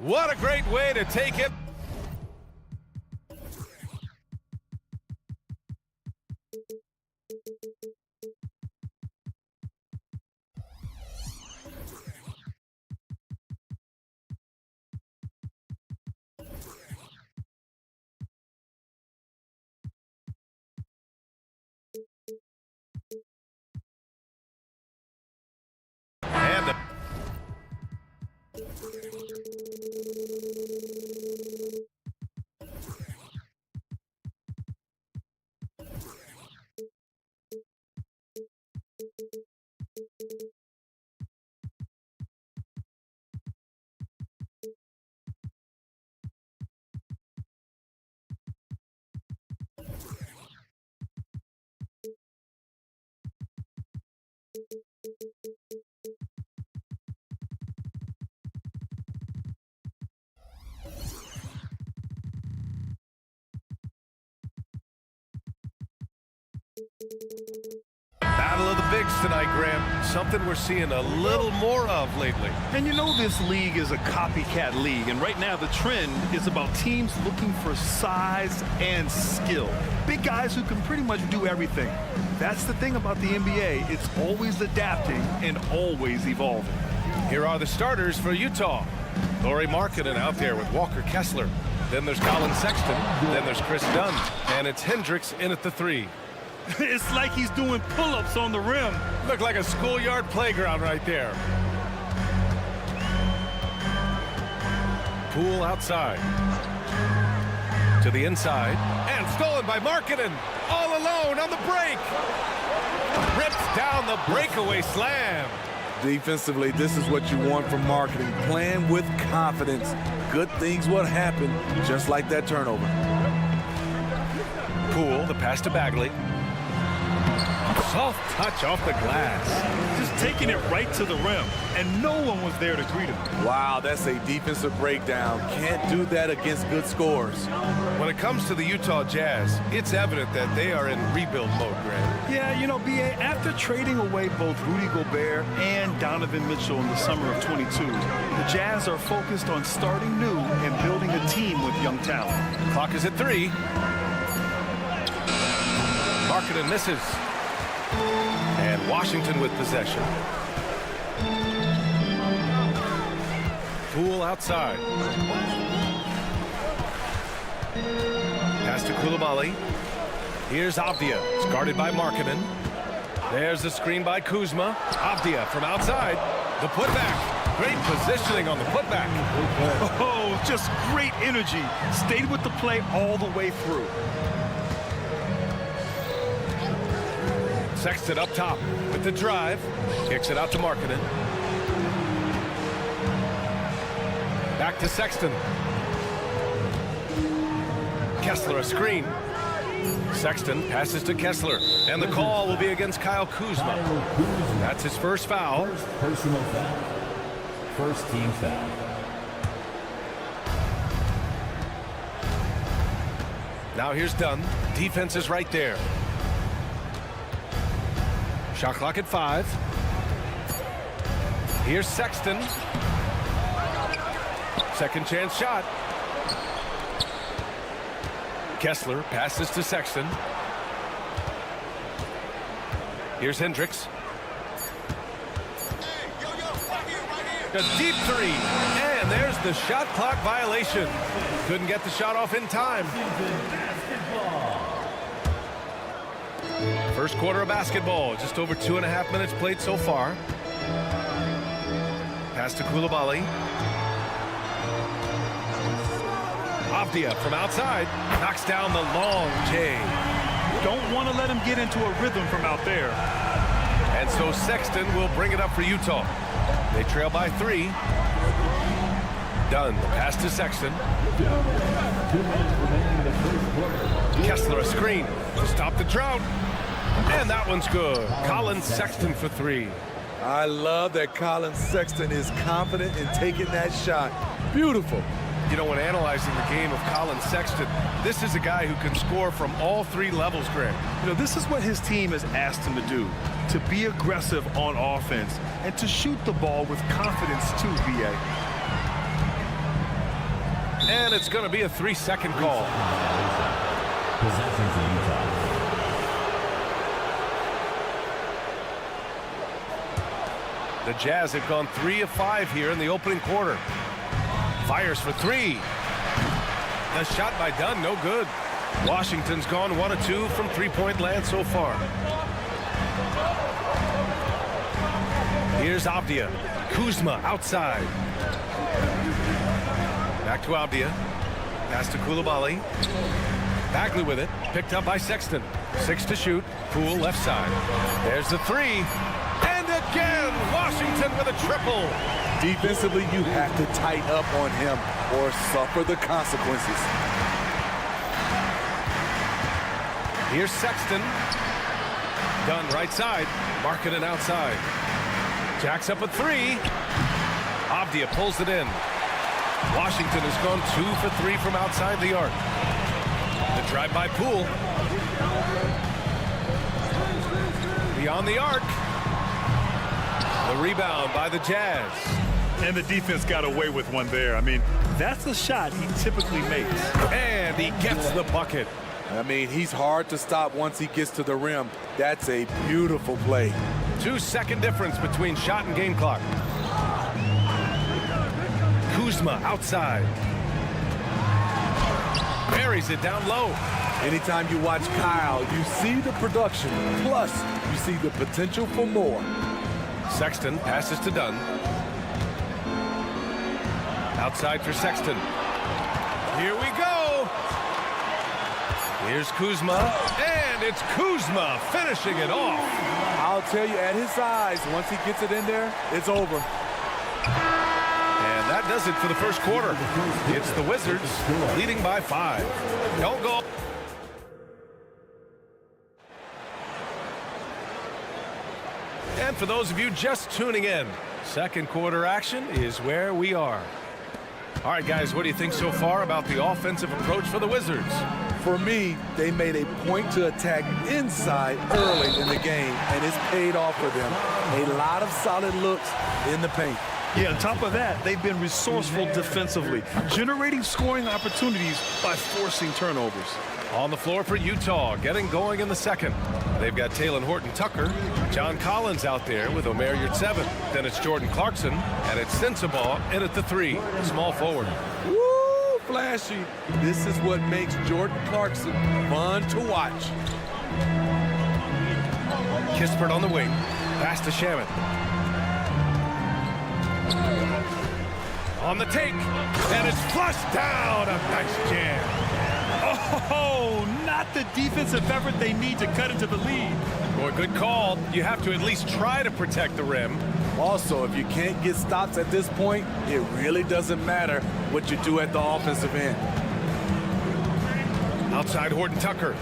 What a great way to take it. And Battle of the bigs tonight, Graham. Something we're seeing a little more of lately. And you know this league is a copycat league, and right now the trend is about teams looking for size and skill. Big guys who can pretty much do everything. That's the thing about the NBA. It's always adapting and always evolving. Here are the starters for Utah. Lauri Markkanen out there with Walker Kessler. Then there's Colin Sexton. Then there's Chris Dunn. And it's Hendricks in at the 3. It's like he's doing pull-ups on the rim. Looked like a schoolyard playground right there. Poole outside. To the inside. And stolen by Markkanen. All alone on the break. Rips down the breakaway slam. Defensively, this is what you want from Markkanen. Playing with confidence. Good things will happen, just like that turnover. Poole, the pass to Bagley. Soft touch off the glass. Just taking it right to the rim, and no one was there to greet him. Wow, that's a defensive breakdown. Can't do that against good scores. When it comes to the Utah Jazz, it's evident that they are in rebuild mode, Grant. Yeah, you know, B.A., after trading away both Rudy Gobert and Donovan Mitchell in the summer of 22, the Jazz are focused on starting new and building a team with young talent. Clock is at 3. Markkanen misses. And Washington with possession. Poole outside. Pass to Coulibaly. Here's Avdia. It's guarded by Markkanen. There's the screen by Kuzma. Avdia from outside. The putback. Great positioning on the putback. Oh, just great energy. Stayed with the play all the way through. Sexton up top with the drive. Kicks it out to Markkanen. Back to Sexton. Kessler a screen. Sexton passes to Kessler. And the call will be against Kyle Kuzma. That's his first foul. Personal foul. First team foul. Now here's Dunn. Defense is right there. Shot clock at 5. Here's Sexton. Second chance shot. Kessler passes to Sexton. Here's Hendricks. A deep 3. And there's the shot clock violation. Couldn't get the shot off in time. First quarter of basketball, just over 2.5 minutes played so far. Pass to Coulibaly. Avdia from outside knocks down the long J. Don't want to let him get into a rhythm from out there. And so Sexton will bring it up for Utah. They trail by 3. Dunn, the pass to Sexton. Kessler a screen to stop the drought. And that one's good. Colin Sexton for 3. I love that Colin Sexton is confident in taking that shot. Beautiful. You know, when analyzing the game of Colin Sexton, this is a guy who can score from all 3 levels, Greg. You know, this is what his team has asked him to do, to be aggressive on offense and to shoot the ball with confidence too, B.A. And it's going to be a 3-second call. Possession for Utah. The Jazz have gone 3 of 5 here in the opening quarter. Fires for 3. The shot by Dunn, no good. Washington's gone 1 of 2 from three-point land so far. Here's Avdia. Kuzma outside. Back to Avdia. Pass to Coulibaly. Bagley with it. Picked up by Sexton. 6 to shoot. Poole left side. There's the 3. And again, Washington with a triple. Defensively, you have to tighten up on him or suffer the consequences. Here's Sexton. Dunn right side. Markkanen outside. Jacks up a 3. Avdia pulls it in. Washington has gone 2 for 3 from outside the arc. The drive by Poole. Beyond the arc. The rebound by the Jazz. And the defense got away with one there. I mean, that's a shot he typically makes. And he gets the bucket. I mean, he's hard to stop once he gets to the rim. That's a beautiful play. 2-second difference between shot and game clock. Kuzma outside. Buries it down low. Anytime you watch Kyle, you see the production, plus you see the potential for more. Sexton passes to Dunn. Outside for Sexton. Here we go. Here's Kuzma, and it's Kuzma finishing it off. I'll tell you, at his size, once he gets it in there, it's over. And that does it for the first quarter. It's the Wizards leading by 5. Don't go. And for those of you just tuning in, second quarter action is where we are. All right, guys, what do you think so far about the offensive approach for the Wizards? For me, they made a point to attack inside early in the game, and it's paid off for them. A lot of solid looks in the paint. Yeah, on top of that, they've been resourceful defensively, generating scoring opportunities by forcing turnovers. On the floor for Utah, getting going in the second. They've got Talen Horton-Tucker, John Collins out there with Omer Yurtseven. Then it's Jordan Clarkson, and it's Sensabaugh in at the 3, small forward. Woo, flashy. This is what makes Jordan Clarkson fun to watch. Kispert on the wing, pass to Shamet. On the take, and it's flushed down. A nice jam. Oh, not the defensive effort they need to cut into the lead. Boy, good call. You have to at least try to protect the rim. Also, if you can't get stops at this point, it really doesn't matter what you do at the offensive end. Outside Horton-Tucker.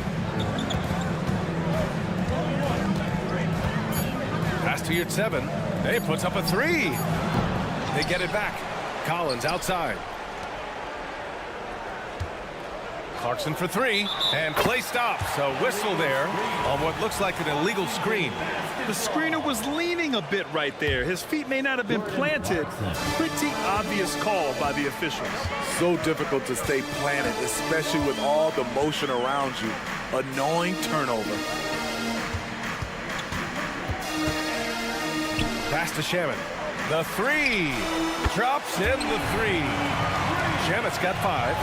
Pass to Yurtseven. He puts up a 3. They get it back. Collins outside. Clarkson for 3, and play stops. A whistle there on what looks like an illegal screen. The screener was leaning a bit right there. His feet may not have been planted. Pretty obvious call by the officials. So difficult to stay planted, especially with all the motion around you. Annoying turnover. Pass to Shamet. The 3. Drops in the 3. Shamet's got 5.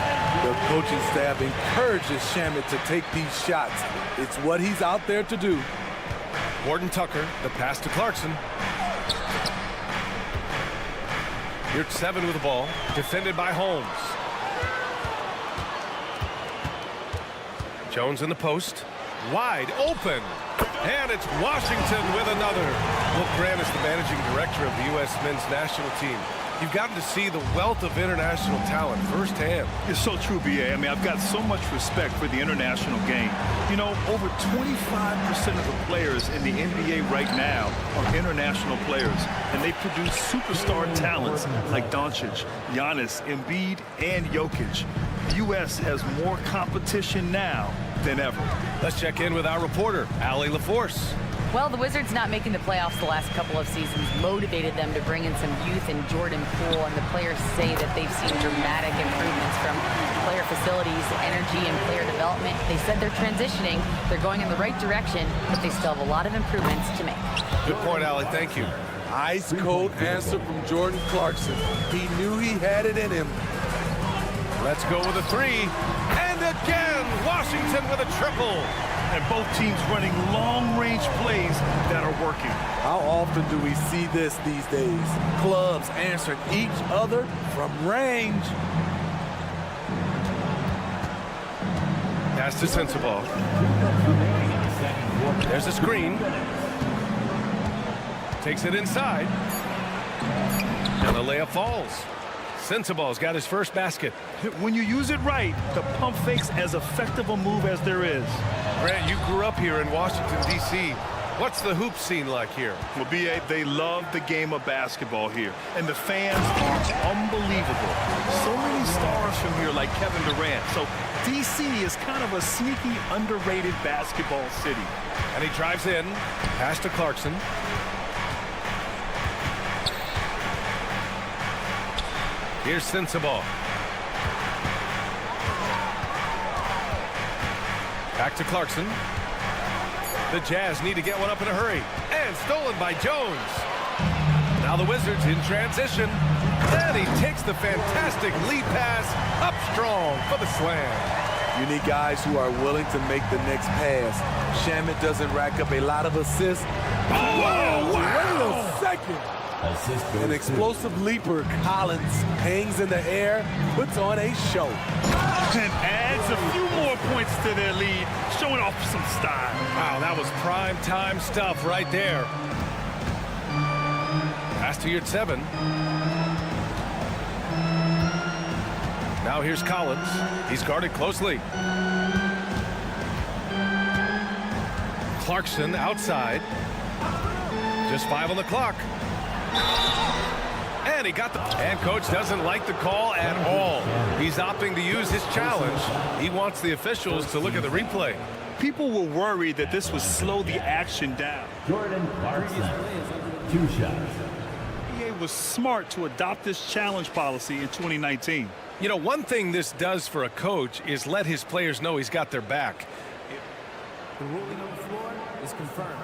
The coaching staff encourages Shamet to take these shots. It's what he's out there to do. Horton-Tucker, the pass to Clarkson. Yurtseven with the ball, defended by Holmes. Jones in the post, wide open, and it's Washington with another. Will Grant is the managing director of the U.S. men's national team. You've gotten to see the wealth of international talent firsthand. It's so true, B.A. I mean, I've got so much respect for the international game. You know, over 25% of the players in the NBA right now are international players, and they produce superstar talents like Doncic, Giannis, Embiid, and Jokic. The U.S. has more competition now than ever. Let's check in with our reporter, Allie LaForce. Well, the Wizards not making the playoffs the last couple of seasons motivated them to bring in some youth in Jordan Poole, and the players say that they've seen dramatic improvements from player facilities, energy, and player development. They said they're transitioning, they're going in the right direction, but they still have a lot of improvements to make. Good point, Allie. Thank you. Ice cold answer from Jordan Clarkson. He knew he had it in him. Let's go with a three. And again, Washington with a triple. And both teams running long-range plays that are working. How often do we see this these days? Clubs answering each other from range. Pass to Sensabaugh. There's a screen. Takes it inside. And the layup falls. Sensabaugh's got his first basket. When you use it right, the pump fake's as effective a move as there is. Grant, you grew up here in Washington, D.C. What's the hoop scene like here? Well, B.A., they love the game of basketball here, and the fans are unbelievable. So many stars from here like Kevin Durant. So D.C. is kind of a sneaky, underrated basketball city. And he drives in. Pass to Clarkson. Here's Sensabaugh. Back to Clarkson. The Jazz need to get one up in a hurry. And stolen by Jones. Now the Wizards in transition. And he takes the fantastic lead pass up strong for the slam. You need guys who are willing to make the next pass. Shamet doesn't rack up a lot of assists. Whoa, Wait a second. An explosive leaper, Collins, hangs in the air, puts on a show. And adds a few more points to their lead, showing off some style. Wow, that was prime time stuff right there. Pass to Yurt 7. Now here's Collins. He's guarded closely. Clarkson outside. Just 5 on the clock. And he got the... And coach doesn't like the call at all. He's opting to use his challenge. He wants the officials to look at the replay. People were worried that this would slow the action down. Jordan Clarkson, 2 shots. EA was smart to adopt this challenge policy in 2019. You know, one thing this does for a coach is let his players know he's got their back. The ruling on the floor is confirmed.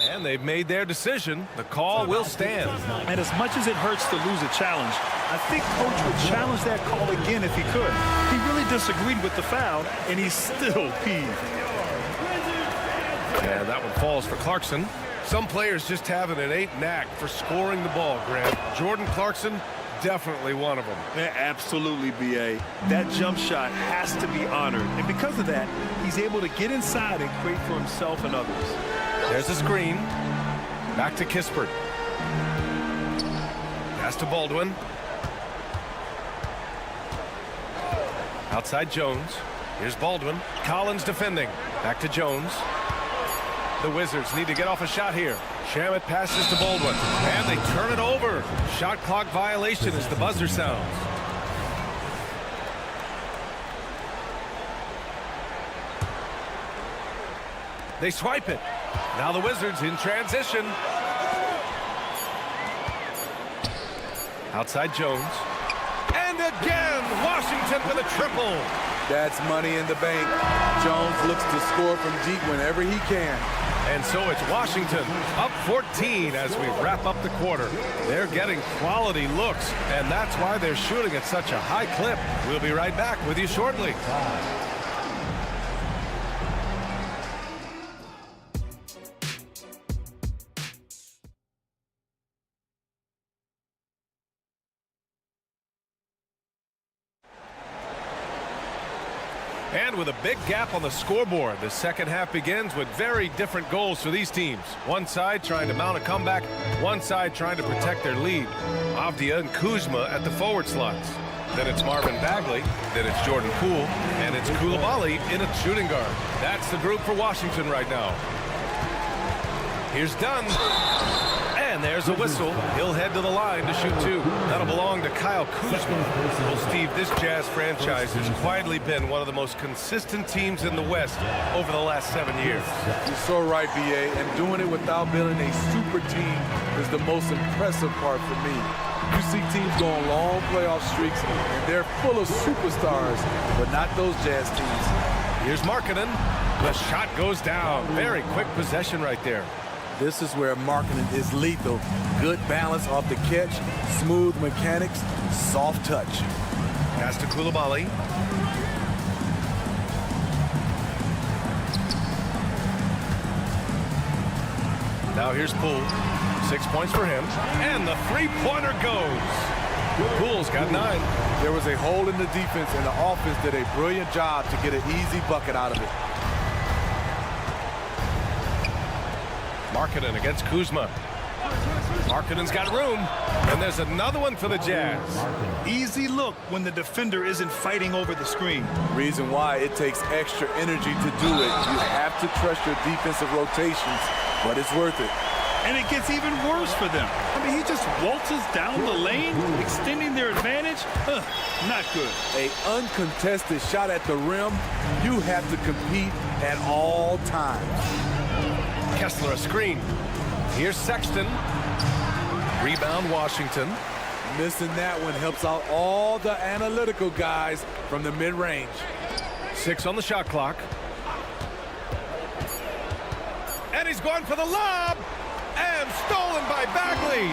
And they've made their decision. The call will stand. And as much as it hurts to lose a challenge, I think coach would challenge that call again if he could. He really disagreed with the foul, and he's still peeved. And that one falls for Clarkson. Some players just have an innate knack for scoring the ball, Grant. Jordan Clarkson, definitely one of them. Yeah, absolutely, B.A. That jump shot has to be honored. And because of that, he's able to get inside and create for himself and others. There's a screen. Back to Kispert. Pass to Baldwin. Outside Jones. Here's Baldwin. Collins defending. Back to Jones. The Wizards need to get off a shot here. Shamet passes to Baldwin. And they turn it over. Shot clock violation as the buzzer sounds. They swipe it. Now the Wizards in transition. Outside Jones. And again, Washington with a triple. That's money in the bank. Jones looks to score from deep whenever he can. And so it's Washington up 14 as we wrap up the quarter. They're getting quality looks, and that's why they're shooting at such a high clip. We'll be right back with you shortly. And with a big gap on the scoreboard, the second half begins with very different goals for these teams. One side trying to mount a comeback, one side trying to protect their lead. Avdia and Kuzma at the forward slots. Then it's Marvin Bagley, then it's Jordan Poole, and it's Koulibaly in a shooting guard. That's the group for Washington right now. Here's Dunn. And And there's a whistle. He'll head to the line to shoot 2. That'll belong to Kyle Kuzma. Well, Steve, this Jazz franchise has quietly been one of the most consistent teams in the West over the last 7 years. You're so right, BA, and doing it without building a super team is the most impressive part for me. You see teams go on long playoff streaks, and they're full of superstars, but not those Jazz teams. Here's Markkanen. The shot goes down. Very quick possession right there. This is where Markkanen is lethal. Good balance off the catch, smooth mechanics, soft touch. Pass to Coulibaly. Now here's Poole. 6 points for him. And the three-pointer goes. Poole's got 9. There was a hole in the defense, and the offense did a brilliant job to get an easy bucket out of it. Markkanen against Kuzma. Markkanen's got room. And there's another one for the Jazz. Easy look when the defender isn't fighting over the screen. Reason why it takes extra energy to do it. You have to trust your defensive rotations, but it's worth it. And it gets even worse for them. I mean, he just waltzes down the lane, extending their advantage. Not good. A uncontested shot at the rim, you have to compete at all times. Kessler a screen. Here's Sexton. Rebound Washington. Missing that one helps out all the analytical guys from the mid-range. 6 on the shot clock. And he's going for the lob. And stolen by Bagley.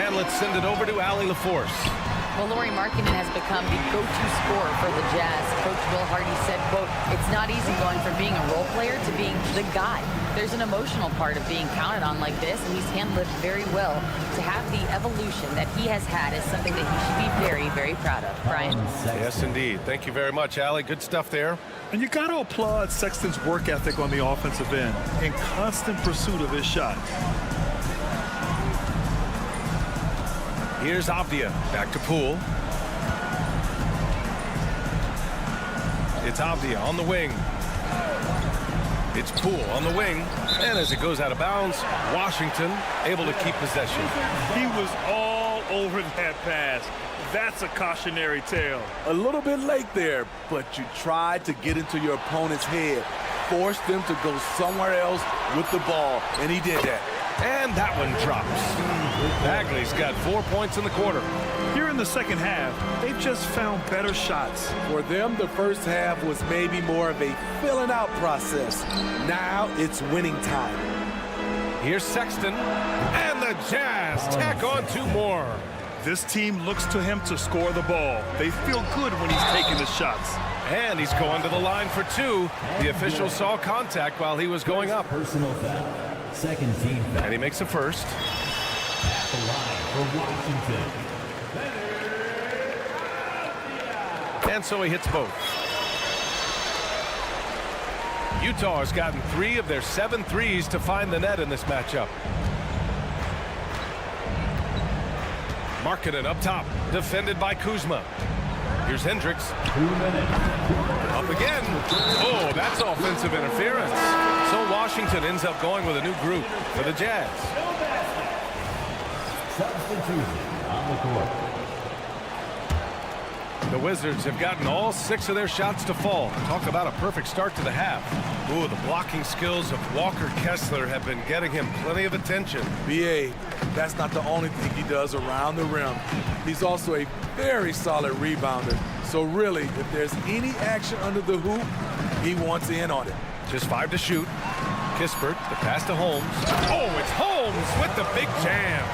And let's send it over to Allie LaForce. Well, Lauri Markkanen has become the go-to scorer for the Jazz. Coach Will Hardy said, quote, "It's not easy going from being a role player to being the guy. There's an emotional part of being counted on like this, and he's handled it very well. To have the evolution that he has had is something that he should be very, very proud of." Brian? Yes, indeed. Thank you very much, Allie. Good stuff there. And you got to applaud Sexton's work ethic on the offensive end in constant pursuit of his shot. Here's Avdia. Back to Poole. It's Avdia on the wing. It's Poole on the wing. And as it goes out of bounds, Washington able to keep possession. He was all over that pass. That's a cautionary tale. A little bit late there, but you tried to get into your opponent's head. Force them to go somewhere else with the ball, and he did that. And that one drops. Bagley's got 4 points in the quarter. Here in the second half, they've just found better shots. For them, the first half was maybe more of a filling out process. Now it's winning time. Here's Sexton. And the Jazz tack on 2 more. This team looks to him to score the ball. They feel good when he's taking the shots. And he's going to the line for 2. The official saw contact while he was going up. Personal foul. Second team foul. And he makes the first. At the line for Washington. And so he hits both. Utah has gotten 3 of their 7 threes to find the net in this matchup. Markkanen up top, defended by Kuzma. Here's Hendricks. 2 minutes. Up again. Oh, that's offensive interference. So Washington ends up going with a new group for the Jazz. Substitution on the court. The Wizards have gotten all 6 of their shots to fall. Talk about a perfect start to the half. Ooh, the blocking skills of Walker Kessler have been getting him plenty of attention. BA, that's not the only thing he does around the rim. He's also a very solid rebounder. So really, if there's any action under the hoop, he wants in on it. Just 5 to shoot. Kispert, the pass to Holmes. Oh, it's Holmes with the big jam.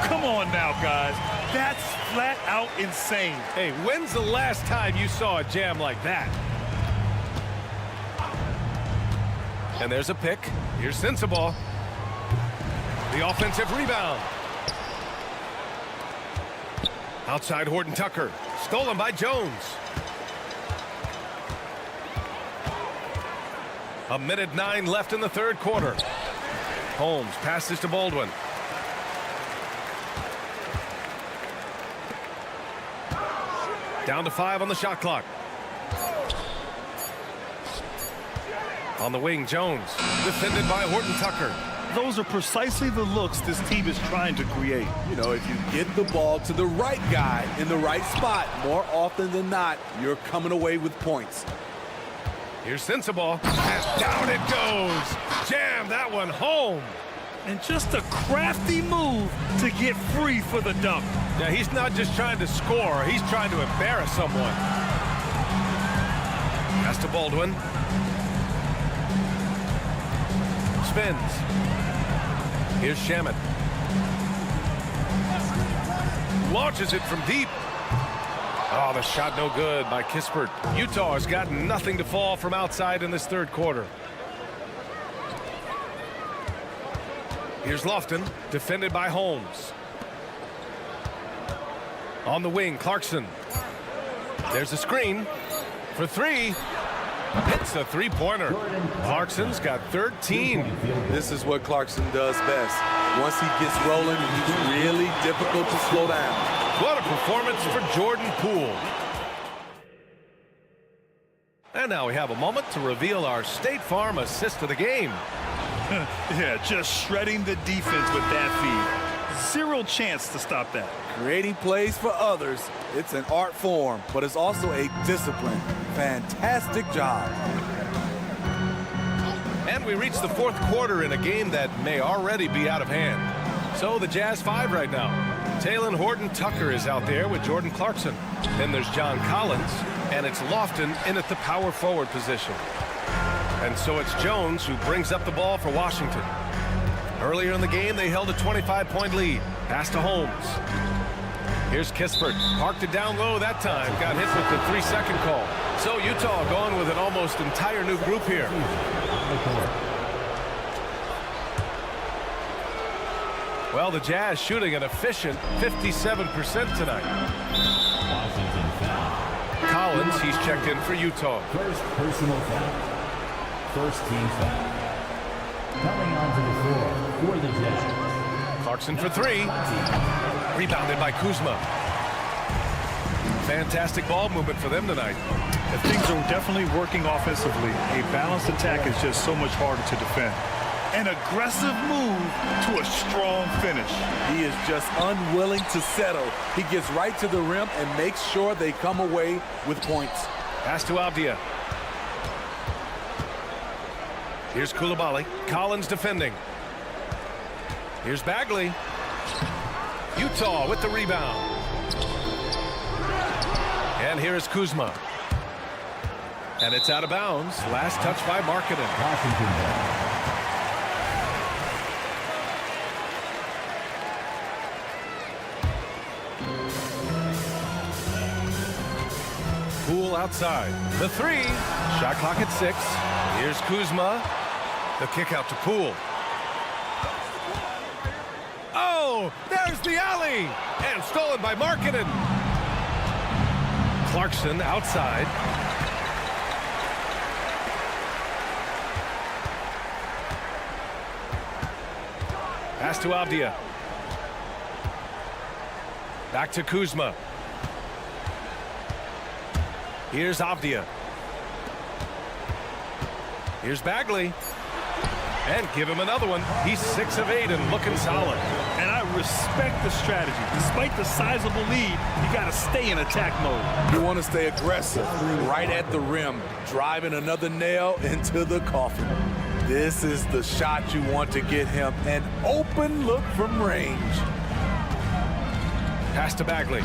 Come on now, guys. That's flat out insane. Hey, when's the last time you saw a jam like that? And there's a pick. Here's Sensabaugh. The offensive rebound. Outside Horton Tucker. Stolen by Jones. 1:09 left in the third quarter. Holmes passes to Baldwin. Down to 5 on the shot clock. On the wing, Jones. Defended by Horton Tucker. those are precisely the looks this team is trying to create. You know, if you get the ball to the right guy in the right spot, more often than not, you're coming away with points. Here's Sensible, and down it goes. Jam that one home. And just a crafty move to get free for the dunk. Yeah, he's not just trying to score, he's trying to embarrass someone. Pass to Baldwin. Spins. Here's Shamet. Launches it from deep. Oh, the shot no good by Kispert. Utah has got nothing to fall from outside in this third quarter. Here's Lofton, defended by Holmes. On the wing, Clarkson. There's a screen for three. Hits a three-pointer. Clarkson's got 13. This is what Clarkson does best. Once he gets rolling, he's really difficult to slow down. What a performance for Jordan Poole. And now we have a moment to reveal our State Farm assist of the game. Yeah, just shredding the defense with that feed. Zero chance to stop that. Creating plays for others, it's an art form, but it's also a discipline. Fantastic job. And we reach the fourth quarter in a game that may already be out of hand. So the Jazz 5 right now. Talen Horton-Tucker is out there with Jordan Clarkson. Then there's John Collins, and it's Lofton in at the power forward position. And so it's Jones who brings up the ball for Washington. Earlier in the game, they held a 25-point lead. Pass to Holmes. Here's Kispert. Parked it down low that time. Got hit with the 3-second call. So Utah going with an almost entire new group here. Well, the Jazz shooting an efficient 57% tonight. Washington foul. Collins, he's checked in for Utah. First personal foul. First team foul. Coming onto the floor for the Jazz. Clarkson for three. Rebounded by Kuzma. Fantastic ball movement for them tonight. If things are definitely working offensively, a balanced attack is just so much harder to defend. An aggressive move to a strong finish. He is just unwilling to settle. He gets right to the rim and makes sure they come away with points. Pass to Avdia. Here's Coulibaly. Collins defending. Here's Bagley. Utah with the rebound. And here is Kuzma. And it's out of bounds. Last touch by Markkanen. Washington. Poole outside. The three. Shot clock at 6. Here's Kuzma. The kick out to Poole. Oh, there's the alley. And stolen by Markkanen. Clarkson outside. Pass to Avdia. Back to Kuzma. Here's Avdia. Here's Bagley. And give him another one. He's 6 of 8 and looking solid. And I respect the strategy. Despite the sizable lead, you got to stay in attack mode. You want to stay aggressive, right at the rim, driving another nail into the coffin. This is the shot you want to get him. An open look from range. Pass to Bagley.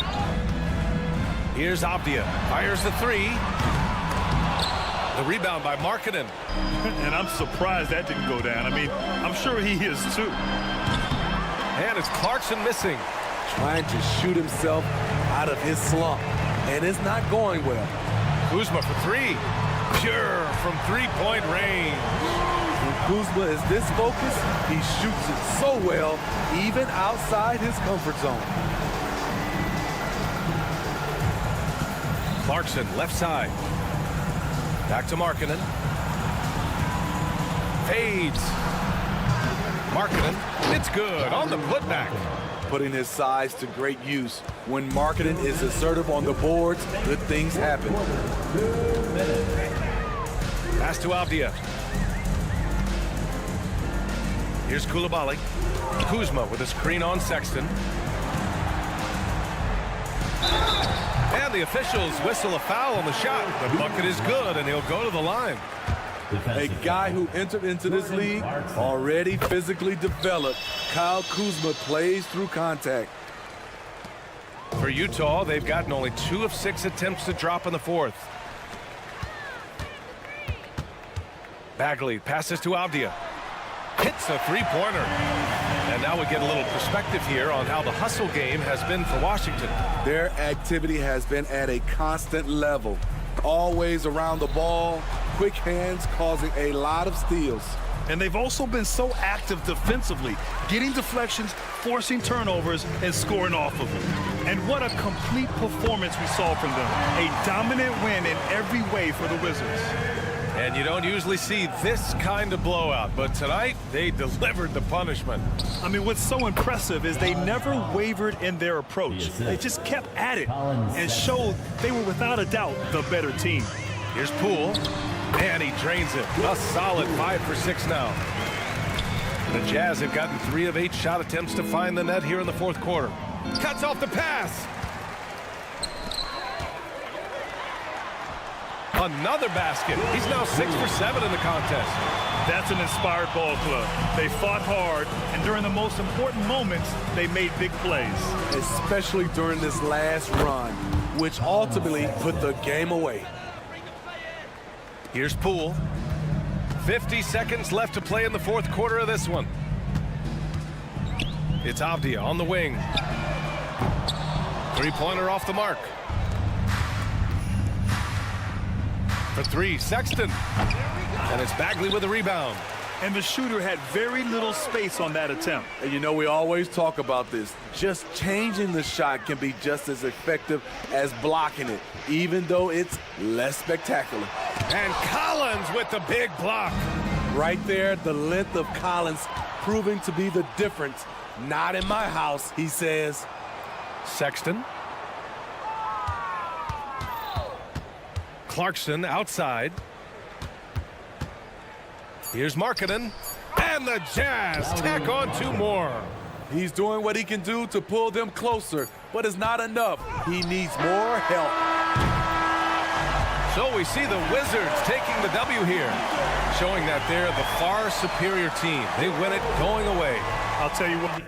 Here's Avdia. Fires the three. The rebound by Markkanen. And I'm surprised that didn't go down. I mean, I'm sure he is too. And it's Clarkson missing. Trying to shoot himself out of his slump. And it's not going well. Kuzma for three. Pure from three-point range. When Kuzma is this focused, he shoots it so well, even outside his comfort zone. Clarkson, left side. Back to Markkanen. Fades. Markkanen, it's good on the putback. Putting his size to great use. When Markkanen is assertive on the boards, good things happen. Pass to Avdia. Here's Koulibaly. Kuzma with a screen on Sexton. And the officials whistle a foul on the shot. The bucket is good, and he'll go to the line. A guy who entered into this league already physically developed. Kyle Kuzma plays through contact. For Utah, they've gotten only 2 of 6 attempts to drop in the fourth. Bagley passes to Avdia. Hits a three-pointer. And now we get a little perspective here on how the hustle game has been for Washington. Their activity has been at a constant level. Always around the ball, quick hands causing a lot of steals. And they've also been so active defensively, getting deflections, forcing turnovers, and scoring off of them. And what a complete performance we saw from them. A dominant win in every way for the Wizards. And you don't usually see this kind of blowout, but tonight they delivered the punishment. I mean, what's so impressive is they never wavered in their approach. They just kept at it and showed they were without a doubt the better team. Here's Poole, and he drains it. A solid 5 for 6 now. The Jazz have gotten 3 of 8 shot attempts to find the net here in the fourth quarter. Cuts off the pass. Another basket. He's now 6 for 7 in the contest. That's an inspired ball club. They fought hard, and during the most important moments, they made big plays. Especially during this last run, which ultimately put the game away. Here's Poole. 50 seconds left to play in the fourth quarter of this one. It's Avdia on the wing. Three-pointer off the mark. For 3, Sexton. And it's Bagley with a rebound. And the shooter had very little space on that attempt. And you know, we always talk about this. Just changing the shot can be just as effective as blocking it, even though it's less spectacular. And Collins with the big block. Right there, the length of Collins proving to be the difference. Not in my house, he says. Sexton. Clarkson outside. Here's Markkanen. And the Jazz tack on 2 more. He's doing what he can do to pull them closer, but it's not enough. He needs more help. So we see the Wizards taking the W here, showing that they're the far superior team. They win it going away. I'll tell you what.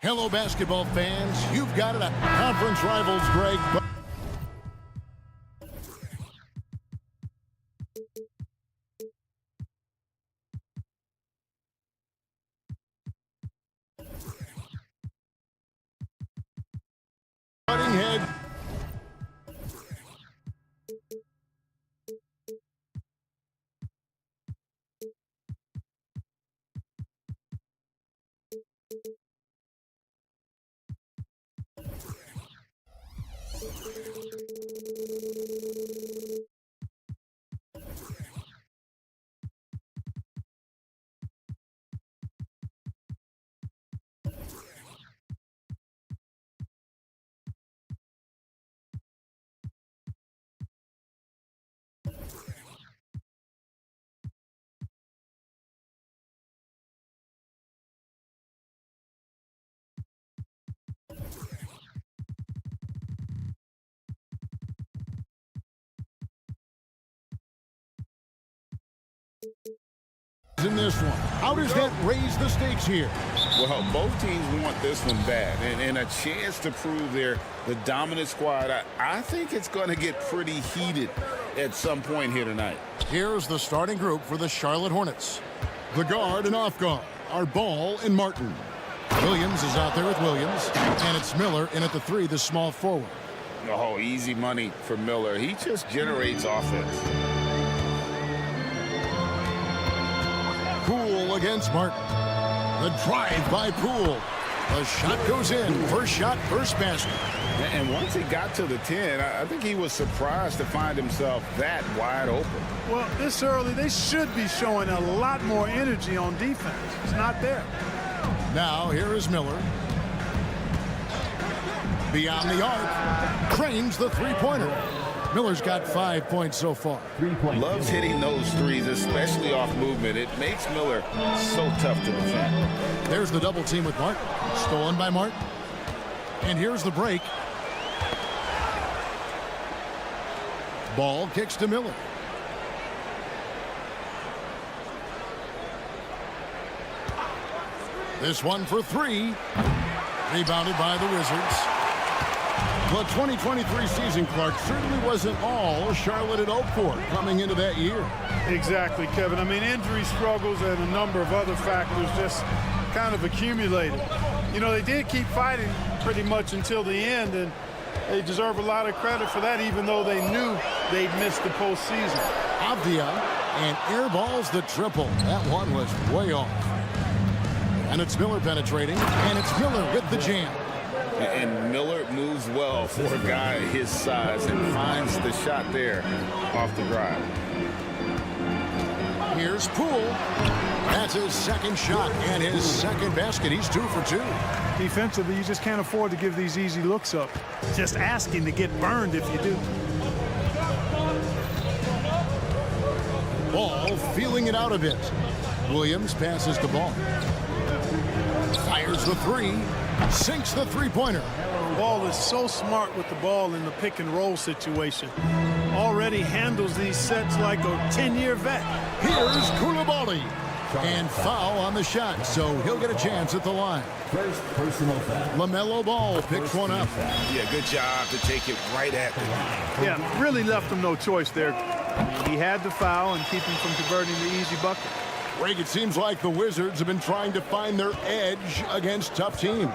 Hello, basketball fans. You've got it. Conference rivals, Greg. Cutting head. In this one, how does that raise the stakes here? Well, both teams want this one bad, and a chance to prove they're the dominant squad. I think it's going to get pretty heated at some point here tonight. Here's the starting group for the Charlotte Hornets. The guard and off guard are Ball and Martin. Williams is out there with Williams, and it's Miller in at the 3, the small forward. Oh, easy money for Miller. He just generates offense. Poole against Martin. The drive by Poole. The shot goes in. First shot, first basket. And once he got to the 10, I think he was surprised to find himself that wide open. Well, this early, they should be showing a lot more energy on defense. It's not there. Now, here is Miller. Beyond the arc. Cranes the three-pointer. Miller's got 5 points so far. Loves hitting those threes, especially off movement. It makes Miller so tough to defend. There's the double team with Martin. Stolen by Martin. And here's the break. Ball kicks to Miller. This one for 3. Rebounded by the Wizards. The 2023 season, Clark, certainly wasn't all Charlotte had hoped for coming into that year. Exactly, Kevin. I mean, injury struggles and a number of other factors just kind of accumulated. You know, they did keep fighting pretty much until the end, and they deserve a lot of credit for that, even though they knew they'd missed the postseason. Avdia and airballs the triple. That one was way off. And it's Miller penetrating, and it's Miller with the jam. And Miller moves well for a guy his size and finds the shot there off the drive. Here's Poole. That's his second shot and his second basket. He's 2 for 2. Defensively, you just can't afford to give these easy looks up. Just asking to get burned if you do. Ball feeling it out a bit. Williams passes the ball. Fires the 3. Sinks the three-pointer. Ball is so smart with the ball in the pick-and-roll situation. Already handles these sets like a 10-year vet. Here's Koulibaly. And foul on the shot, so he'll get a chance at the line. First personal foul. LaMelo Ball picks one up. Yeah, good job to take it right at the line. Yeah, really left him no choice there. He had the foul and keep him from converting the easy bucket. Greg, it seems like the Wizards have been trying to find their edge against tough teams.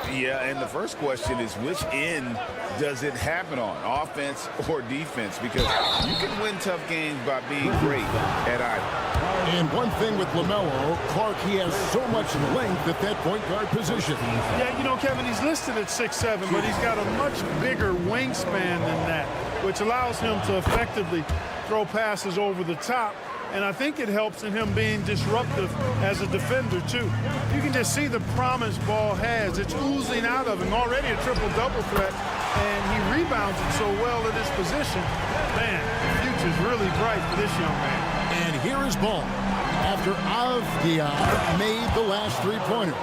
Yeah, and the first question is, which end does it happen on, offense or defense? Because you can win tough games by being great at either. And one thing with LaMelo, Clark, he has so much length at that point guard position. Yeah, you know, Kevin, he's listed at 6'7", but he's got a much bigger wingspan than that, which allows him to effectively throw passes over the top. And I think it helps in him being disruptive as a defender, too. You can just see the promise Ball has. It's oozing out of him. Already a triple-double threat, and he rebounds it so well at his position. Man, the future's really bright for this young man. And here is Ball after Avdia made the last three-pointer.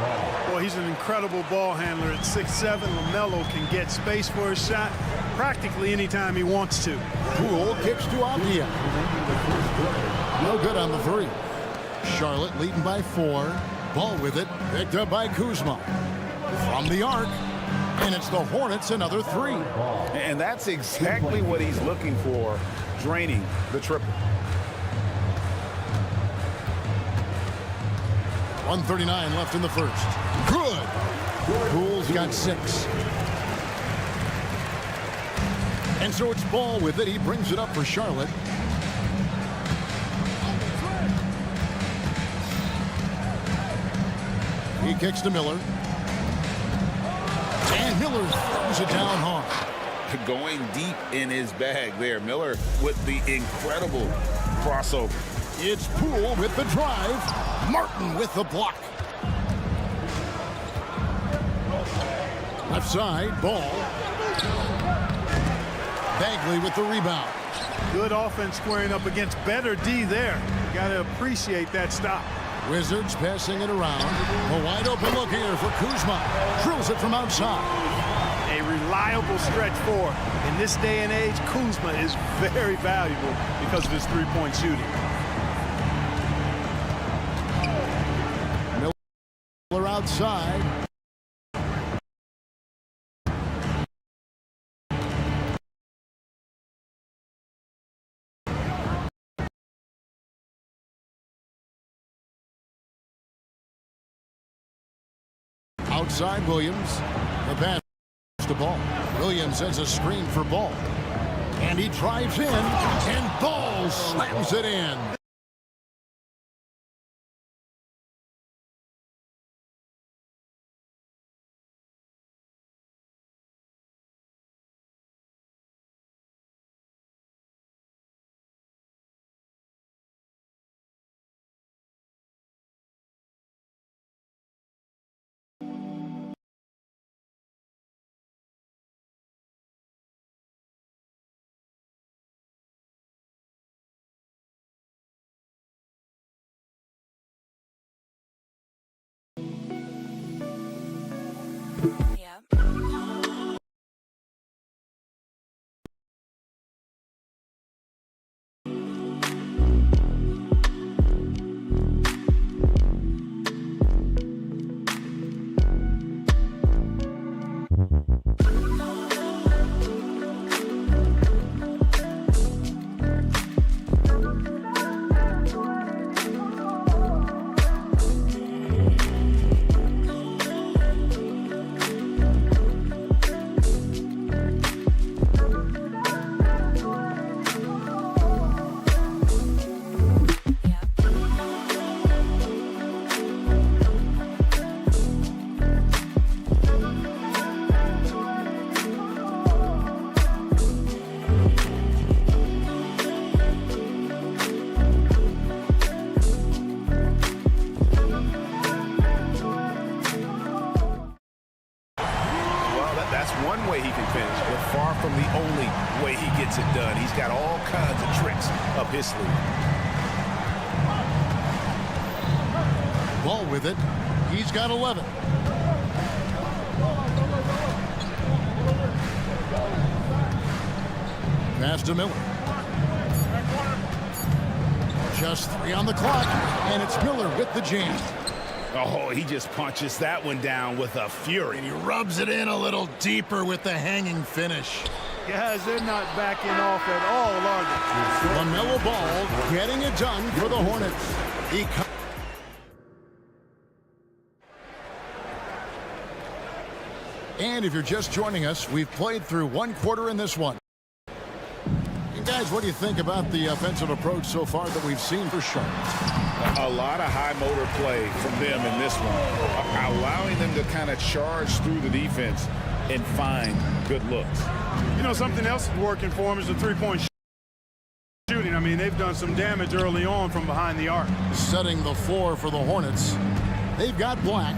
Boy, he's an incredible ball handler at 6'7". LaMelo can get space for his shot practically anytime he wants to. Poole kicks to Avdia. No good on the 3. Charlotte leading by 4. Ball with it, picked up by Kuzma. From the arc. And it's the Hornets another 3. And that's exactly what he's looking for, draining the triple. 1:39 left in the first. Good. Poole's got 6. And so it's Ball with it. He brings it up for Charlotte. He kicks to Miller. And Miller throws it down hard. Going deep in his bag there. Miller with the incredible crossover. It's Poole with the drive. Martin with the block. Left side, Ball. Bagley with the rebound. Good offense squaring up against better D there. Got to appreciate that stop. Wizards passing it around. A wide open look here for Kuzma. Drills it from outside. A reliable stretch four. In this day and age, Kuzma is very valuable because of his three-point shooting. Miller outside. Outside Williams. The pass to Ball. Williams has a screen for Ball. And he drives in. And Ball slams it in. One way he can finish, but far from the only way he gets it done. He's got all kinds of tricks up his sleeve. Ball with it. He's got 11. Pass to Miller. Just 3 on the clock, and it's Miller with the jam. Oh, he just punches that one down with a fury. And he rubs it in a little deeper with the hanging finish. Guys, they're not backing off at all, are they? LaMelo Ball getting it done for the Hornets. And if you're just joining us, we've played through 1 quarter in this one. And guys, what do you think about the offensive approach so far that we've seen for Charlotte? A lot of high motor play from them in this one, allowing them to kind of charge through the defense and find good looks. You know, something else that's working for them is the three-point shooting. I mean, they've done some damage early on from behind the arc. Setting the floor for the Hornets. They've got Black.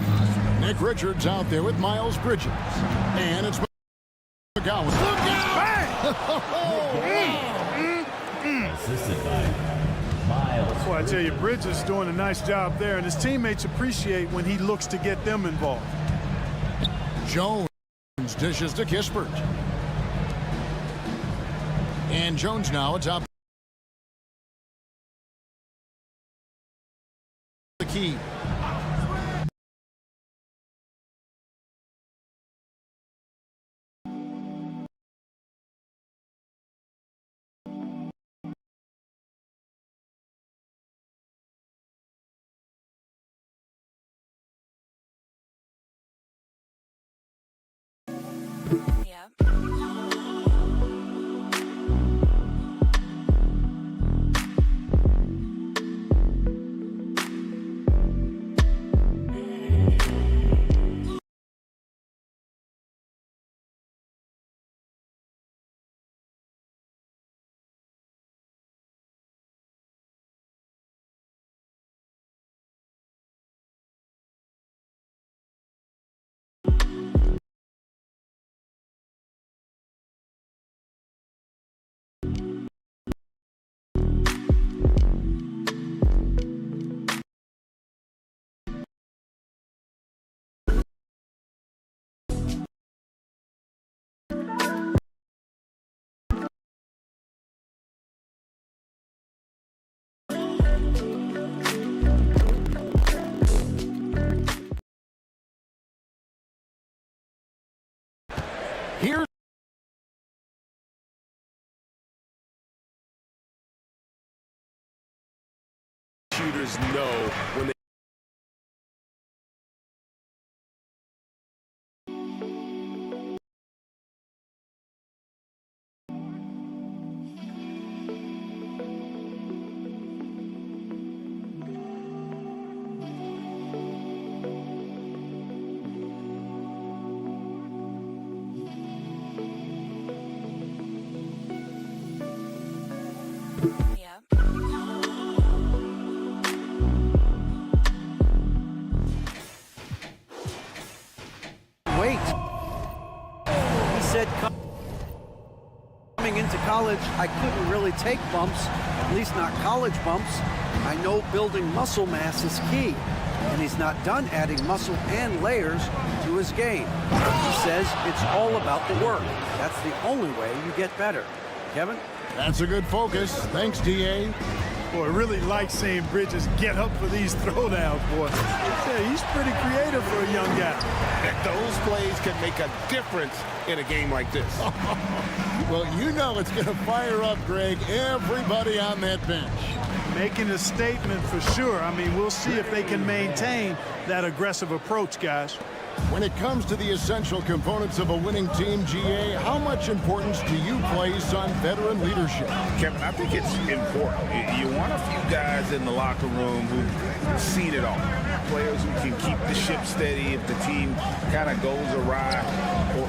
Nick Richards out there with Miles Bridges. And it's McGowan. Look out! Assisted by Miles. Well, I tell you, Bridges is doing a nice job there, and his teammates appreciate when he looks to get them involved. Jones dishes to Kispert. And Jones now atop the key. players know when they Wait. He said coming into college, I couldn't really take bumps, at least not college bumps. I know building muscle mass is key, and he's not done adding muscle and layers to his game. He says it's all about the work. That's the only way you get better. Kevin? That's a good focus. Thanks, D.A. Boy, I really like seeing Bridges get up for these throwdowns, boy. Yeah, he's pretty creative for a young guy. those plays can make a difference in a game like this. Well, you know it's going to fire up, Greg, everybody on that bench. Making a statement for sure. I mean, we'll see if they can maintain that aggressive approach, guys. When it comes to the essential components of a winning team, GA, how much importance do you place on veteran leadership? Kevin, I think it's important. You want a few guys in the locker room who've seen it all. Players who can keep the ship steady if the team kind of goes awry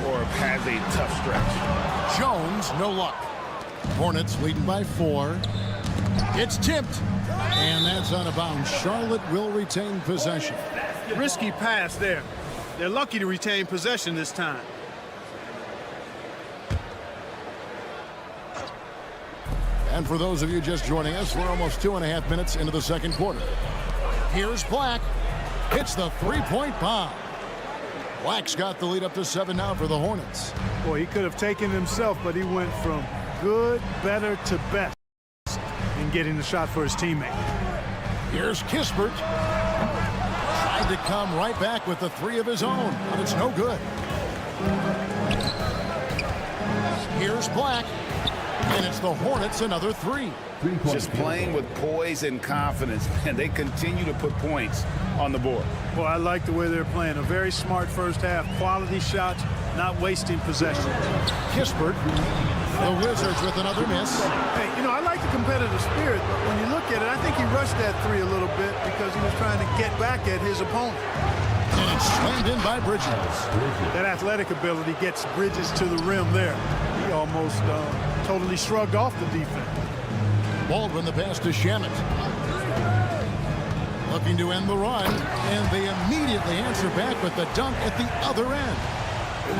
or has a tough stretch. Jones, no luck. Hornets leading by 4. It's tipped. And that's out of bounds. Charlotte will retain possession. Risky pass there. They're lucky to retain possession this time. And for those of you just joining us, we're almost 2.5 minutes into the second quarter. Here's Black. Hits the three-point bomb. Black's got the lead up to 7 now for the Hornets. Boy, he could have taken himself, but he went from good, better to best in getting the shot for his teammate. Here's Kispert. Tried to come right back with the 3 of his own, but it's no good. Here's Black. And it's the Hornets another 3. Just playing with poise and confidence, and they continue to put points on the board. Well, I like the way they're playing. A very smart first half. Quality shots, not wasting possession. Kispert. The Wizards with another miss. Hey, you know, I like the competitive spirit, but when you look at it, I think he rushed that 3 a little bit because he was trying to get back at his opponent. And it's slammed in by Bridges. That athletic ability gets Bridges to the rim there. He almost totally shrugged off the defense. Baldwin the pass to Shamet. Looking to end the run, and they immediately answer back with the dunk at the other end.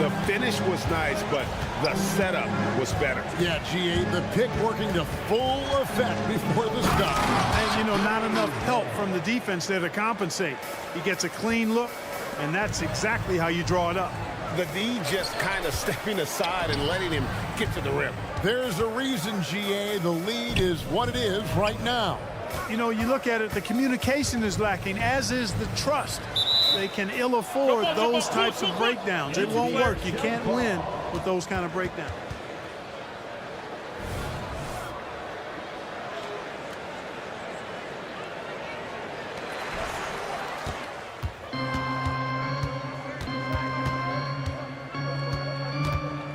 The finish was nice, but the setup was better. Yeah, GA, the pick working to full effect before the stop. And, you know, not enough help from the defense there to compensate. He gets a clean look, and that's exactly how you draw it up. The D just kind of stepping aside and letting him get to the rim. There's a reason, GA, the lead is what it is right now. You know, you look at it, the communication is lacking, as is the trust. They can ill afford those types of breakdowns. It won't work. You can't win with those kind of breakdowns.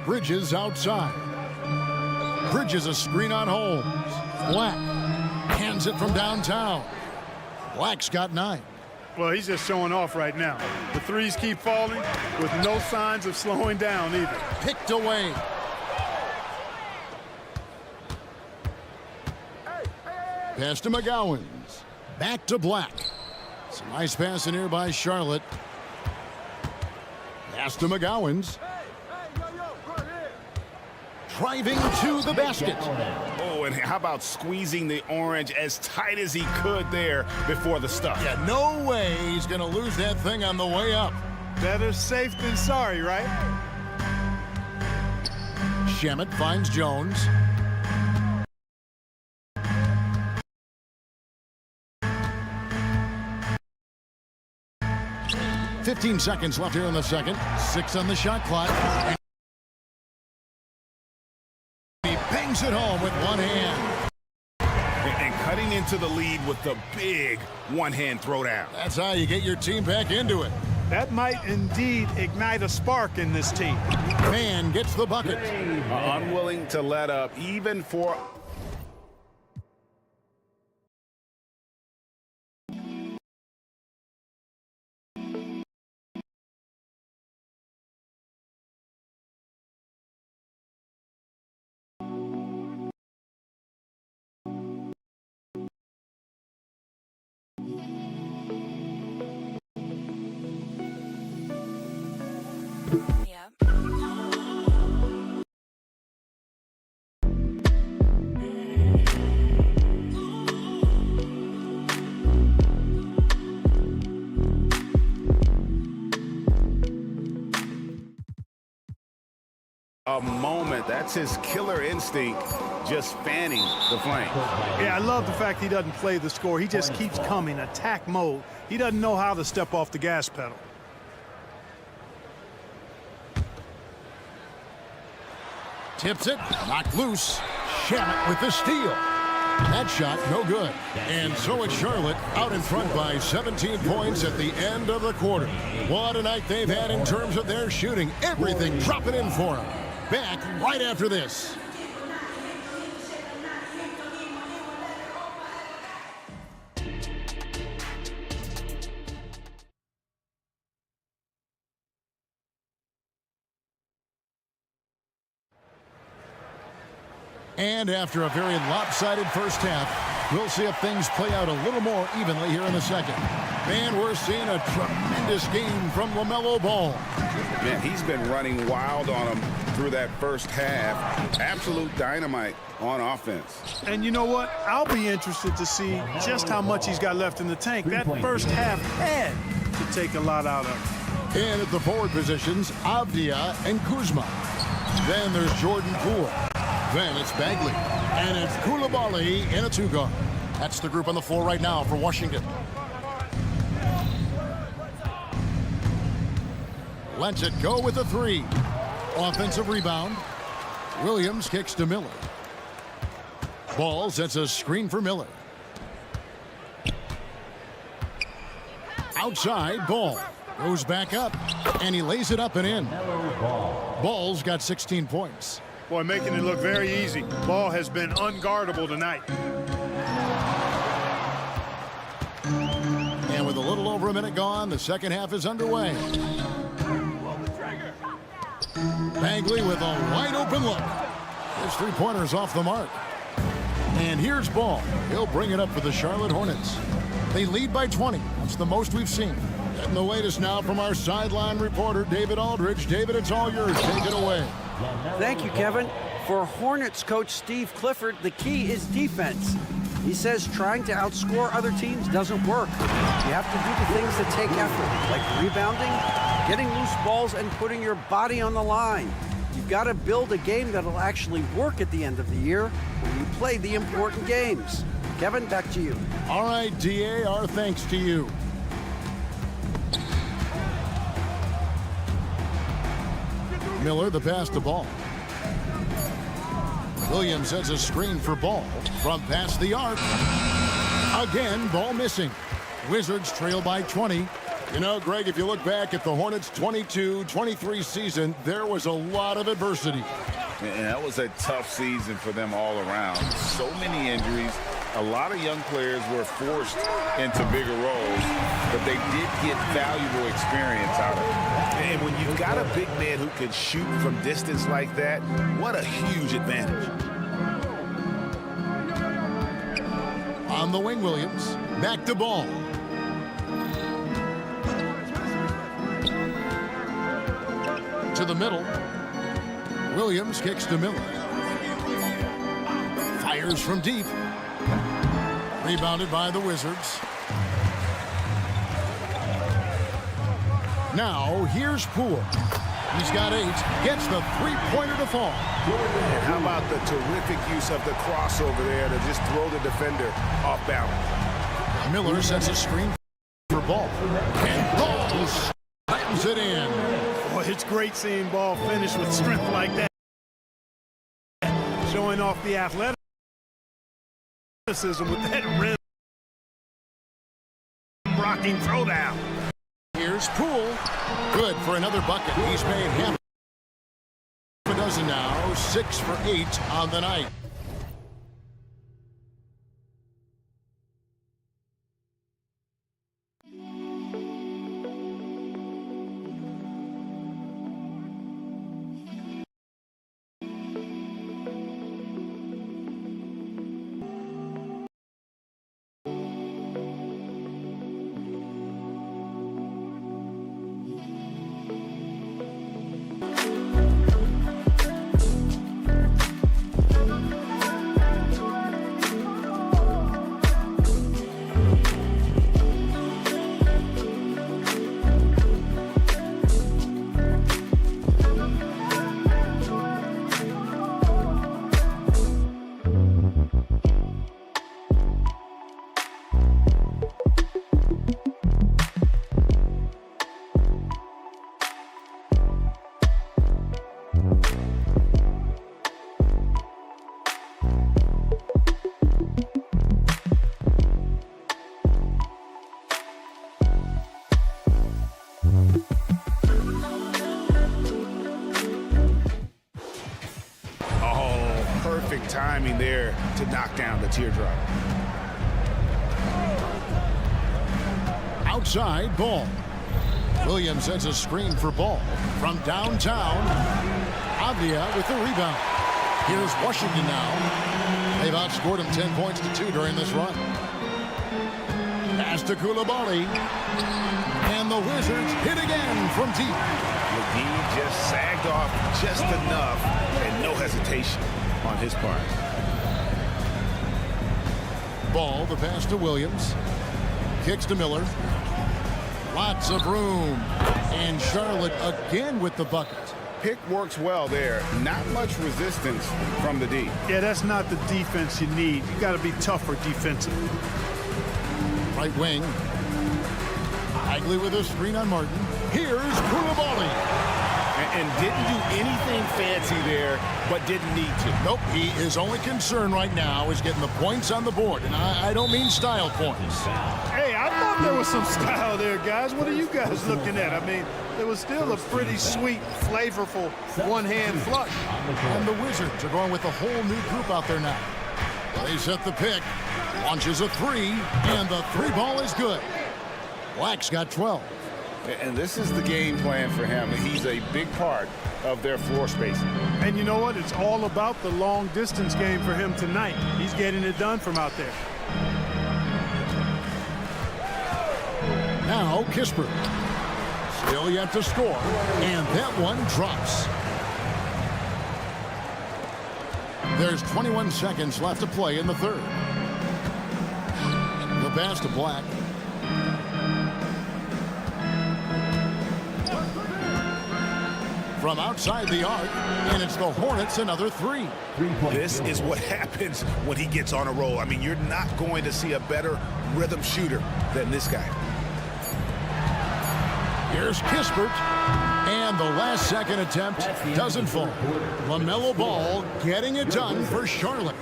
Bridges outside. Bridges a screen on Holmes. Black hands it from downtown. Black's got 9. Well, he's just showing off right now. The threes keep falling with no signs of slowing down either. Picked away. Pass to McGowans. Back to Black. Some nice passing here by Charlotte. Pass to McGowans. Driving to the basket. Oh, and how about squeezing the orange as tight as he could there before the stuff? Yeah, no way he's going to lose that thing on the way up. Better safe than sorry, right? Shamet finds Jones. "15 seconds left here in the second. 6 on the shot clock. He bangs it home with one hand. And cutting into the lead with the big one-hand throwdown. That's how you get your team back into it. That might indeed ignite a spark in this team. Man gets the bucket. Unwilling to let up, even for... A moment. That's his killer instinct, just fanning the flame. Yeah, I love the fact he doesn't play the score. He just keeps coming, attack mode. He doesn't know how to step off the gas pedal. Tips it, knocked loose. Shamet with the steal. That shot, no good. And so it's Charlotte out in front by 17 points at the end of the quarter. What a night they've had in terms of their shooting. Everything dropping in for them. Back right after this. And after a very lopsided first half, we'll see if things play out a little more evenly here in the second. Man, we're seeing a tremendous game from LaMelo Ball. Man, he's been running wild on him through that first half. Absolute dynamite on offense. And you know what? I'll be interested to see just how much he's got left in the tank. That first half had to take a lot out of him. And at the forward positions, Avdia and Kuzma. Then there's Jordan Poole. Then it's Bagley. And it's Koulibaly in a two-guard. That's the group on the floor right now for Washington. Lets it go with a three. Offensive rebound. Williams kicks to Miller. Ball sets a screen for Miller. Outside, Ball goes back up, and he lays it up and in. Ball's got 16 points. Boy, making it look very easy. Ball has been unguardable tonight. And with a little over a minute gone, the second half is underway. Bagley with a wide open look. His three-pointer's off the mark. And here's Ball. He'll bring it up for the Charlotte Hornets. They lead by 20. That's the most we've seen. And the latest now from our sideline reporter, David Aldridge. David, it's all yours. Take it away. Thank you, Kevin. For Hornets coach Steve Clifford, the key is defense. He says trying to outscore other teams doesn't work. You have to do the things that take effort, like rebounding, getting loose balls, and putting your body on the line. You've got to build a game that'll actually work at the end of the year when you play the important games. Kevin, back to you. All right, DA, our thanks to you. Miller, the pass to Ball. Williams sets a screen for Ball from past the arc. Again, Ball missing. Wizards trail by 20. You know, Greg, if you look back at the Hornets' 22-23 season, there was a lot of adversity. And that was a tough season for them all around. So many injuries. A lot of young players were forced into bigger roles, but they did get valuable experience out of it. And when you've got a big man who can shoot from distance like that, what a huge advantage. On the wing, Williams. Back to Ball. To the middle. Williams kicks to Miller. Fires from deep. Rebounded by the Wizards. Now, here's Poole. He's got 8. Gets the three-pointer to fall. And how about the terrific use of the crossover there to just throw the defender off balance. Miller sets a screen for Ball. And Ball slams it in. Boy, it's great seeing Ball finish with strength like that. Showing off the athleticism With that rim rocking throwdown. Here's Poole. Good for another bucket. He's made half a dozen now. 6 for 8 on the night. Timing there to knock down the teardrop. Outside Ball. Williams sends a screen for Ball. From downtown, Avdia with the rebound. Here's Washington now. They've outscored him 10 points to 2 during this run. Pass to Coulibaly. And the Wizards hit again from deep. McGee just sagged off just enough and no hesitation on his part. Ball, the pass to Williams. Kicks to Miller. Lots of room. And Charlotte again with the bucket. Pick works well there. Not much resistance from the D. Yeah, that's not the defense you need. You got to be tougher defensively. Right wing. Bagley with a screen on Martin. Here's Coulibaly. And didn't do anything fancy there, but didn't need to. Nope, his only concern right now is getting the points on the board. And I don't mean style points. Hey, I thought there was some style there, guys. What are you guys looking at? I mean, it was still a pretty sweet, flavorful one-hand flush. And the Wizards are going with a whole new group out there now. They set the pick, launches a 3, and the 3 ball is good. Black's got 12. And this is the game plan for him. He's a big part of their floor spacing. And you know what? It's all about the long distance game for him tonight. He's getting it done from out there. Now Kispert. Still yet to score. And that one drops. There's 21 seconds left to play in the third. The pass to Black. From outside the arc, and it's the Hornets another 3. This is what happens when he gets on a roll. I mean, you're not going to see a better rhythm shooter than this guy. Here's Kispert, and the last second attempt doesn't fall. LaMelo Ball getting it done for Charlotte.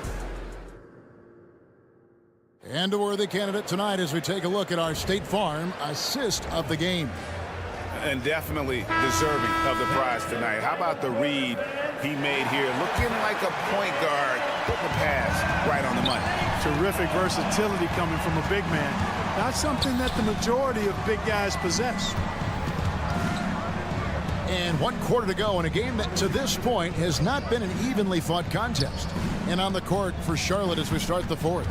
And a worthy candidate tonight as we take a look at our State Farm assist of the game. And definitely deserving of the prize tonight. How about the read he made here? Looking like a point guard, putting the pass right on the money. Terrific versatility coming from a big man. Not something that the majority of big guys possess. And 1 quarter to go in a game that to this point has not been an evenly fought contest. And on the court for Charlotte as we start the fourth.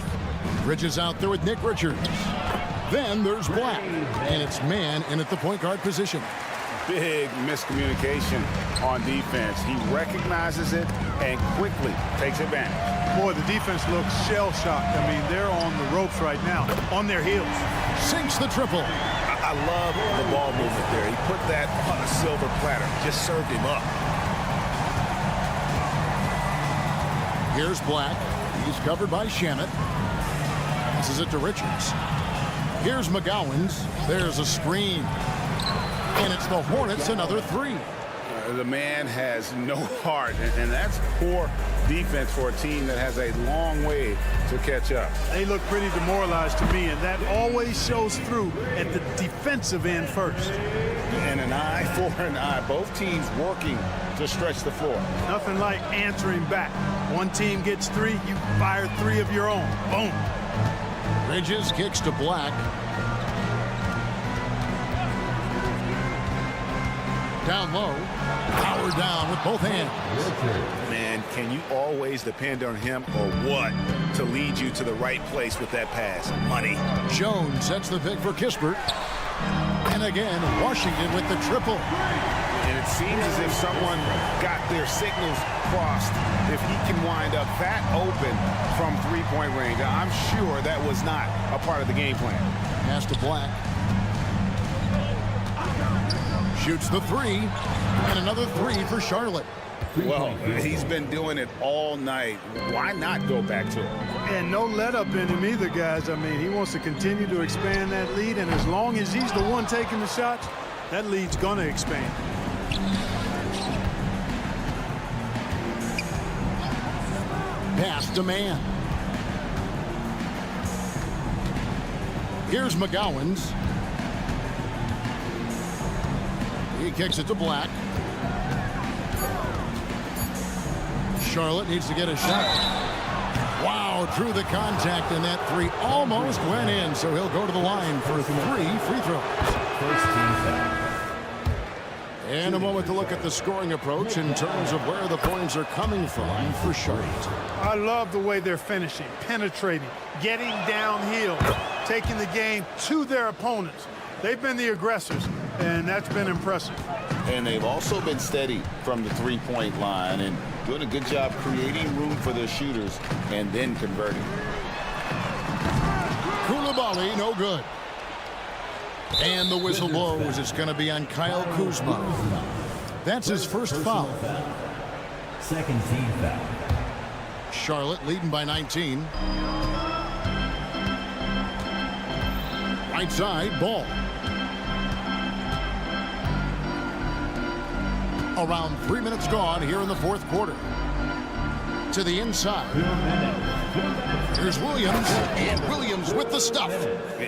Bridges out there with Nick Richards. Then there's Black, and it's man in at the point guard position. Big miscommunication on defense. He recognizes it and quickly takes advantage. Boy, the defense looks shell-shocked. I mean, they're on the ropes right now, on their heels. Sinks the triple. I love the ball movement there. He put that on a silver platter, just served him up. Here's Black. He's covered by Shamet. Passes it to Richards. Here's McGowan's. There's a screen. And it's the Hornets another 3. The man has no heart, and that's poor defense for a team that has a long way to catch up. They look pretty demoralized to me, and that always shows through at the defensive end first. And an eye for an eye. Both teams working to stretch the floor. Nothing like answering back. One team gets 3, you fire 3 of your own. Boom. Bridges kicks to Black. Down low. Power down with both hands. Man, can you always depend on him or what to lead you to the right place with that pass? Money. Jones sets the pick for Kispert. And again, Washington with the triple. And it seems as if someone got their signals crossed. If he can wind up that open from three-point range, I'm sure that was not a part of the game plan. Pass to Black. Shoots the 3. And another 3 for Charlotte. Well, he's been doing it all night. Why not go back to it? And no let up in him either, guys. I mean, he wants to continue to expand that lead, and as long as he's the one taking the shots, that lead's going to expand. Pass to man. Here's McGowan's. He kicks it to Black. Charlotte needs to get a shot. Wow, through the contact, and that 3 almost went in, so he'll go to the line for 3 free throws. First team foul. And a moment to look at the scoring approach in terms of where the points are coming from for Charlotte. I love the way they're finishing, penetrating, getting downhill, taking the game to their opponents. They've been the aggressors, and that's been impressive. And they've also been steady from the three-point line and doing a good job creating room for their shooters and then converting. Koulibaly, no good. And the whistle blows. It's going to be on Kyle Kuzma. That's his first foul. Second team foul. Charlotte leading by 19. Right side, Ball. Around 3 minutes gone here in the fourth quarter. To the inside. Here's Williams, and Williams with the stuff.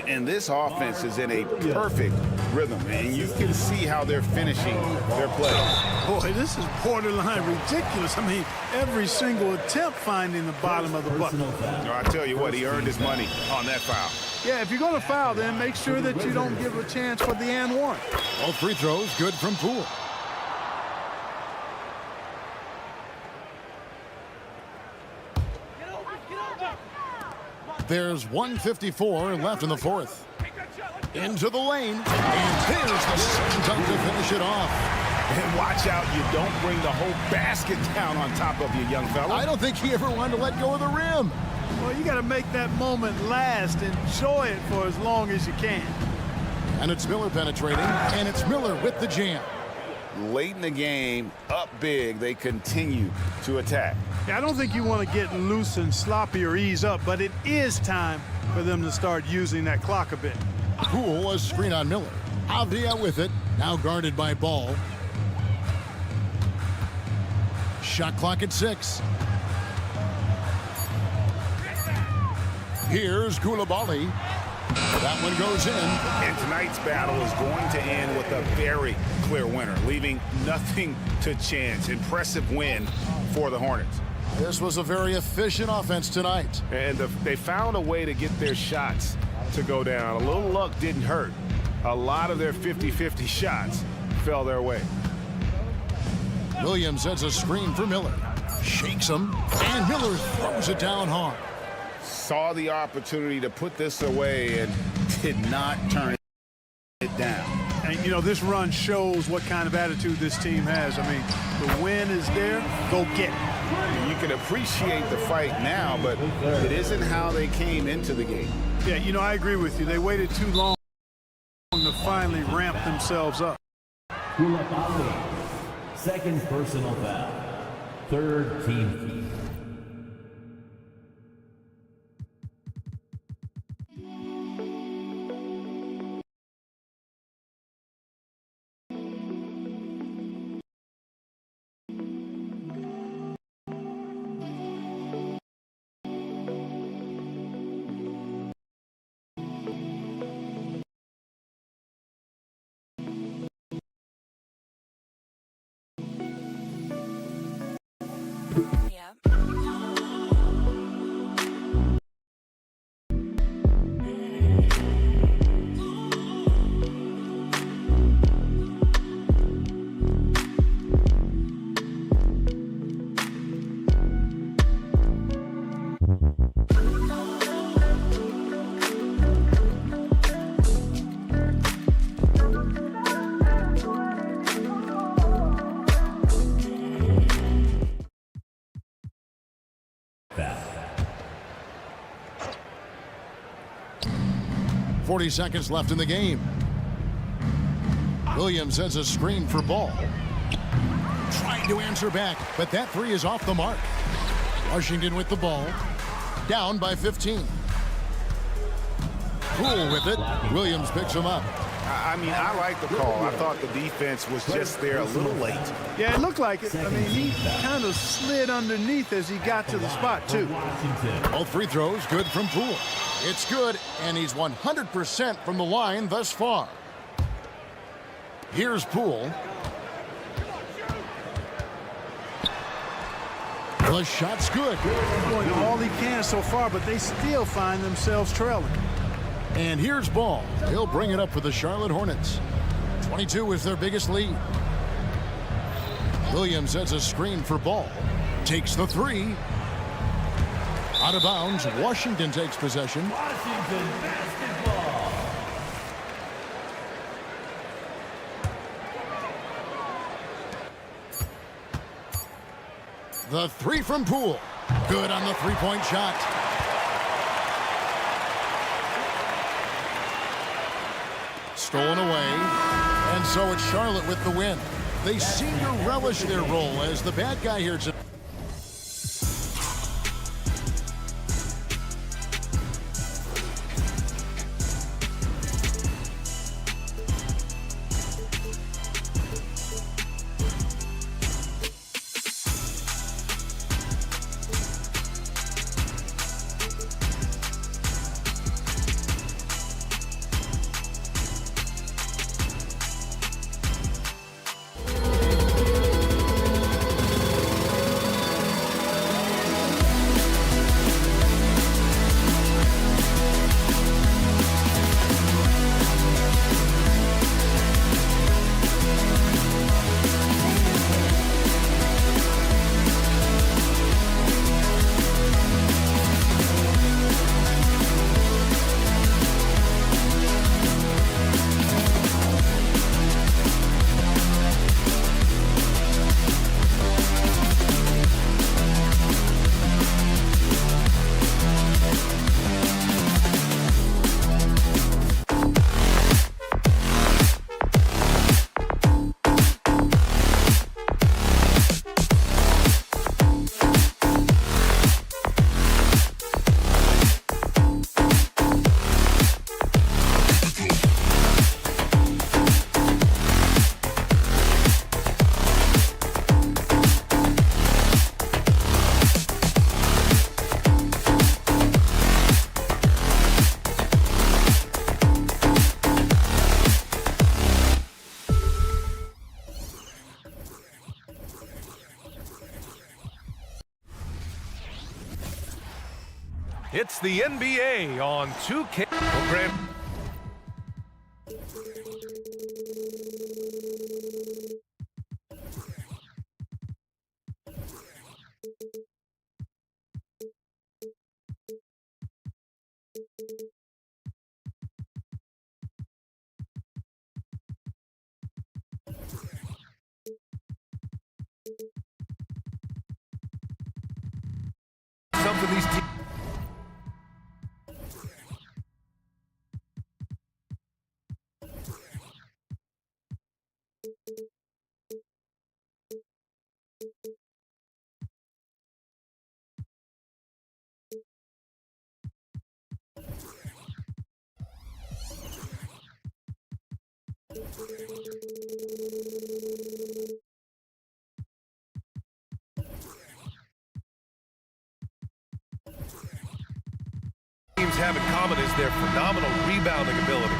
And this offense is in a perfect rhythm, and you can see how they're finishing their play. Boy, this is borderline ridiculous. I mean, every single attempt finding the bottom of the bucket. I tell you what, he earned his money on that foul. Yeah, if you're going to foul, then make sure that you don't give a chance for the and one. Both free throws good from Poole. There's 1:54 left in the fourth. Into the lane. And there's the second dunk to finish it off. And watch out, you don't bring the whole basket down on top of you, young fella. I don't think he ever wanted to let go of the rim. Well, you got to make that moment last. Enjoy it for as long as you can. And it's Miller penetrating. And it's Miller with the jam. Late in the game, up big, they continue to attack. Yeah, I don't think you want to get loose and sloppy or ease up, but it is time for them to start using that clock a bit. Poole, a screen on Miller. Avdia with it, now guarded by Ball. Shot clock at 6. Here's Koulibaly. That one goes in. And tonight's battle is going to end with a very clear winner, leaving nothing to chance. Impressive win for the Hornets. This was a very efficient offense tonight. And they found a way to get their shots to go down. A little luck didn't hurt. A lot of their 50-50 shots fell their way. Williams sets a screen for Miller. Shakes him, and Miller throws it down hard. Saw the opportunity to put this away and did not turn it down. And, you know, this run shows what kind of attitude this team has. I mean, the win is there, go get it. You can appreciate the fight now, but it isn't how they came into the game. Yeah, you know, I agree with you. They waited too long to finally ramp themselves up. Second personal foul. Third team. 40 seconds left in the game. Williams has a screen for Ball. Trying to answer back, but that three is off the mark. Washington with the ball. Down by 15. Poole with it. Williams picks him up. I mean, I like the call. I thought the defense was just there a little late. Yeah, it looked like it. I mean, he kind of slid underneath as he got to the spot, too. Both free throws good from Poole. It's good, and he's 100% from the line thus far. Here's Poole. The shot's good. Doing all he can so far, but they still find themselves trailing. And here's Ball. He'll bring it up for the Charlotte Hornets. 22 is their biggest lead. Williams has a screen for Ball. Takes the three. Out of bounds. Washington takes possession. Washington basketball. The three from Poole. Good on the three-point shot. Stolen away. And so it's Charlotte with the win. They seem to relish their role as the bad guy here tonight. It's the NBA on 2K. Program. Some of these teams. Teams have in common is their phenomenal rebounding ability.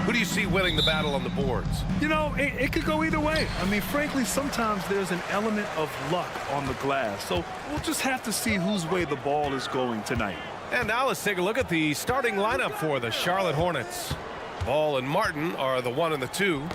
Who do you see winning the battle on the boards? You know, it could go either way. I mean, frankly, sometimes there's an element of luck on the glass. So we'll just have to see whose way the ball is going tonight. And now let's take a look at the starting lineup for the Charlotte Hornets. Ball and Martin are the 1 and the 2.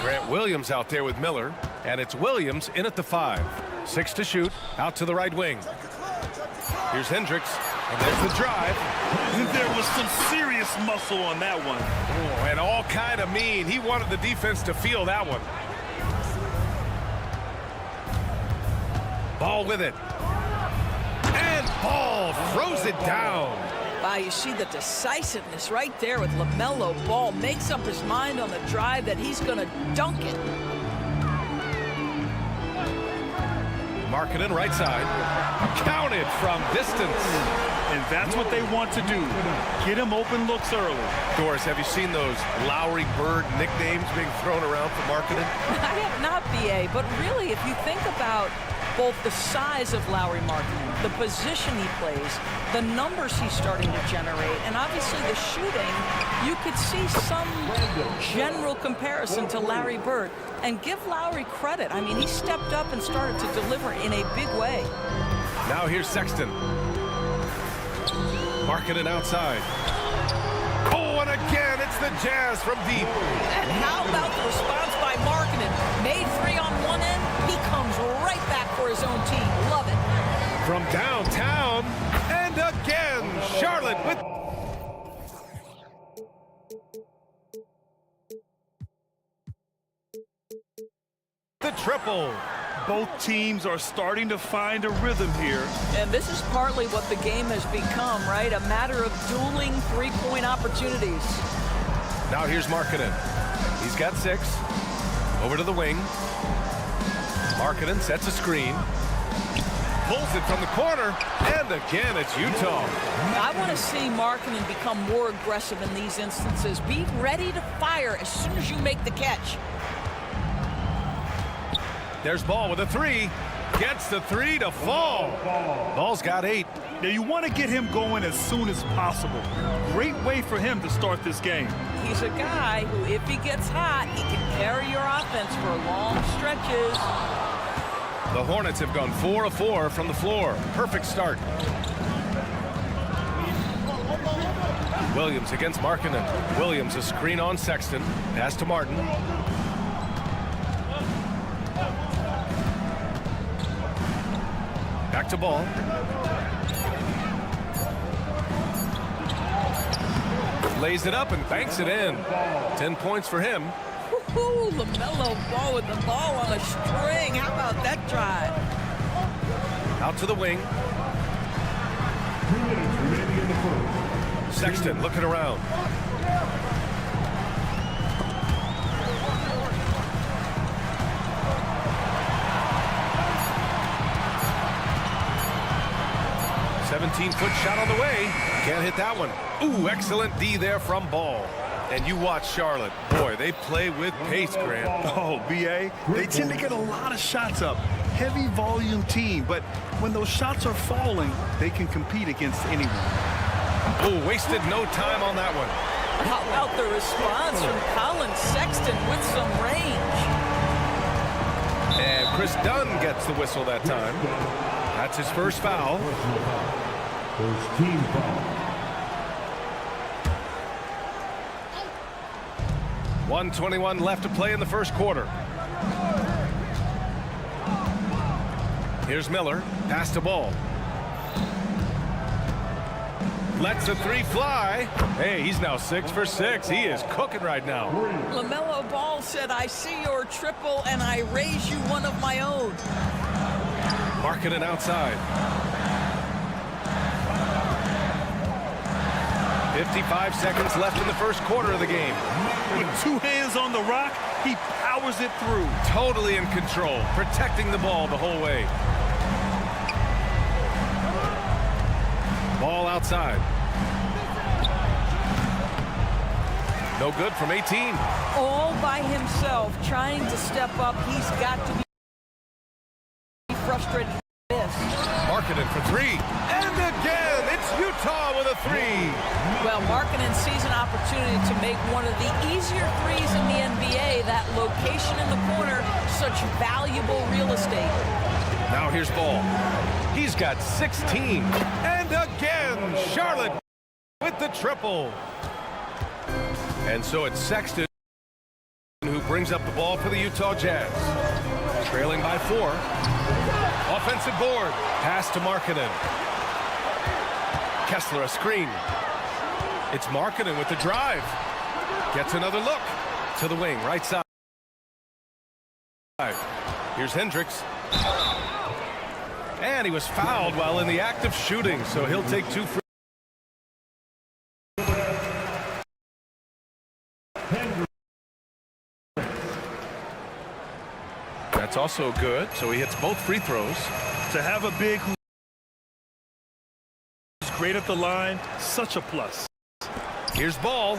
Grant Williams out there with Miller, and it's Williams in at the 5. 6 to shoot, out to the right wing. Here's Hendricks, and there's the drive. There was some serious nice muscle on that one. Oh, and all kind of mean. He wanted the defense to feel that one. Ball with it. And Ball throws it down. Wow, you see the decisiveness right there with LaMelo Ball. Makes up his mind on the drive that he's going to dunk it. Markkanen right side. Counted from distance. And that's what they want to do. Get him open looks early. Doris, have you seen those Lowry Bird nicknames being thrown around for Markkanen? I have not, BA, but really, if you think about both the size of Lowry Markkanen, the position he plays, the numbers he's starting to generate, and obviously the shooting, you could see some general comparison to Larry Bird. And give Lowry credit. I mean, he stepped up and started to deliver in a big way. Now here's Sexton. Markkanen outside. Oh, and again, it's the Jazz from deep. And how about the response by Markkanen? Made three on one end, he comes right back for his own team. Love it. From downtown, and again, Charlotte with... the triple. Both teams are starting to find a rhythm here. And this is partly what the game has become, right? A matter of dueling three-point opportunities. Now here's Markkanen. He's got 6. Over to the wing. Markkanen sets a screen. Pulls it from the corner. And again, it's Utah. I want to see Markkanen become more aggressive in these instances. Be ready to fire as soon as you make the catch. There's Ball with a 3. Gets the 3 to fall. Ball's got 8. Now you want to get him going as soon as possible. Great way for him to start this game. He's a guy who, if he gets hot, he can carry your offense for long stretches. The Hornets have gone 4 of 4 from the floor. Perfect start. Williams against Markkanen. Williams a screen on Sexton. Pass to Martin. Back to Ball. Lays it up and banks it in. 10 points for him. Woo-hoo, LaMelo Ball with the ball on a string. How about that drive? Out to the wing. Sexton looking around. Foot shot on the way. Can't hit that one. Ooh, excellent D there from Ball. And you watch Charlotte. Boy, they play with pace, Grant. Oh, BA, they tend to get a lot of shots up. Heavy volume team, but when those shots are falling, they can compete against anyone. Oh, wasted no time on that one. How about the response from Colin Sexton with some range? And Chris Dunn gets the whistle that time. That's his first foul. First team foul. 1:21 left to play in the first quarter. Here's Miller. Pass to Ball. Lets the 3 fly. Hey, he's now 6 for 6. He is cooking right now. LaMelo Ball said, I see your triple and I raise you one of my own. Markkanen outside. 55 seconds left in the first quarter of the game. With 2 hands on the rock, he powers it through. Totally in control, protecting the ball the whole way. Ball outside. No good from 18. All by himself, trying to step up. He's got to be frustrated. Markkanen for 3. And again, it's Utah with a 3. Well, Markkanen sees an opportunity to make one of the easier threes in the NBA. That location in the corner, such valuable real estate. Now here's Ball. He's got 16. And again, Charlotte with the triple. And so it's Sexton who brings up the ball for the Utah Jazz. Trailing by 4. Offensive board. Pass to Markkanen. Kessler a screen. It's Markkanen with the drive. Gets another look to the wing, right side. Here's Hendricks. And he was fouled while in the act of shooting, so he'll take 2 free. That's also good, so he hits both free throws. To have a big who's great at the line, such a plus. Here's Ball.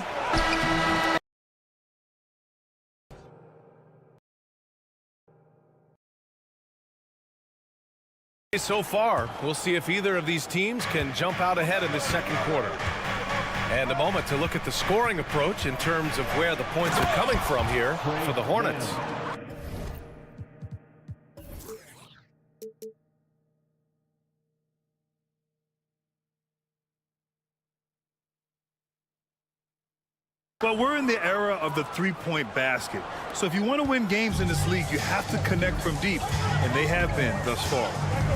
So far, we'll see if either of these teams can jump out ahead in this second quarter. And a moment to look at the scoring approach in terms of where the points are coming from here for the Hornets. But we're in the era of the three-point basket. So if you want to win games in this league, you have to connect from deep, and they have been thus far.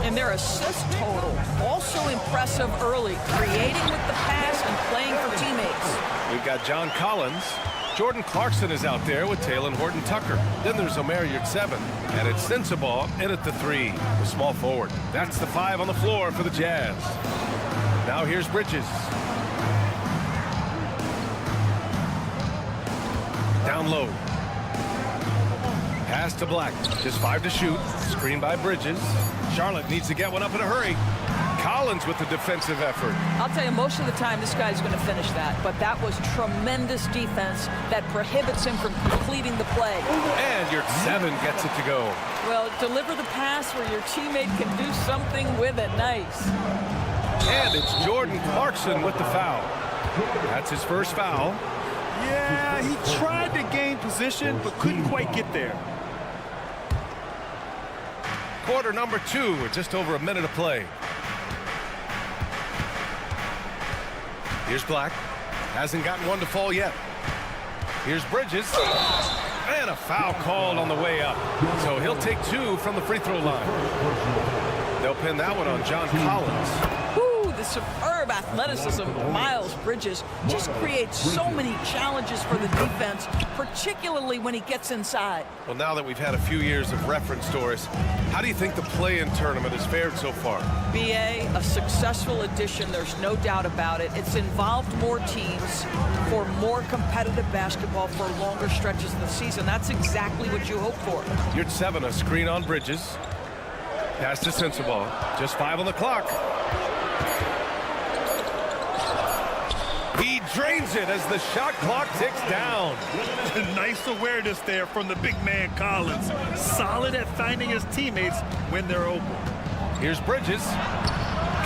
And their assist total also impressive early, creating with the pass and playing for teammates. We've got John Collins. Jordan Clarkson is out there with Taylor Horton-Tucker. Then there's Omer Yurtseven. And it's Sensabaugh in at the 3, the small forward. That's the 5 on the floor for the Jazz. Now here's Bridges. Down low. Pass to Black. Just 5 to shoot. Screen by Bridges. Charlotte needs to get one up in a hurry. Collins with the defensive effort. I'll tell you, most of the time this guy's going to finish that, but that was tremendous defense that prohibits him from completing the play. And Yurtseven gets it to go. Well, deliver the pass where your teammate can do something with it. Nice. And it's Jordan Clarkson with the foul. That's his first foul. Yeah, he tried to gain position, but couldn't quite get there. Quarter number 2 with just over a minute of play. Here's Black. Hasn't gotten one to fall yet. Here's Bridges. And a foul called on the way up. So he'll take 2 from the free throw line. They'll pin that one on John Collins. The superb athleticism of Miles Bridges just creates so many challenges for the defense, particularly when he gets inside. Well, now that we've had a few years of reference, Doris, how do you think the play-in tournament has fared so far? BA, a successful addition, there's no doubt about it. It's involved more teams for more competitive basketball for longer stretches of the season. That's exactly what you hope for. Yurtseven, a screen on Bridges. Pass to Sensabaugh. Just 5 on the clock. He drains it as the shot clock ticks down. Nice awareness there from the big man Collins. Solid at finding his teammates when they're open. Here's Bridges.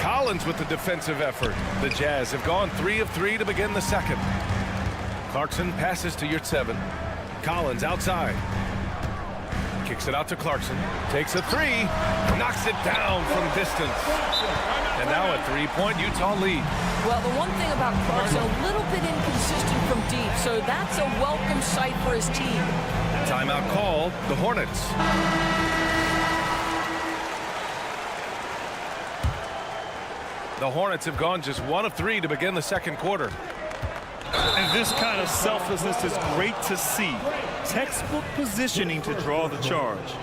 Collins with the defensive effort. The Jazz have gone 3 of 3 to begin the second. Clarkson passes to Yurtseven. Collins outside. Kicks it out to Clarkson. Takes a 3. Knocks it down from distance. And now a 3-point Utah lead. Well, the one thing about Clarkson, a little bit inconsistent from deep, so that's a welcome sight for his team. Timeout called, the Hornets. The Hornets have gone just 1 of 3 to begin the second quarter. And this kind of selflessness is great to see. Textbook positioning to draw the charge.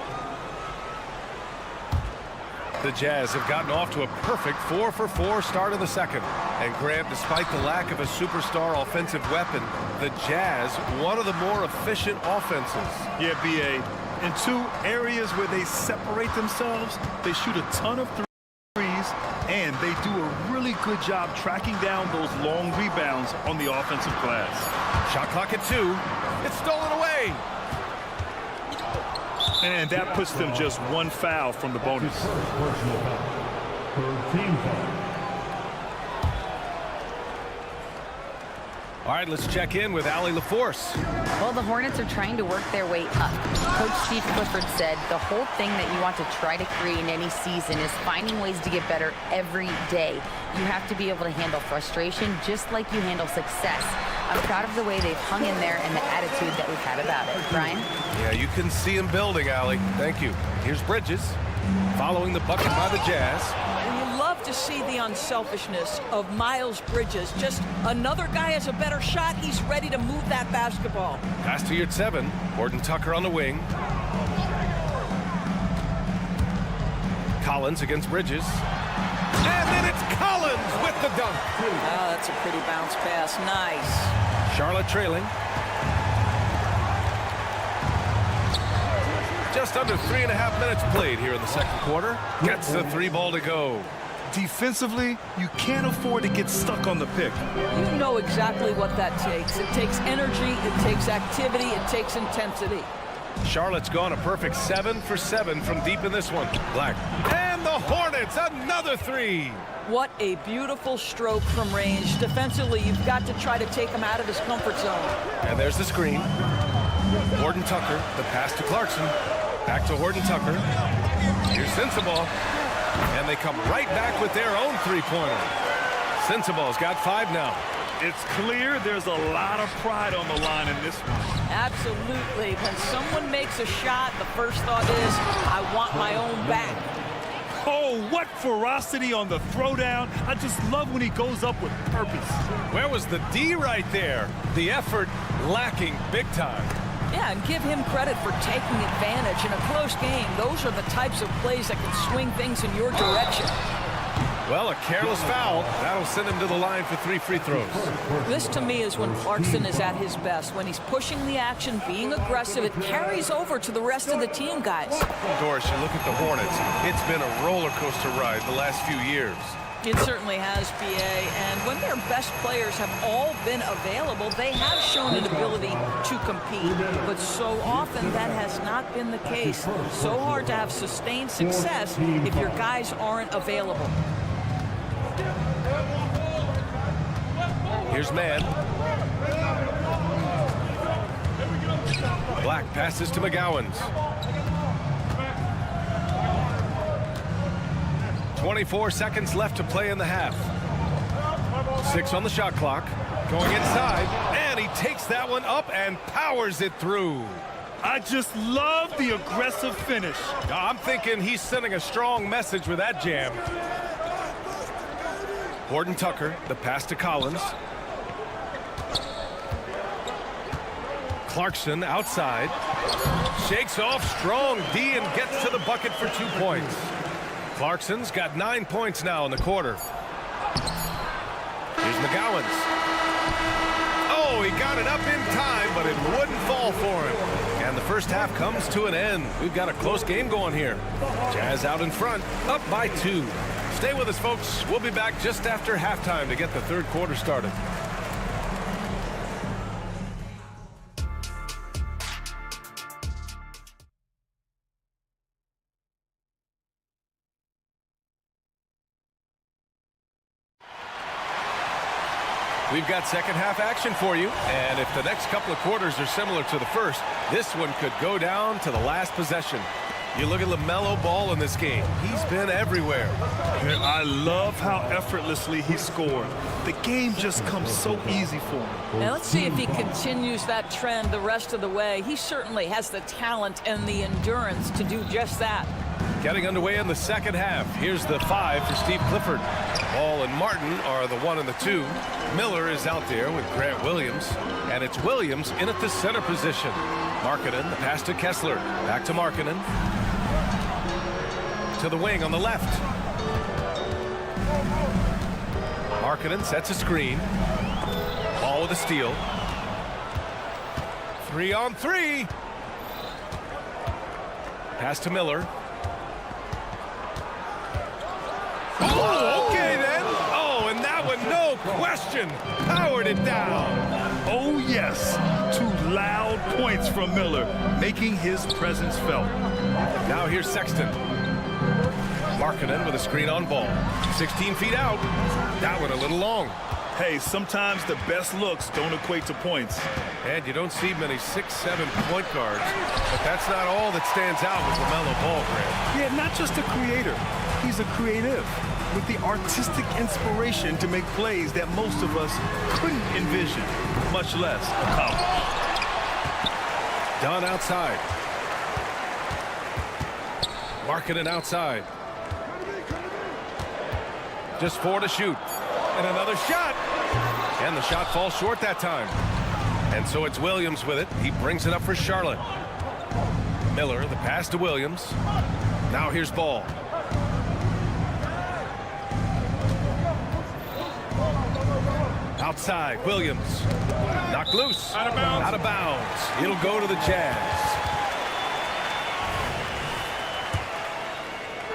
The Jazz have gotten off to a perfect 4 for 4 start of the second. And Grant, despite the lack of a superstar offensive weapon, the Jazz, one of the more efficient offenses. Yeah, BA. In 2 areas where they separate themselves, they shoot a ton of threes, and they do a really good job tracking down those long rebounds on the offensive glass. Shot clock at 2. It's stolen away. And that puts them just 1 foul from the bonus. All right, let's check in with Allie LaForce. Well, the Hornets are trying to work their way up. Coach Steve Clifford said the whole thing that you want to try to create in any season is finding ways to get better every day. You have to be able to handle frustration just like you handle success. I'm proud of the way they've hung in there and the attitude that we've had about it. Brian? Yeah, you can see him building, Allie. Thank you. Here's Bridges, following the bucket by the Jazz. And you love to see the unselfishness of Miles Bridges. Just another guy has a better shot. He's ready to move that basketball. Pass to your 7. Horton Tucker on the wing. Collins against Bridges. And then it's Collins with the dunk. Oh, that's a pretty bounce pass. Nice. Charlotte trailing. Just under 3.5 minutes played here in the second quarter. Gets the 3 ball to go. Defensively, you can't afford to get stuck on the pick. You know exactly what that takes. It takes energy, it takes activity, it takes intensity. Charlotte's gone a perfect 7 for 7 from deep in this one. Black. And the Hornets, another 3. What a beautiful stroke from range. Defensively, you've got to try to take him out of his comfort zone. And there's the screen. Horton Tucker, the pass to Clarkson. Back to Horton Tucker. Here's Sensabaugh. And they come right back with their own 3-pointer. Sensabaugh's got 5 now. It's clear there's a lot of pride on the line in this one. Absolutely. When someone makes a shot, the first thought is, I want my own back. Oh, what ferocity on the throwdown. I just love when he goes up with purpose. Where was the D right there? The effort lacking big time. Yeah, and give him credit for taking advantage in a close game. Those are the types of plays that can swing things in your direction. Well, a careless foul. That'll send him to the line for 3 free throws. This, to me, is when Clarkson is at his best. When he's pushing the action, being aggressive, it carries over to the rest of the team, guys. Doris, you look at the Hornets. It's been a roller coaster ride the last few years. It certainly has, BA, and when their best players have all been available, they have shown an ability to compete, but so often that has not been the case. So hard to have sustained success if your guys aren't available. Here's Mann. Black passes to McGowan's. 24 seconds left to play in the half. 6 on the shot clock. Going inside, and he takes that one up and powers it through. I just love the aggressive finish. I'm thinking he's sending a strong message with that jam. Horton Tucker, the pass to Collins. Clarkson outside. Shakes off strong D and gets to the bucket for 2 points. Clarkson's got 9 points now in the quarter. Here's McGowan's. Oh, he got it up in time, but it wouldn't fall for him. And the first half comes to an end. We've got a close game going here. Jazz out in front, up by 2. Stay with us, folks. We'll be back just after halftime to get the third quarter started. We've got second half action for you, and if the next couple of quarters are similar to the first, this one could go down to the last possession. You look at LaMelo Ball in this game. He's been everywhere. And I love how effortlessly he scored. The game just comes so easy for him. Now let's see if he continues that trend the rest of the way. He certainly has the talent and the endurance to do just that. Getting underway in the second half. Here's the 5 for Steve Clifford. Ball and Martin are the 1 and the 2. Miller is out there with Grant Williams. And it's Williams in at the center position. Markkanen, the pass to Kessler. Back to Markkanen. To the wing on the left. Markkanen sets a screen. Ball with a steal. 3 on 3. Pass to Miller. Oh, okay then. Oh, and that one, no question, powered it down. Oh, yes. 2 loud points from Miller, making his presence felt. Now here's Sexton. Markkanen with a screen on Ball. 16 feet out. That one a little long. Hey, sometimes the best looks don't equate to points. And you don't see many 6'7" point guards. But that's not all that stands out with LaMelo Ball, Grant. Yeah, not just a creator. He's a creative with the artistic inspiration to make plays that most of us couldn't envision, much less accomplish. Dunn outside. Markkanen outside. Just 4 to shoot. And another shot. And the shot falls short that time. And so it's Williams with it. He brings it up for Charlotte. Miller, the pass to Williams. Now here's Ball. Outside, Williams. Knocked loose. Out of bounds. Out of bounds. It'll go to the Jazz.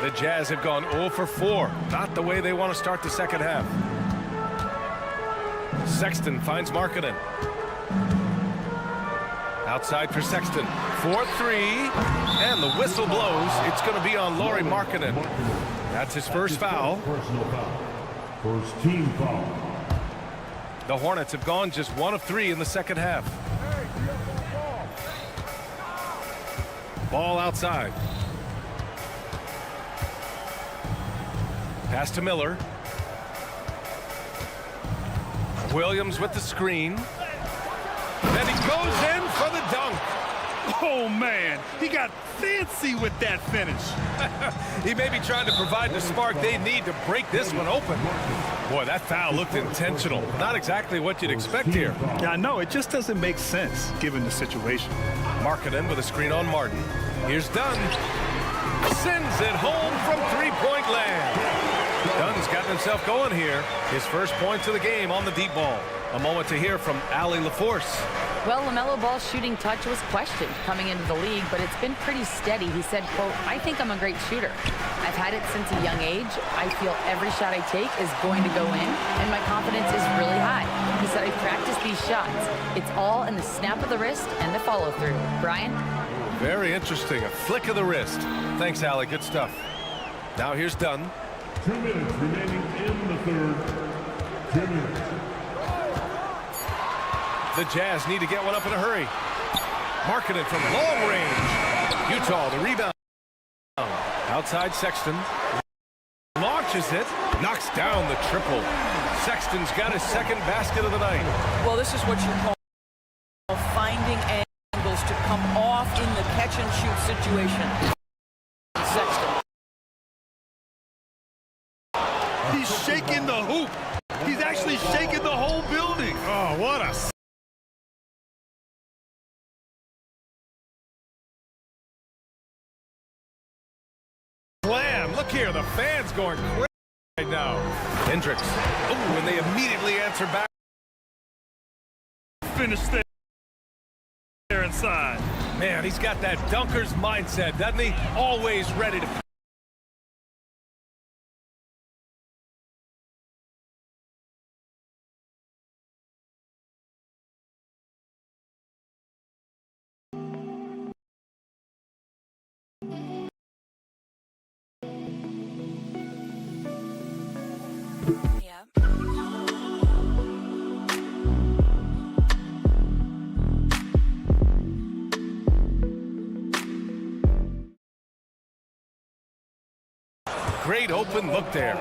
The Jazz have gone 0 for 4. Not the way they want to start the second half. Sexton finds Markkanen. Outside for Sexton. 4-3. And the whistle blows. It's going to be on Lauri Markkanen. That's his first foul. Personal foul. First team foul. The Hornets have gone just 1 of 3 in the second half. Ball outside. Pass to Miller. Williams with the screen. And he goes in for the dunk. Oh, man. He got fancy with that finish. He may be trying to provide the spark they need to break this one open. Boy, that foul looked intentional. Not exactly what you'd expect here. Yeah, I know. It just doesn't make sense given the situation. Markkanen with a screen on Martin. Here's Dunn. Sends it home from three-point land. Dunn's gotten himself going here. His first points of the game on the deep ball. A moment to hear from Allie LaForce. Well, LaMelo Ball's shooting touch was questioned coming into the league, but it's been pretty steady. He said, quote, "I think I'm a great shooter. I've had it since a young age. I feel every shot I take is going to go in, and my confidence is really high." He said, "I practice these shots. It's all in the snap of the wrist and the follow-through." Brian? Very interesting. A flick of the wrist. Thanks, Allie. Good stuff. Now here's Dunn. 2 minutes remaining in the third. 2 minutes. The Jazz need to get one up in a hurry. Markkanen from long range. Utah, the rebound. Outside Sexton. Launches it. Knocks down the triple. Sexton's got his second basket of the night. Well, this is what you call finding angles to come off in the catch-and-shoot situation. Sexton. He's shaking the hoop. He's actually shaking the whole building. Oh, what a slam. Look here, the fans going crazy right now. Hendricks. Oh, and they immediately answer back. Finish there inside. Man, he's got that dunker's mindset, doesn't he? Always ready to. Great open look there.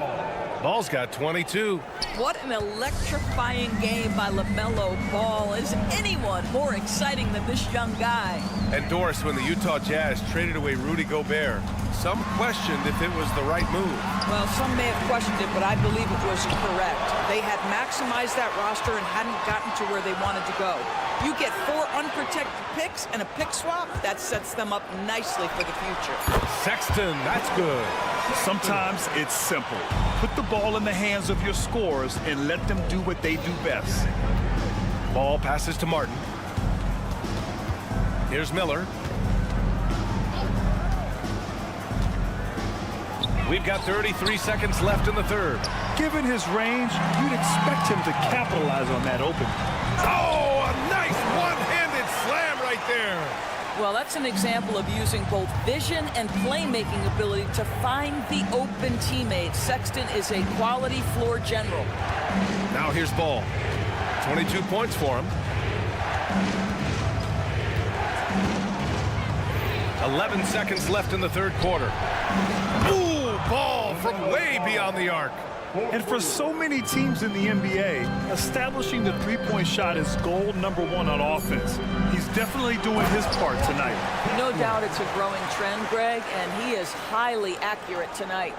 Ball's got 22. What an electrifying game by LaMelo Ball. Is anyone more exciting than this young guy? And Doris, when the Utah Jazz traded away Rudy Gobert, some questioned if it was the right move. Well, some may have questioned it, but I believe it was correct. They had maximized that roster and hadn't gotten to where they wanted to go. You get 4 unprotected picks and a pick swap, that sets them up nicely for the future. Sexton, that's good. Sometimes it's simple. Put the ball in the hands of your scorers and let them do what they do best. Ball passes to Martin. Here's Miller. We've got 33 seconds left in the third. Given his range, you'd expect him to capitalize on that open. Oh, a nice one-handed slam right there. Well, that's an example of using both vision and playmaking ability to find the open teammate. Sexton is a quality floor general. Now here's Ball. 22 points for him. 11 seconds left in the third quarter. Ooh, Ball from way beyond the arc. And for so many teams in the NBA, establishing the three-point shot is goal number 1 on offense. He's definitely doing his part tonight. No doubt it's a growing trend, Greg, and he is highly accurate tonight.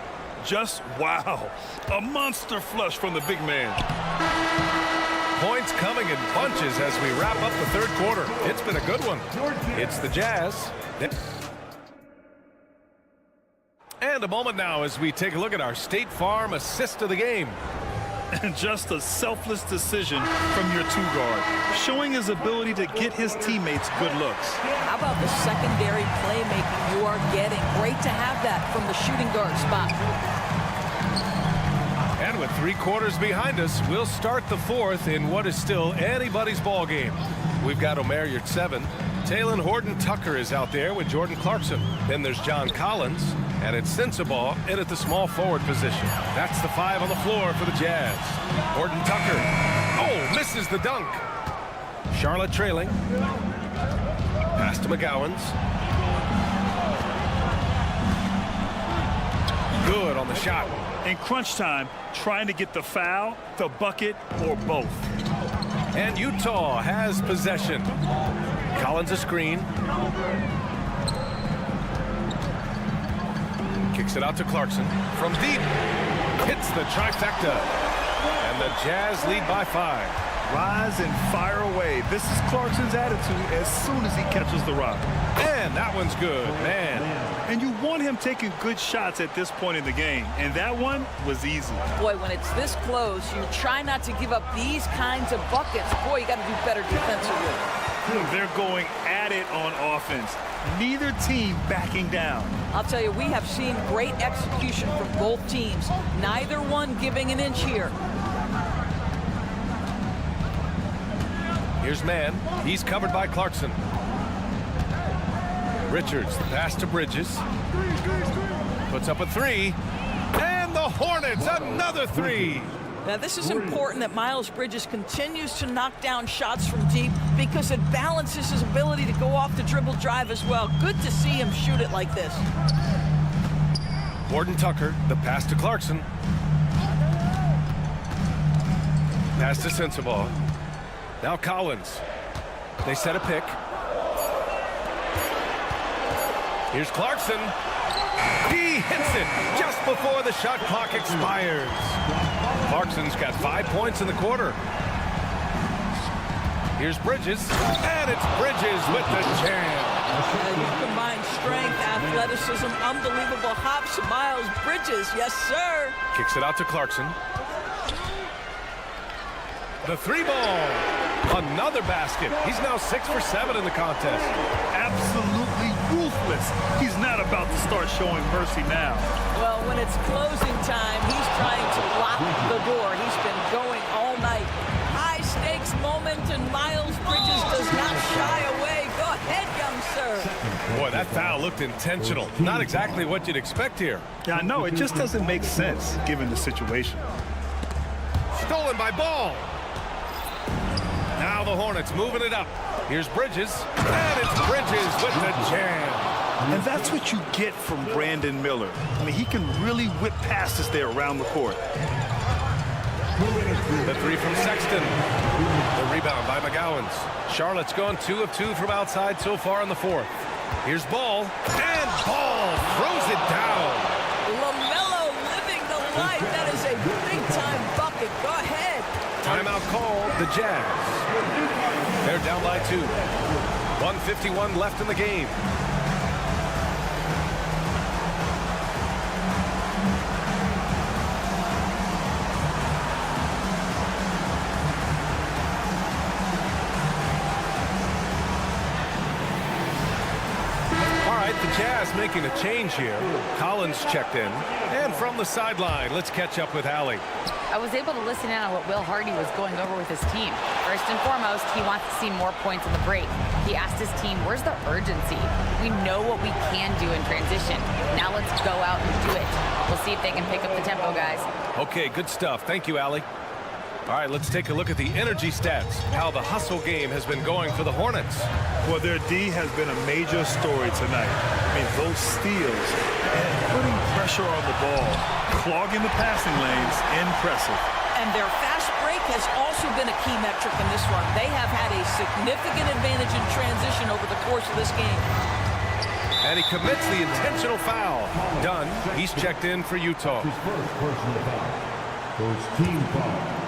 Just wow. A monster flush from the big man. Points coming in bunches as we wrap up the third quarter. It's been a good one. It's the Jazz. And a moment now as we take a look at our State Farm assist of the game. And just a selfless decision from your two guard, showing his ability to get his teammates good looks. How about the secondary playmaking you are getting? Great to have that from the shooting guard spot. And with 3 quarters behind us, we'll start the fourth in what is still anybody's ball game. We've got Omer Yurtseven. Taylor Horton-Tucker is out there with Jordan Clarkson. Then there's John Collins. And it's Sensabaugh in at the small forward position. That's the 5 on the floor for the Jazz. Horton-Tucker. Oh, misses the dunk. Charlotte trailing. Pass to McGowans. Good on the shot. In crunch time, trying to get the foul, the bucket, or both. And Utah has possession. Collins a screen. Kicks it out to Clarkson. From deep. Hits the trifecta. And the Jazz lead by 5. Rise and fire away. This is Clarkson's attitude as soon as he catches the rock. And that one's good, man. And you want him taking good shots at this point in the game. And that one was easy. Boy, when it's this close, you try not to give up these kinds of buckets. Boy, you got to do better defensively. They're going at it on offense. Neither team backing down. I'll tell you, we have seen great execution from both teams. Neither one giving an inch here. Here's Mann. He's covered by Clarkson. Richards, the pass to Bridges. Puts up a 3. And the Hornets, another 3. Now, this is important that Miles Bridges continues to knock down shots from deep because it balances his ability to go off the dribble drive as well. Good to see him shoot it like this. Horton-Tucker, the pass to Clarkson. Pass to Sensabaugh. Now Collins. They set a pick. Here's Clarkson. He hits it just before the shot clock expires. Clarkson's got 5 points in the quarter. Here's Bridges. And it's Bridges with the jam. You combine strength, athleticism, unbelievable hops. Miles Bridges, yes, sir. Kicks it out to Clarkson. The 3 ball. Another basket. He's now 6 for 7 in the contest. Absolutely ruthless. He's not about to start showing mercy now. Well, when it's closing time, he's trying to lock the door. He's been going all night. High stakes moment, and Miles Bridges does not shy away. Go ahead, young sir. Boy, that foul looked intentional. Not exactly what you'd expect here. Yeah, I know. It just doesn't make sense given the situation. Stolen by Ball. Now the Hornets moving it up. Here's Bridges. And it's Bridges with the jam. And that's what you get from Brandon Miller. I mean, he can really whip passes there around the court. The 3 from Sexton. The rebound by McGowans. Charlotte's gone 2 of 2 from outside so far in the fourth. Here's Ball. And Ball throws it down. LaMelo living the life. That is a big-time bucket. Go ahead. Timeout called the Jazz. They're down by 2. 1:51 left in the game. The Jazz making a change here. Collins checked in. And from the sideline, let's catch up with Allie. I was able to listen in on what Will Hardy was going over with his team. First and foremost, he wants to see more points in the break. He asked his team, where's the urgency? We know what we can do in transition. Now let's go out and do it. We'll see if they can pick up the tempo, guys. Okay, good stuff. Thank you, Allie. All right, let's take a look at the energy stats, how the hustle game has been going for the Hornets. Well, their D has been a major story tonight. I mean, those steals and putting pressure on the ball, clogging the passing lanes, impressive. And their fast break has also been a key metric in this run. They have had a significant advantage in transition over the course of this game. And he commits the intentional foul. Done. He's checked in for Utah. His first personal foul. First team foul.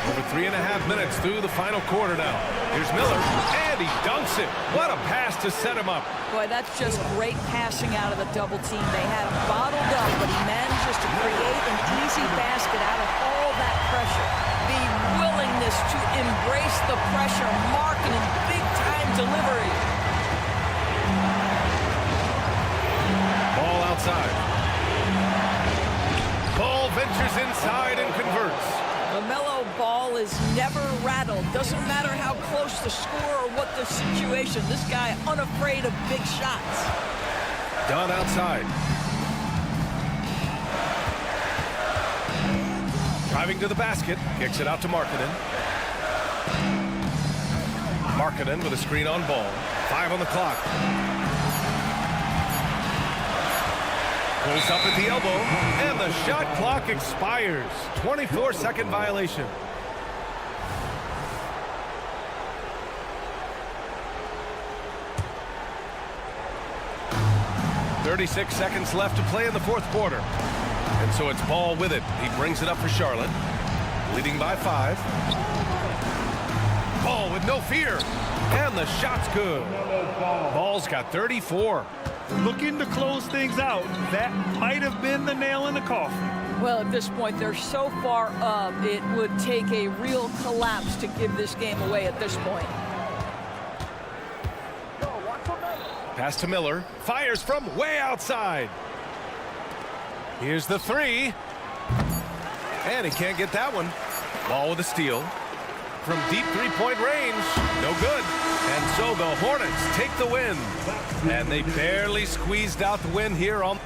Over 3.5 minutes through the final quarter now. Here's Miller, and he dunks it. What a pass to set him up. Boy, that's just great passing out of the double team. They had him bottled up, but he manages to create an easy basket out of all that pressure. The willingness to embrace the pressure, marking in big-time delivery. Ball outside. Ball ventures inside and converts. LaMelo Ball is never rattled. Doesn't matter how close the score or what the situation. This guy unafraid of big shots. Done outside. Driving to the basket. Kicks it out to Markkanen. Markkanen with a screen on Ball. 5 on the clock. Pulls up at the elbow, and the shot clock expires. 24-second violation. "36 seconds left to play in the fourth quarter. And so it's Ball with it. He brings it up for Charlotte, leading by 5. Ball with no fear, and the shot's good. Ball's got 34. Looking to close things out. That might have been the nail in the coffin. Well, at this point, they're so far up, it would take a real collapse to give this game away at this point. Pass to Miller. Fires from way outside. Here's the 3. And he can't get that one. Ball with a steal. From deep three-point range. No good. And so the Hornets take the win. And they barely squeezed out the win here on...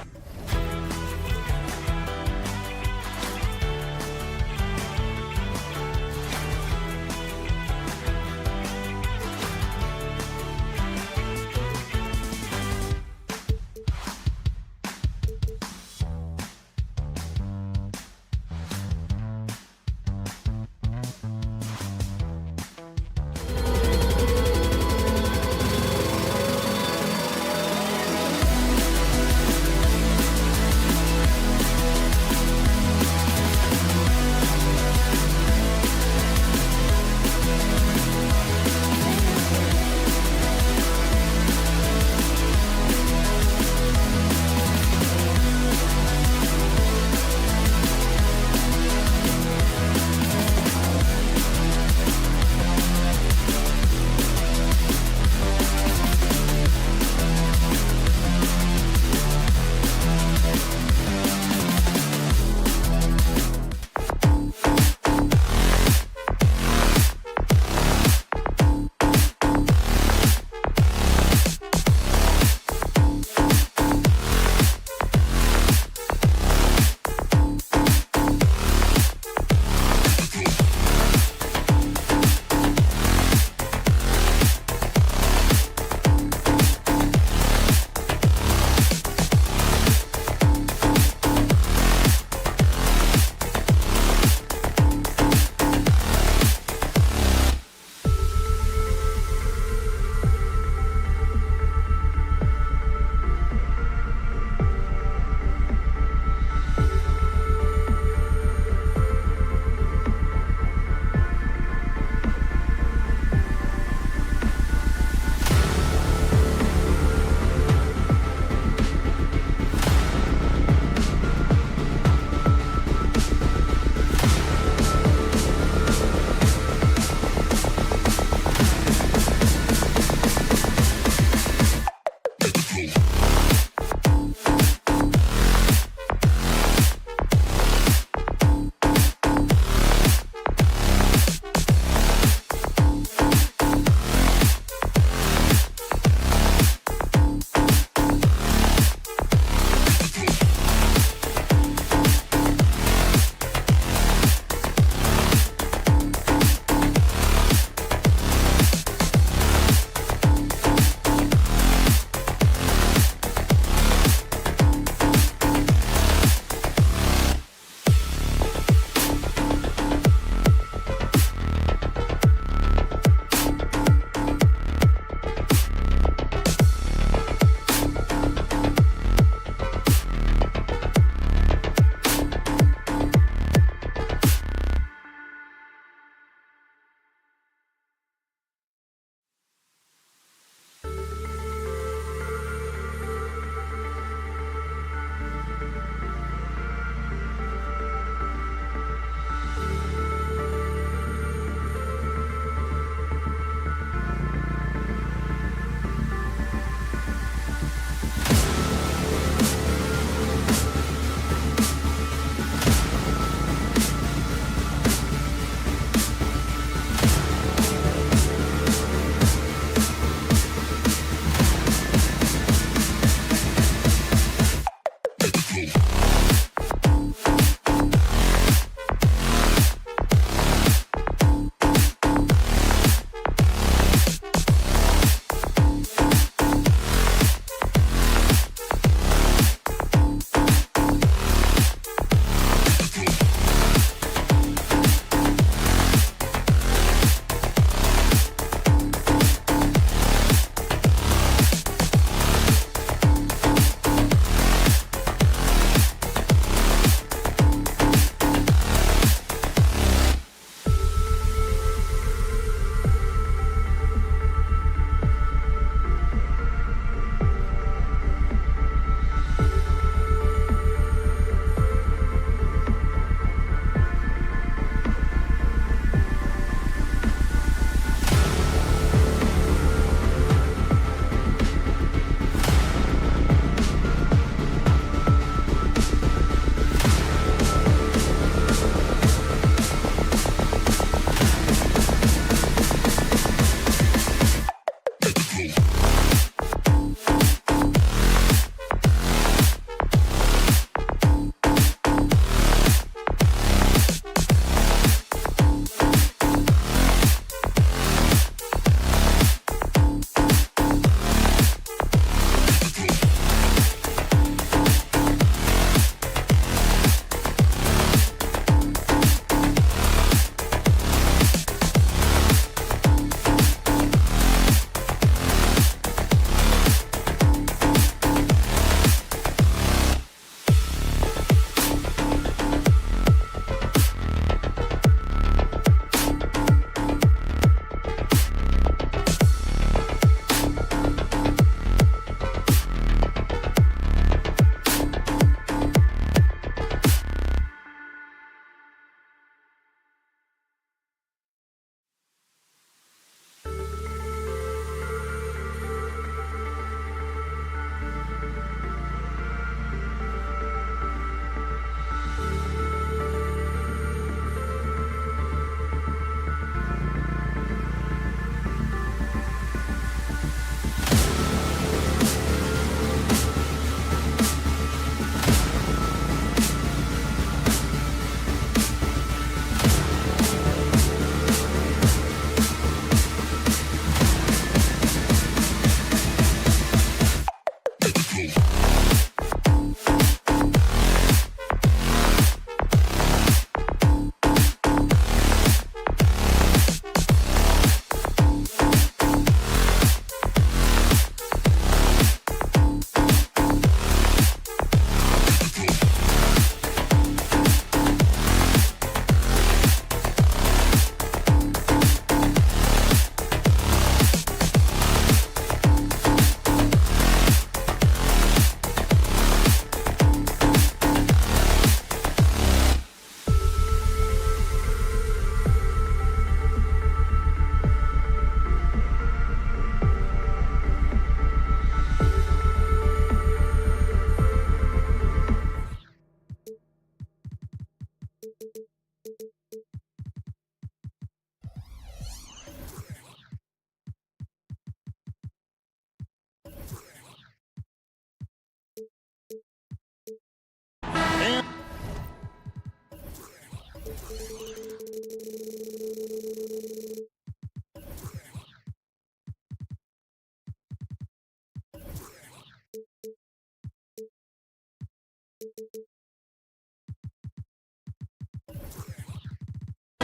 And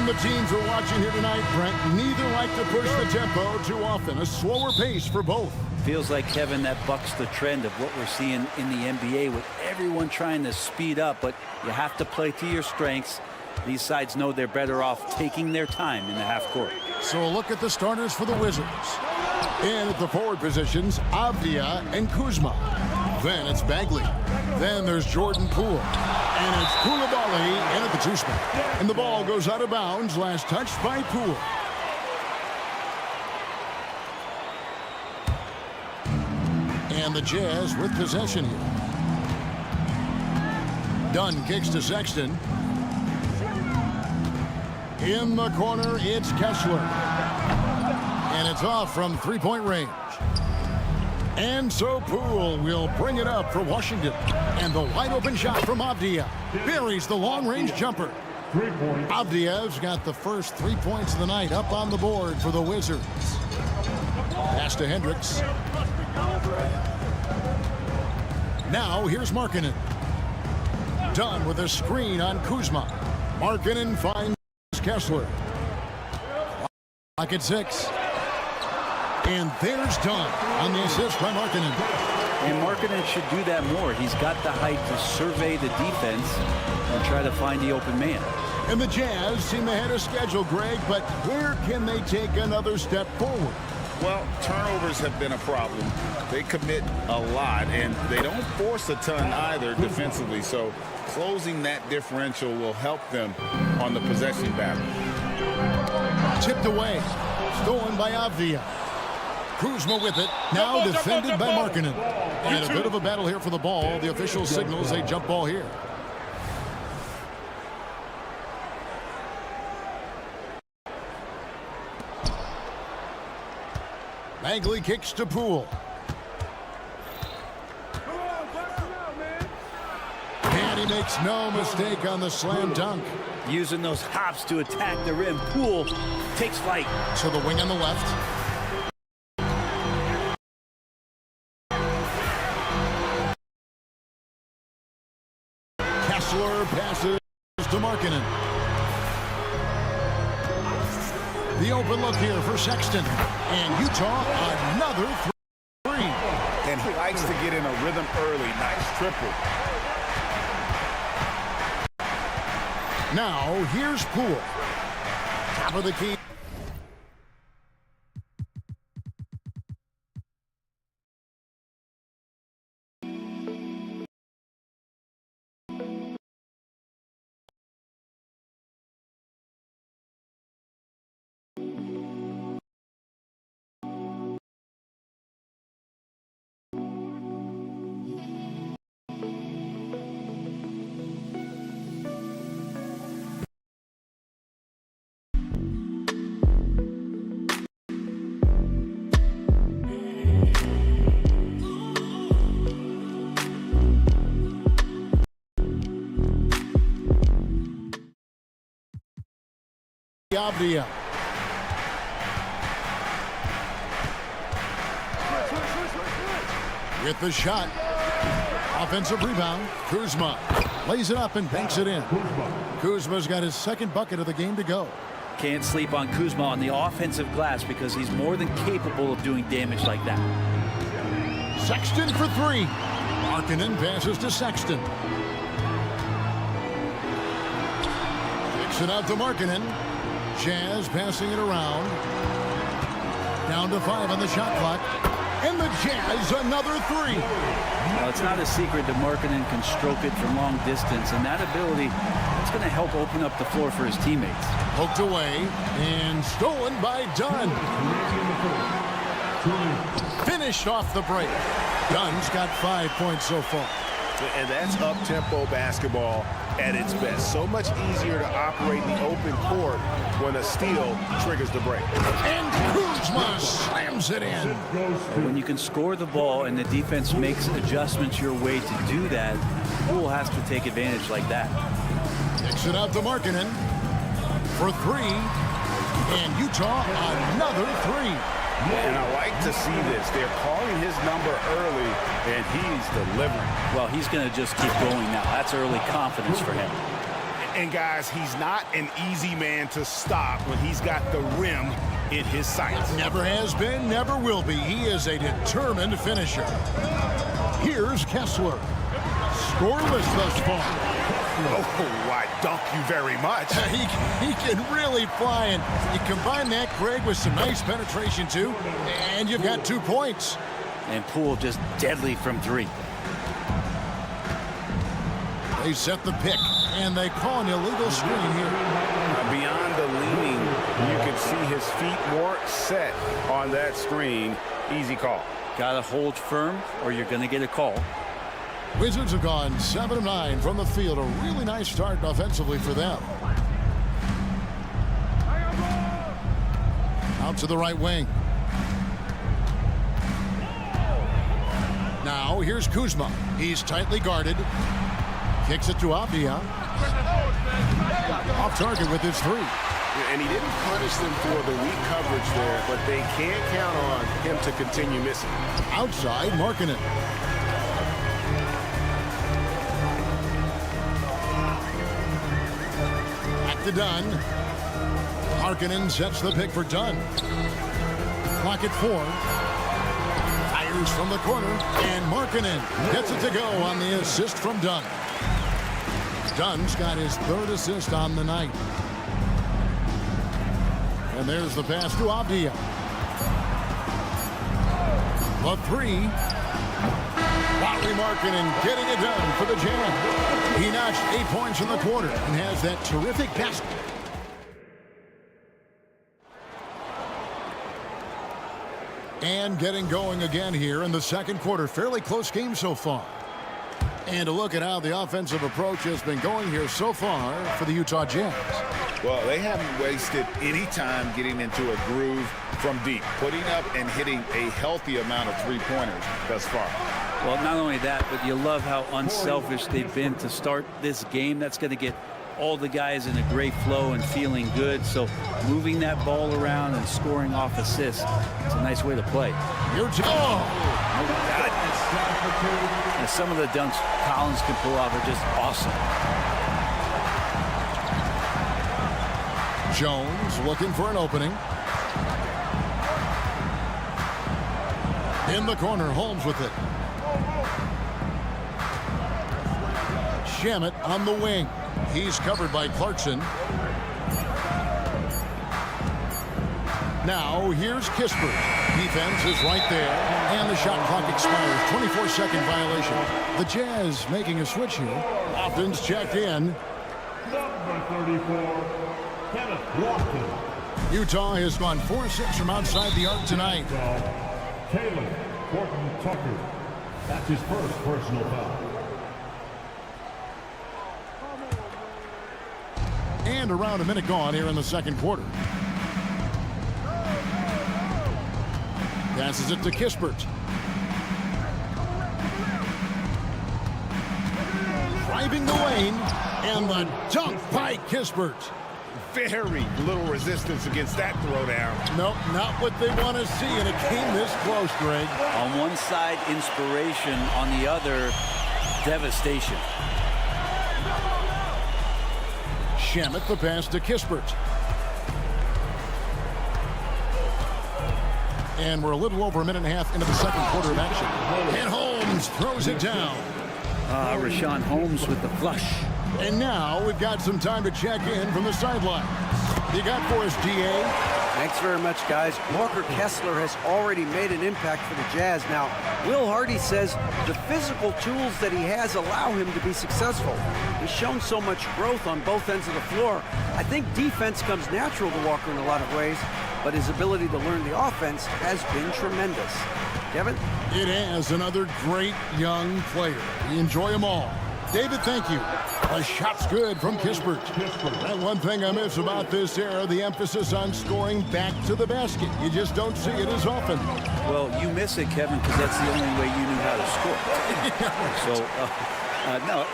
the teams we're watching here tonight, Brent, neither like to push the tempo too often. A slower pace for both. Feels like, Kevin, that bucks the trend of what we're seeing in the NBA with everyone trying to speed up, but you have to play to your strengths. These sides know they're better off taking their time in the half court. So a look at the starters for the Wizards. And at the forward positions, Avdia and Kuzma. Then it's Bagley. Then there's Jordan Poole. And it's Koulibaly in at the two spot. And the ball goes out of bounds, last touched by Poole. And the Jazz with possession here. Dunn kicks to Sexton. In the corner, it's Kessler. And it's off from three-point range. And so Poole will bring it up for Washington. And the wide-open shot from Avdia buries the long-range jumper. Avdia's got the first 3 points of the night up on the board for the Wizards. Pass to Hendricks. Now here's Markkanen. Dunn with a screen on Kuzma. Markkanen finds Kessler. Clock at 6. And there's Dunn on the assist by Markkanen. And Markkanen should do that more. He's got the height to survey the defense and try to find the open man. And the Jazz seem ahead of schedule, Greg, but where can they take another step forward? Well, turnovers have been a problem. They commit a lot, and they don't force a ton either defensively. So closing that differential will help them on the possession battle. Tipped away. Stolen by Avdia. Kuzma with it. Now defended by Markkanen. And a bit of a battle here for the ball. The official signals a jump ball here. Bagley kicks to Poole. And he makes no mistake on the slam dunk. Using those hops to attack the rim. Poole takes flight. So the wing on the left. Kessler passes to Markkanen. The open look here for Sexton. And Utah, another three. And he likes to get in a rhythm early. Nice triple. Now, here's Poole. Top of the key. Avdia. With the shot. Offensive rebound. Kuzma lays it up and banks it in. Kuzma's got his second bucket of the game to go. Can't sleep on Kuzma on the offensive glass because he's more than capable of doing damage like that. Sexton for three. Markkanen passes to Sexton. Kicks it out to Markkanen. Jazz passing it around. Down to 5 on the shot clock. And the Jazz another three. Well, it's not a secret that Markkanen can stroke it from long distance, and that ability is going to help open up the floor for his teammates. Poked away and stolen by Dunn. Finished off the break. Dunn's got 5 points so far. And that's up-tempo basketball at its best. So much easier to operate the open court when a steal triggers the break. And Kuzma slams it in. When you can score the ball and the defense makes adjustments your way to do that, Poole has to take advantage like that. Kicks it out to Markkanen for three. And Utah, another three. And I like to see this. They're calling his number early, and he's delivering. Well, he's going to just keep going now. That's early confidence for him. And guys, he's not an easy man to stop when he's got the rim in his sights. Never has been, never will be. He is a determined finisher. Here's Kessler. Scoreless thus far. Oh, I dunk you very much. He can really fly, and you combine that, Greg, with some nice penetration, too, and you've got 2 points. And Poole just deadly from three. They set the pick, and they call an illegal screen here. Beyond the leaning, you can see his feet more set on that screen. Easy call. Got to hold firm, or you're going to get a call. Wizards have gone 7 of 9 from the field. A really nice start offensively for them. Out to the right wing. Now here's Kuzma. He's tightly guarded. Kicks it to Avdia. Off target with his three. And he didn't punish them for the weak coverage there, but they can't count on him to continue missing. Outside, Markkanen. To Dunn. Markkanen sets the pick for Dunn. Clock at 4. Fires from the corner, and Markkanen gets it to go on the assist from Dunn. Dunn's got his 3rd assist on the night. And there's the pass to Avdia. The three. Lauri Markkanen getting it done for the Jam. He notched 8 points in the quarter and has that terrific basket. And getting going again here in the second quarter. Fairly close game so far. And a look at how the offensive approach has been going here so far for the Utah Jazz. Well, they haven't wasted any time getting into a groove from deep, putting up and hitting a healthy amount of three-pointers thus far. Well, not only that, but you love how unselfish they've been to start this game. That's going to get all the guys in a great flow and feeling good. So moving that ball around and scoring off assists, it's a nice way to play. And some of the dunks Collins can pull off are just awesome. Jones looking for an opening. In the corner, Holmes with it. Shamet on the wing. He's covered by Clarkson. Now here's Kispert. Defense is right there, and the shot clock expires. 24-second violation. The Jazz making a switch here. Offense checked in. Number 34, Kenneth Walker. Utah has gone 4-6 from outside the arc tonight. Taylor Horton Tucker. That's his first personal foul. And around a minute gone here in the second quarter. Passes it to Kispert. Driving the lane, and the dunk by Kispert. Very little resistance against that throwdown. Nope, not what they want to see, and it came this close, Greg. On one side, inspiration. On the other, devastation. Shamet the pass to Kispert. And we're a little over a minute and a half into the second quarter of action. And Holmes throws it down. Rashawn Holmes with the flush. And now we've got some time to check in from the sideline. You got for us, DA? Thanks very much, guys. Walker Kessler has already made an impact for the Jazz. Now, Will Hardy says the physical tools that he has allow him to be successful. He's shown so much growth on both ends of the floor. I think defense comes natural to Walker in a lot of ways, but his ability to learn the offense has been tremendous. Kevin? It has. Another great young player. We enjoy them all. David, thank you. The shot's good from Kispert. And one thing I miss about this era, the emphasis on scoring back to the basket. You just don't see it as often. Well, you miss it, Kevin, because that's the only way you knew how to score. So, no,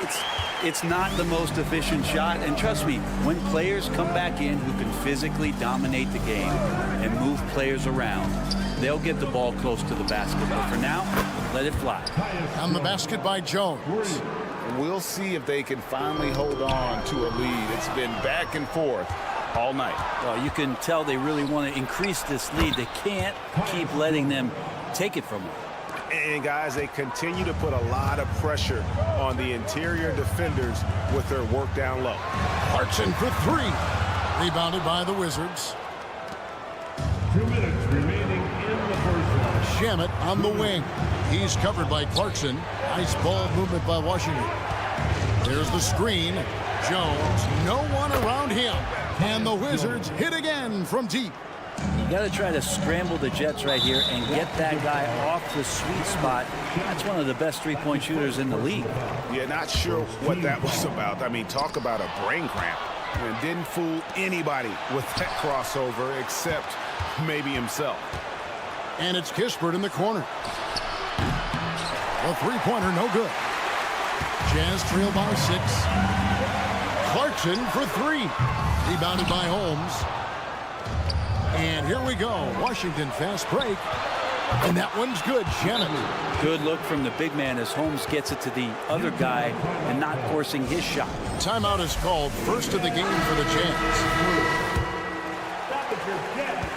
it's not the most efficient shot. And trust me, when players come back in who can physically dominate the game and move players around, they'll get the ball close to the basket. But for now, let it fly. On the basket by Jones. We'll see if they can finally hold on to a lead. It's been back and forth all night. Well, you can tell they really want to increase this lead. They can't keep letting them take it from them. And, guys, they continue to put a lot of pressure on the interior defenders with their work down low. Clarkson for three. Rebounded by the Wizards. 2 minutes remaining in the first half. Shamet on the wing. He's covered by Clarkson. Nice ball movement by Washington. There's the screen. Jones, no one around him. And the Wizards hit again from deep. You got to try to scramble the Jets right here and get that guy off the sweet spot. That's one of the best three-point shooters in the league. Yeah, not sure what that was about. I mean, talk about a brain cramp. And didn't fool anybody with that crossover except maybe himself. And it's Kispert in the corner. A three-pointer, no good. Jazz trail by 6. Clarkson for 3. Rebounded by Holmes. And here we go. Washington fast break. And that one's good. Shannon. Good look from the big man as Holmes gets it to the other guy and not forcing his shot. Timeout is called. First of the game for the Jazz.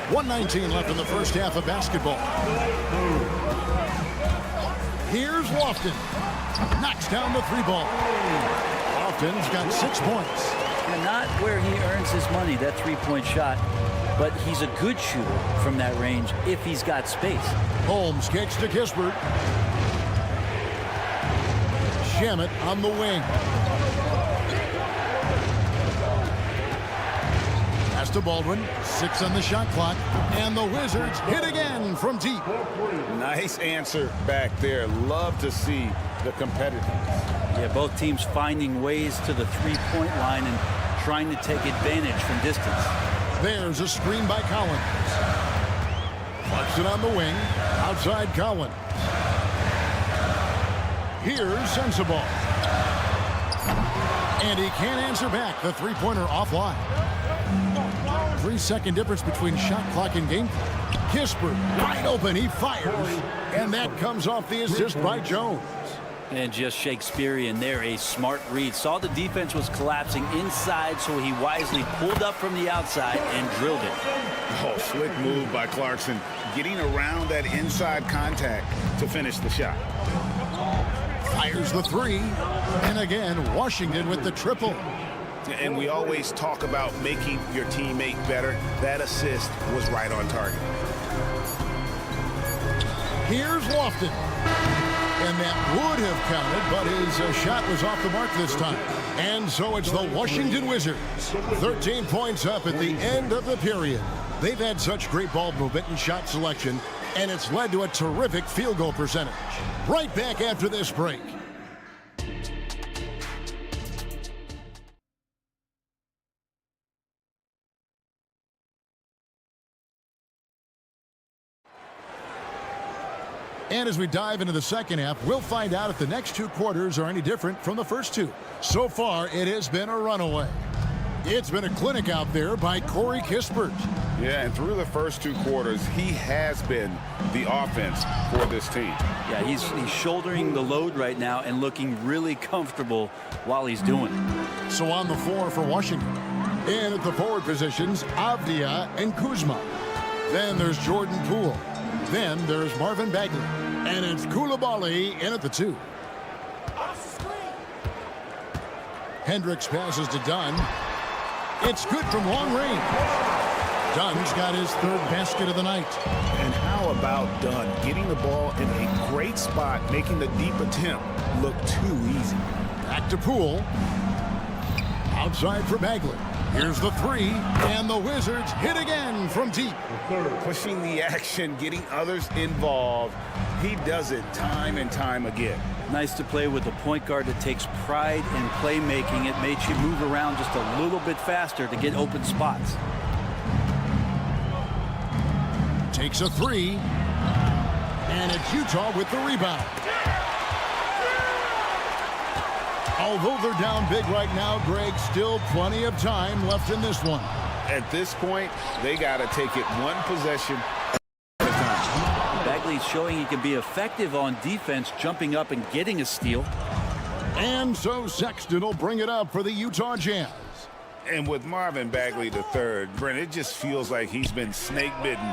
1:19 left in the first half of basketball. Here's Lofton. Knocks down the 3 ball. Lofton's got 6 points. And not where he earns his money, that three-point shot. But he's a good shooter from that range if he's got space. Holmes kicks to Kispert. Shamet on the wing. Pass to Baldwin. 6 on the shot clock. And the Wizards hit again from deep. Nice answer back there. Love to see the competitiveness. Yeah, both teams finding ways to the three-point line and trying to take advantage from distance. There's a screen by Collins. Clarkson on the wing. Outside Collins. Here's Sensabaugh. And he can't answer back. The three-pointer offline. 3-second difference between shot clock and game clock. Kispert wide open. He fires. And that comes off the assist by Jones. And just Shakespearean there, a smart read. Saw the defense was collapsing inside, so he wisely pulled up from the outside and drilled it. Oh, slick move by Clarkson, getting around that inside contact to finish the shot. Fires the 3. And again, Washington with the triple. And we always talk about making your teammate better. That assist was right on target. Here's Lofton. And that would have counted, but his shot was off the mark this time. And so it's the Washington Wizards. 13 points up at the end of the period. They've had such great ball movement and shot selection, and it's led to a terrific field goal percentage. Right back after this break. And as we dive into the second half, we'll find out if the next 2 quarters are any different from the first 2. So far, it has been a runaway. It's been a clinic out there by Corey Kispert. Yeah, and through the first 2 quarters, he has been the offense for this team. Yeah, he's shouldering the load right now and looking really comfortable while he's doing it. So on the floor for Washington. And at the forward positions, Avdia and Kuzma. Then there's Jordan Poole. Then there's Marvin Bagley. And it's Coulibaly in at the 2. Hendricks passes to Dunn. It's good from long range. Dunn's got his 3rd basket of the night. And how about Dunn getting the ball in a great spot, making the deep attempt look too easy. Back to Poole. Outside for Bagley. Here's the three, and the Wizards hit again from deep. Pushing the action, getting others involved. He does it time and time again. Nice to play with a point guard that takes pride in playmaking. It makes you move around just a little bit faster to get open spots. Takes a three, and it's Utah with the rebound. Although they're down big right now, Greg, still plenty of time left in this one. At this point, they got to take it one possession at a time. Bagley's showing he can be effective on defense, jumping up and getting a steal. And so Sexton will bring it up for the Utah Jazz. And with Marvin Bagley III, Brent, it just feels like he's been snake bitten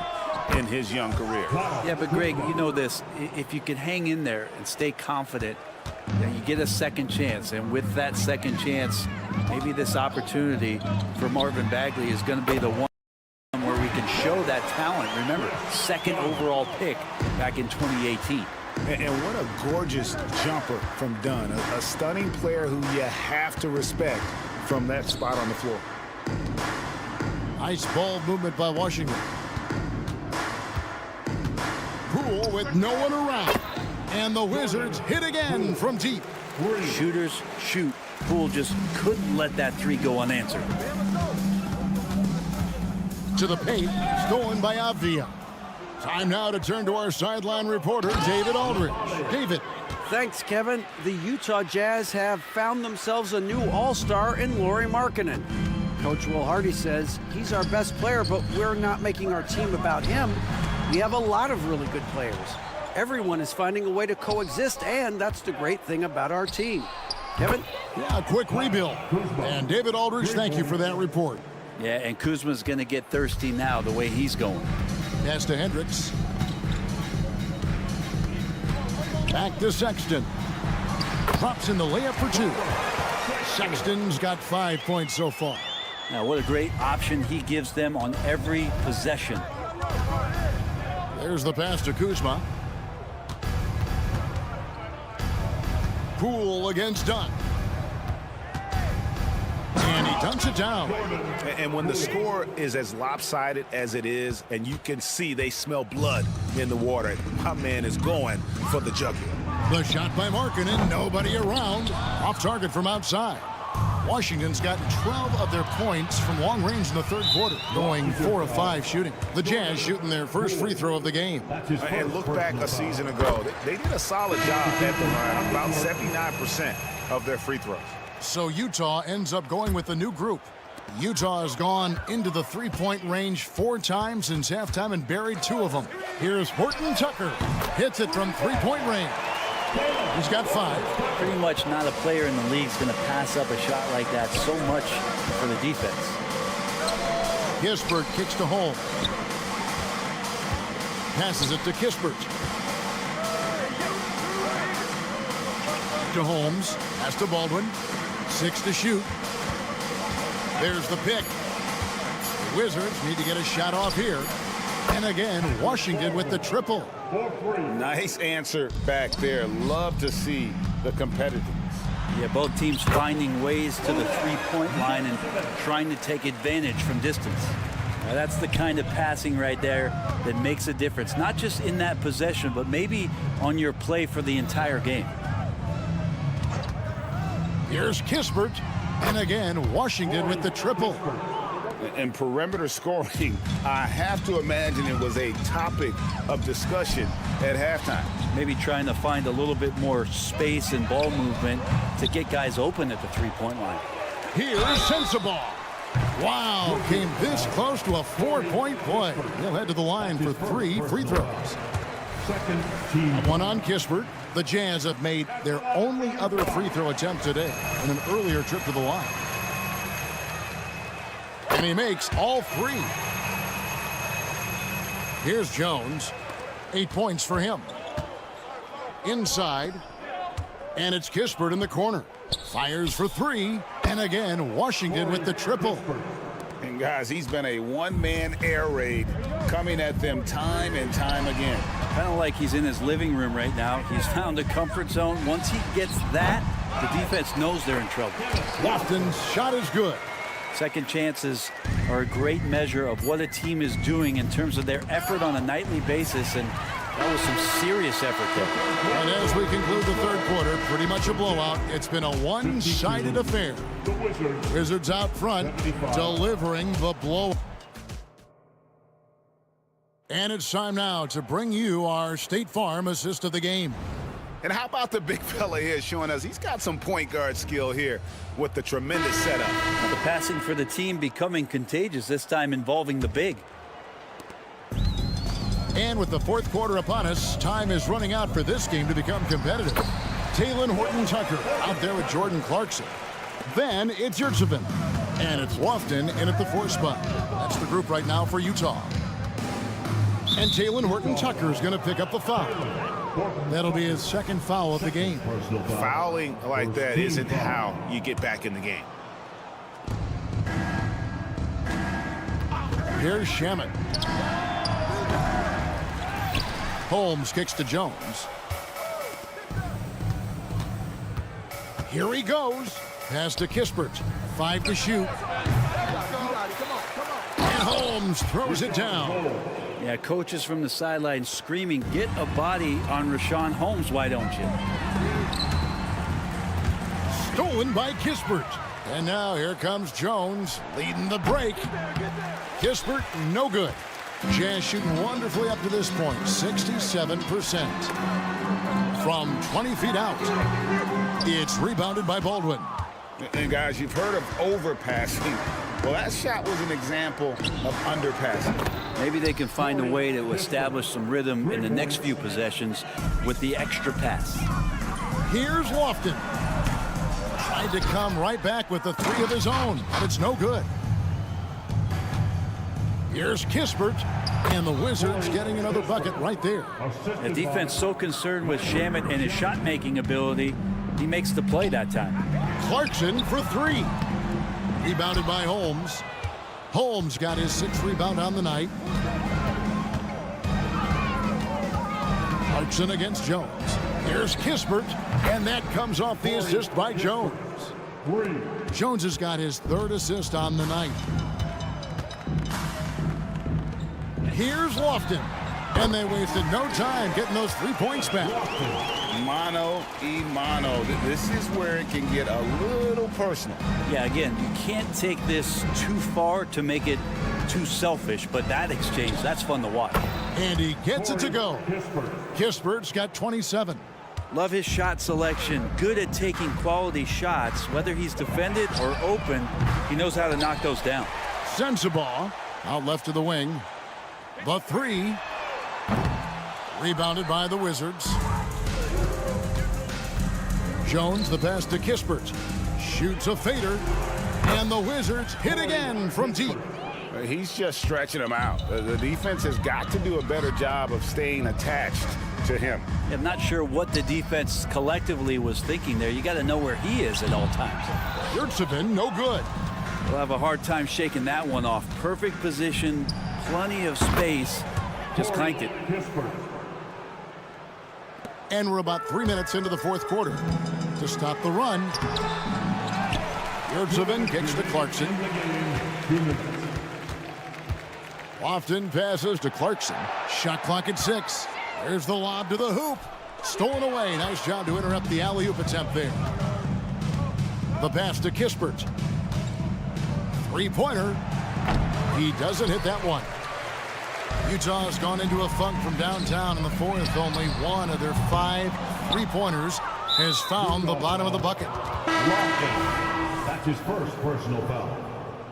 in his young career. Yeah, but Greg, you know this. If you can hang in there and stay confident, you get a second chance. And with that second chance, maybe this opportunity for Marvin Bagley is going to be the one where we can show that talent. Remember, second overall pick back in 2018. And what a gorgeous jumper from Dunn. A stunning player who you have to respect from that spot on the floor. Nice ball movement by Washington. Poole with no one around. And the Wizards hit again from deep. Shooters shoot. Poole just couldn't let that three go unanswered. To the paint, stolen by Avdia. Time now to turn to our sideline reporter, David Aldridge. David. Thanks, Kevin. The Utah Jazz have found themselves a new all-star in Lauri Markkanen. Coach Will Hardy says he's our best player, but we're not making our team about him. We have a lot of really good players. Everyone is finding a way to coexist, and that's the great thing about our team. Kevin? Yeah, a quick rebuild. And David Aldridge, thank you for that report. Yeah, and Kuzma's going to get thirsty now the way he's going. Pass to Hendricks. Back to Sexton. Drops in the layup for two. Sexton's got 5 points so far. Now, what a great option he gives them on every possession. There's the pass to Kuzma. Poole against Dunn. And he dunks it down. And when the score is as lopsided as it is, and you can see they smell blood in the water, my man is going for the jugular. The shot by Markkanen, nobody around. Off target from outside. Washington's gotten 12 of their points from long range in the third quarter, going 4 of 5 shooting. The Jazz shooting their first free throw of the game. And look back a season ago. They did a solid job at the line, about 79% of their free throws. So Utah ends up going with a new group. Utah has gone into the three-point range 4 times since halftime and buried 2 of them. Here's Horton Tucker. Hits it from three-point range. He's got 5. Pretty much not a player in the league is going to pass up a shot like that so much for the defense. Kispert kicks to Holmes. Passes it to Kispert. To Holmes. Pass to Baldwin. 6 to shoot. There's the pick. The Wizards need to get a shot off here. And again, Washington with the triple. Nice answer back there. Love to see the competitiveness. Yeah, both teams finding ways to the three-point line and trying to take advantage from distance. Now, that's the kind of passing right there that makes a difference, not just in that possession, but maybe on your play for the entire game. Here's Kispert. And again, Washington with the triple. And perimeter scoring, I have to imagine it was a topic of discussion at halftime. Maybe trying to find a little bit more space and ball movement to get guys open at the three-point line. Here's Sensabaugh. Wow, came this close to a 4-point play. He'll head to the line for 3 free throws. One on Kispert. The Jazz have made their only other free throw attempt today in an earlier trip to the line. And he makes all 3. Here's Jones. 8 points for him. Inside. And it's Kispert in the corner. Fires for 3. And again, Washington with the triple. And guys, he's been a one-man air raid coming at them time and time again. Kind of like he's in his living room right now. He's found a comfort zone. Once he gets that, the defense knows they're in trouble. Lofton's shot is good. Second chances are a great measure of what a team is doing in terms of their effort on a nightly basis, and that was some serious effort there. And as we conclude the third quarter, pretty much a blowout. It's been a one-sided affair. Wizards out front, delivering the blow. And it's time now to bring you our State Farm assist of the game. And how about the big fella here showing us he's got some point guard skill here with the tremendous setup. The passing for the team becoming contagious, this time involving the big. And with the fourth quarter upon us, time is running out for this game to become competitive. Taylor Horton-Tucker out there with Jordan Clarkson. Then it's Yurtsevin. And it's Lofton in at the 4 spot. That's the group right now for Utah. And Taylor Horton-Tucker is going to pick up the foul. That'll be his second foul of the game. Fouling like that isn't how you get back in the game. Here's Shamet. Holmes kicks to Jones. Here he goes. Pass to Kispert. 5 to shoot. And Holmes throws it down. Yeah, coaches from the sideline screaming, get a body on Rashawn Holmes, why don't you? Stolen by Kispert. And now here comes Jones leading the break. Kispert, no good. Jazz shooting wonderfully up to this point, 67%. From 20 feet out, it's rebounded by Baldwin. And guys, you've heard of overpassing. Well, that shot was an example of underpassing. Maybe they can find a way to establish some rhythm in the next few possessions with the extra pass. Here's Lofton. Tried to come right back with the 3 of his own, but it's no good. Here's Kispert, and the Wizards getting another bucket right there. The defense so concerned with Shamet and his shot-making ability, he makes the play that time. Clarkson for 3. Rebounded by Holmes. Holmes got his 6th rebound on the night. Clarkson against Jones. Here's Kispert, and that comes off the assist by Jones. Jones has got his 3rd assist on the night. Here's Lofton, and they wasted no time getting those 3 points back. Mano. This is where it can get a little personal. Yeah, again, you can't take this too far to make it too selfish, but that exchange, that's fun to watch. And he gets it to go. Kispert's got 27. Love his shot selection. Good at taking quality shots. Whether he's defended or open, he knows how to knock those down. Sensabaugh out left to the wing. The 3. Rebounded by the Wizards. Jones, the pass to Kispert. Shoots a fader. And the Wizards hit again from deep. He's just stretching him out. The defense has got to do a better job of staying attached to him. I'm not sure what the defense collectively was thinking there. You got to know where he is at all times. Yurtsevin, no good. We'll have a hard time shaking that one off. Perfect position, plenty of space. Just clanked it. And we're about 3 minutes into the fourth quarter. To stop the run, Yurtsevin kicks to Clarkson. Lofton passes to Clarkson. Shot clock at 6. There's the lob to the hoop. Stolen away. Nice job to interrupt the alley-oop attempt there. The pass to Kispert. 3-pointer. He doesn't hit that one. Utah has gone into a funk from downtown in the fourth. Only one of their 5 3-pointers has found the bottom of the bucket. That's his first personal foul.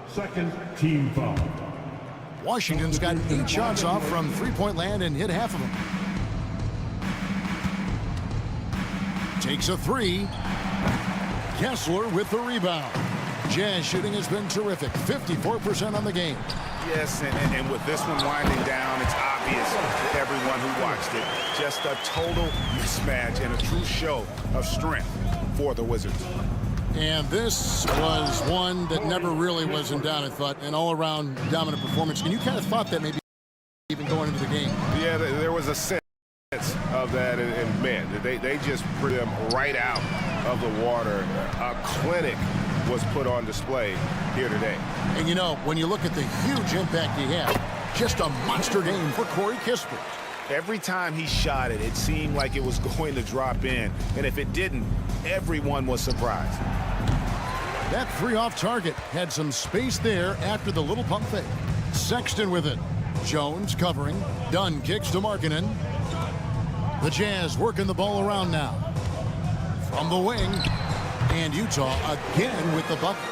Second team foul. Washington's got 8 shots off from 3-point land and hit half of them. Takes a 3. Kessler with the rebound. Jazz shooting has been terrific. 54% on the game. Yes, and with this one winding down, it's obvious to everyone who watched it. Just a total mismatch and a true show of strength for the Wizards. And this was one that never really was in doubt, I thought. An all-around dominant performance. And you kind of thought that maybe even going into the game. Yeah, there was a sense of that, and man, they just put them right out of the water. A clinic was put on display here today. And you know, when you look at the huge impact he had, just a monster game for Corey Kispert. Every time he shot it, it seemed like it was going to drop in. And if it didn't, everyone was surprised. That three off target had some space there after the little pump fake. Sexton with it. Jones covering. Dunn kicks to Markkanen. The Jazz working the ball around now. From the wing. And Utah again with the bucket.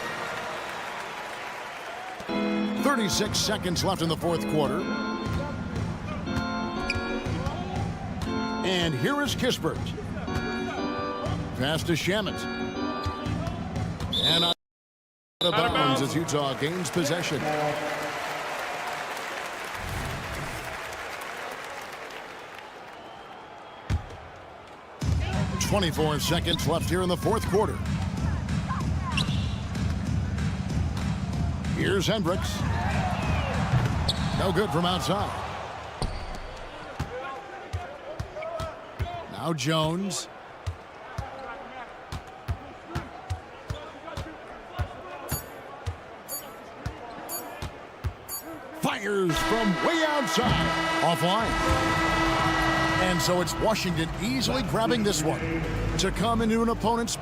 36 seconds left in the fourth quarter. And here is Kispert. Pass to Shamet. And out of bounds as Utah gains possession. "24 seconds left here in the fourth quarter. Here's Hendricks. No good from outside. Now Jones. Fires from way outside. Offline. And so it's Washington easily grabbing this one to come into an opponent's.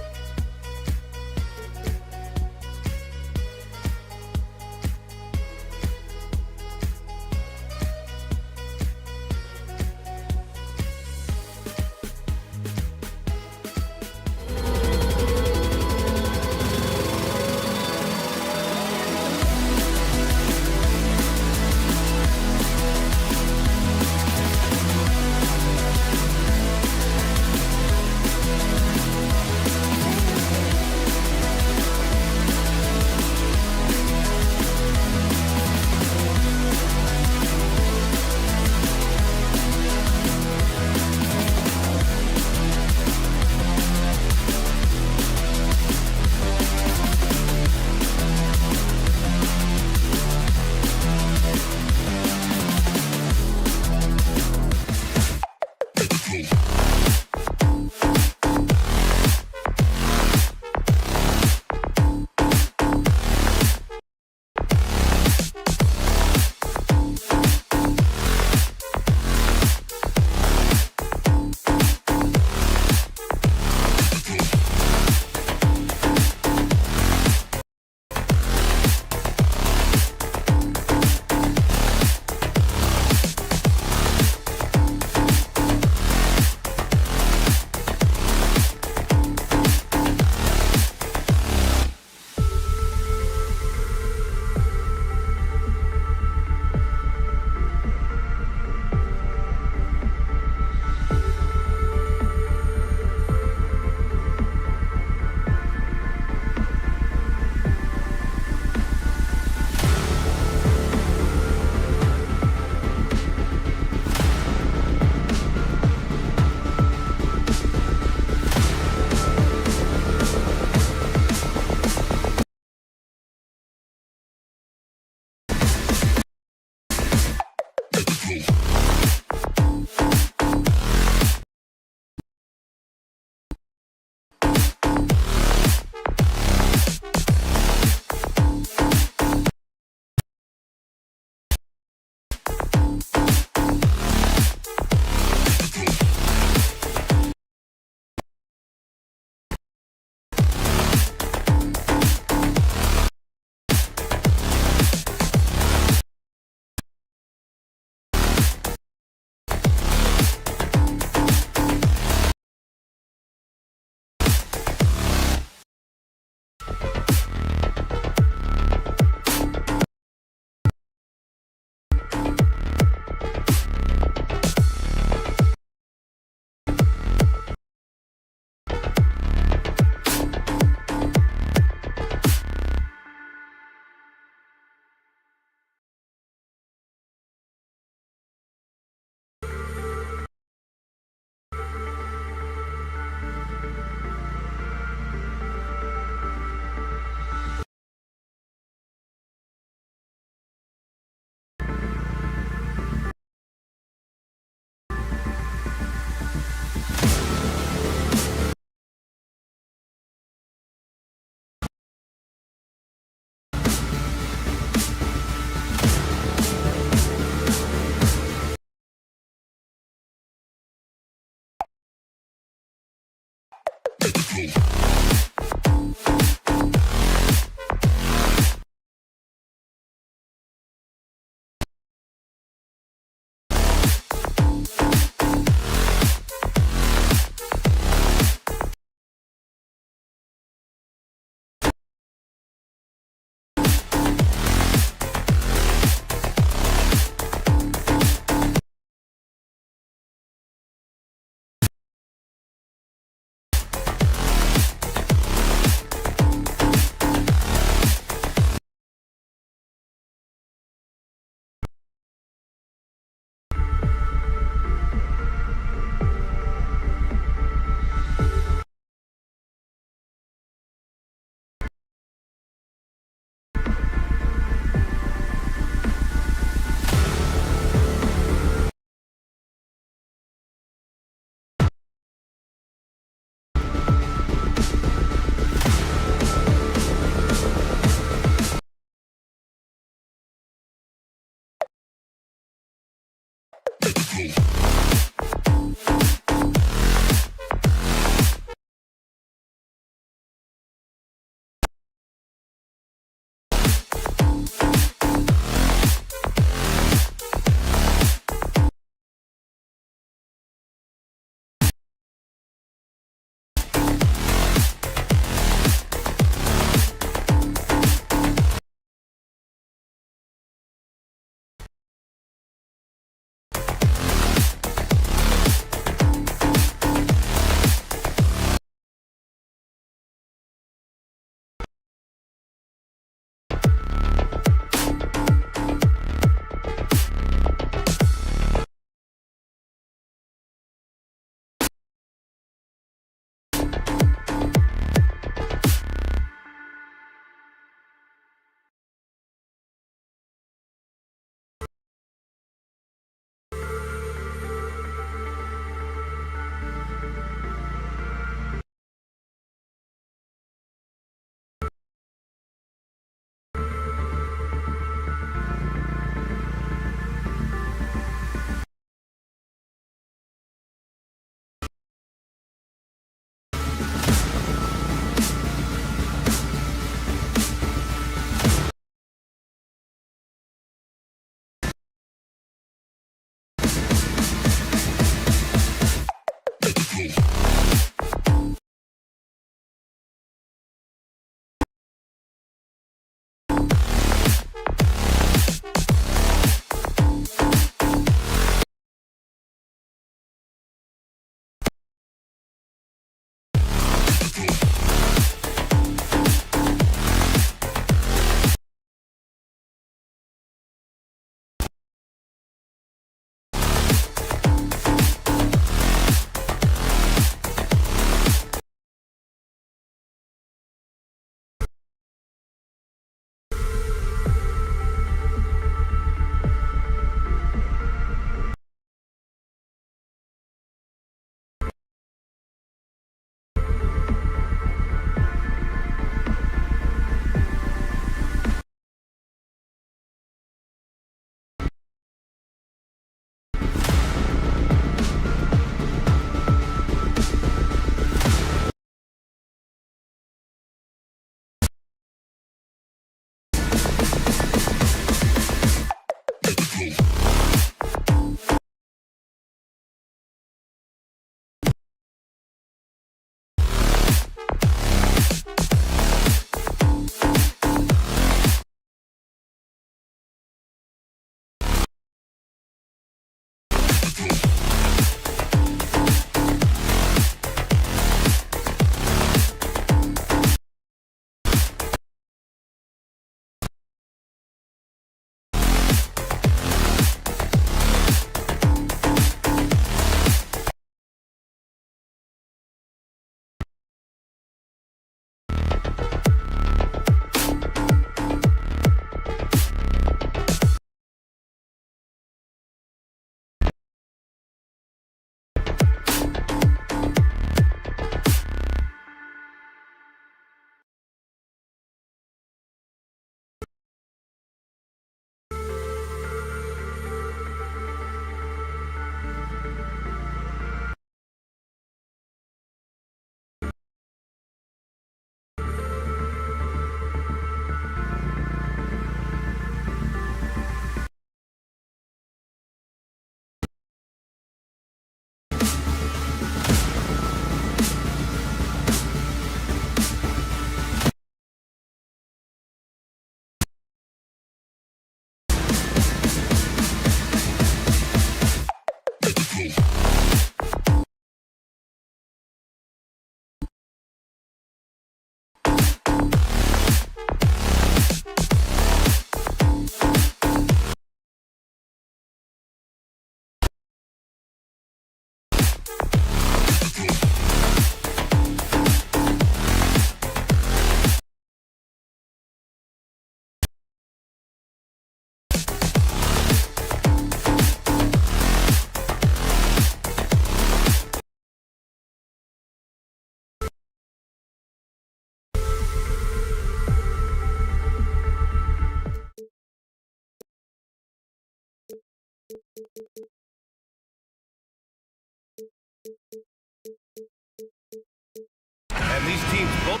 These teams both.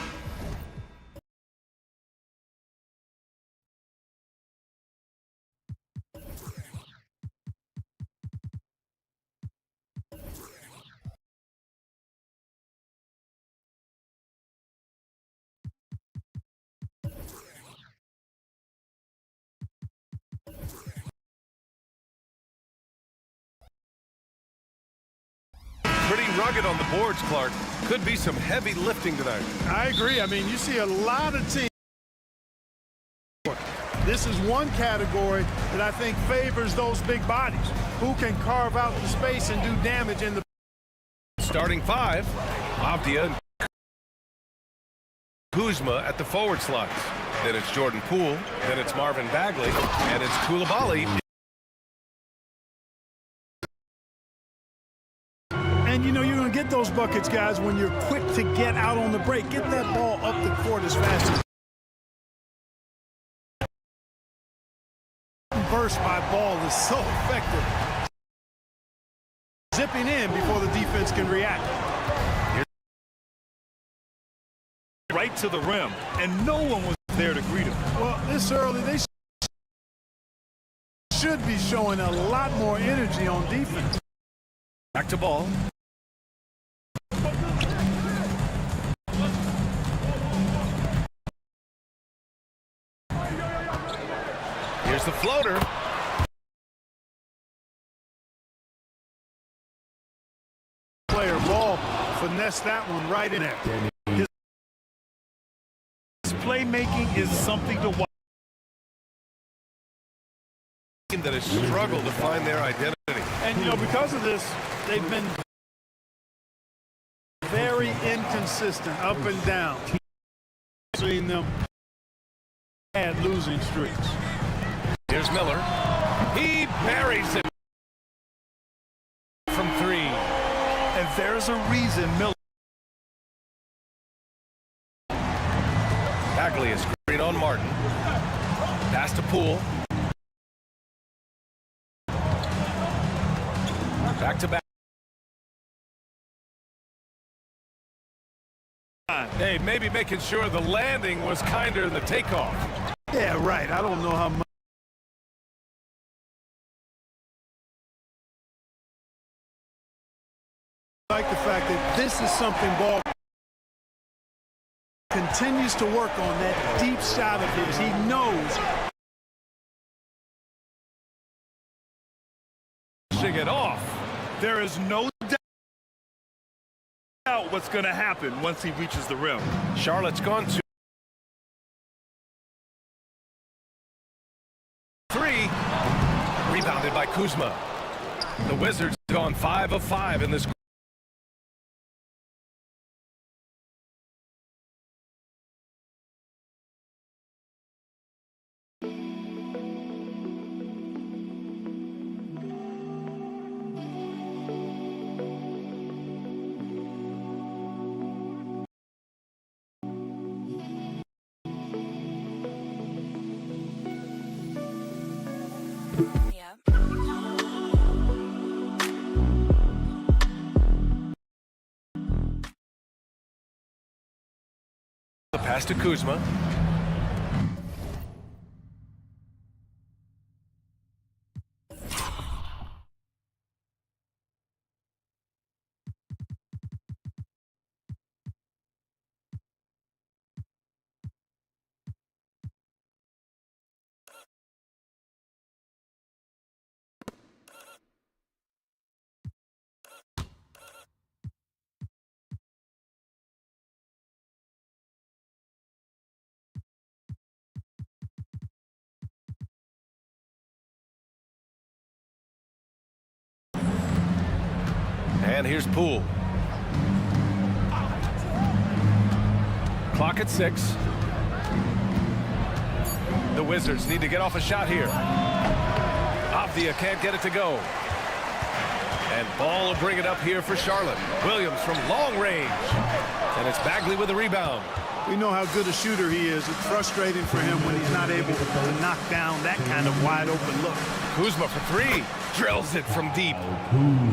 Pretty rugged on the boards, Clark. Could be some heavy lifting tonight. I agree. I mean, you see a lot of teams. This is one category that I think favors those big bodies who can carve out the space and do damage in the. Starting five, Avdia and Kuzma at the forward slots. Then it's Jordan Poole. Then it's Marvin Bagley. And it's Koulibaly. And, you know, you're going to get those buckets, guys, when you're quick to get out on the break. Get that ball up the court as fast as burst by ball is so effective. Zipping in before the defense can react. Right to the rim, and no one was there to greet him. Well, this early, they should be showing a lot more energy on defense. Back to ball. Here's the floater. Player ball, finesse that one right in there. His playmaking is something to watch. Team that has struggled to find their identity. And, you know, because of this, they've been very inconsistent, up and down. Seeing them had losing streaks. Here's Miller. He buries it from three. And there's a reason Miller. Bagley is screen on Martin. Pass to Poole. Back to back. Hey, maybe making sure the landing was kinder than the takeoff. Yeah, right. I don't know how much. I like the fact that this is something Ball continues to work on, that deep shot of his. He knows. Pushing it off. There is no doubt what's going to happen once he reaches the rim. Charlotte's gone to three. Rebounded by Kuzma. The Wizards gone 5 of 5 in this. The pass to Kuzma. And here's Poole. Clock at 6. The Wizards need to get off a shot here. Avdia can't get it to go. And Ball will bring it up here for Charlotte. Williams from long range. And it's Bagley with the rebound. We know how good a shooter he is. It's frustrating for him when he's not able to knock down that kind of wide open look. Kuzma for three. Drills it from deep.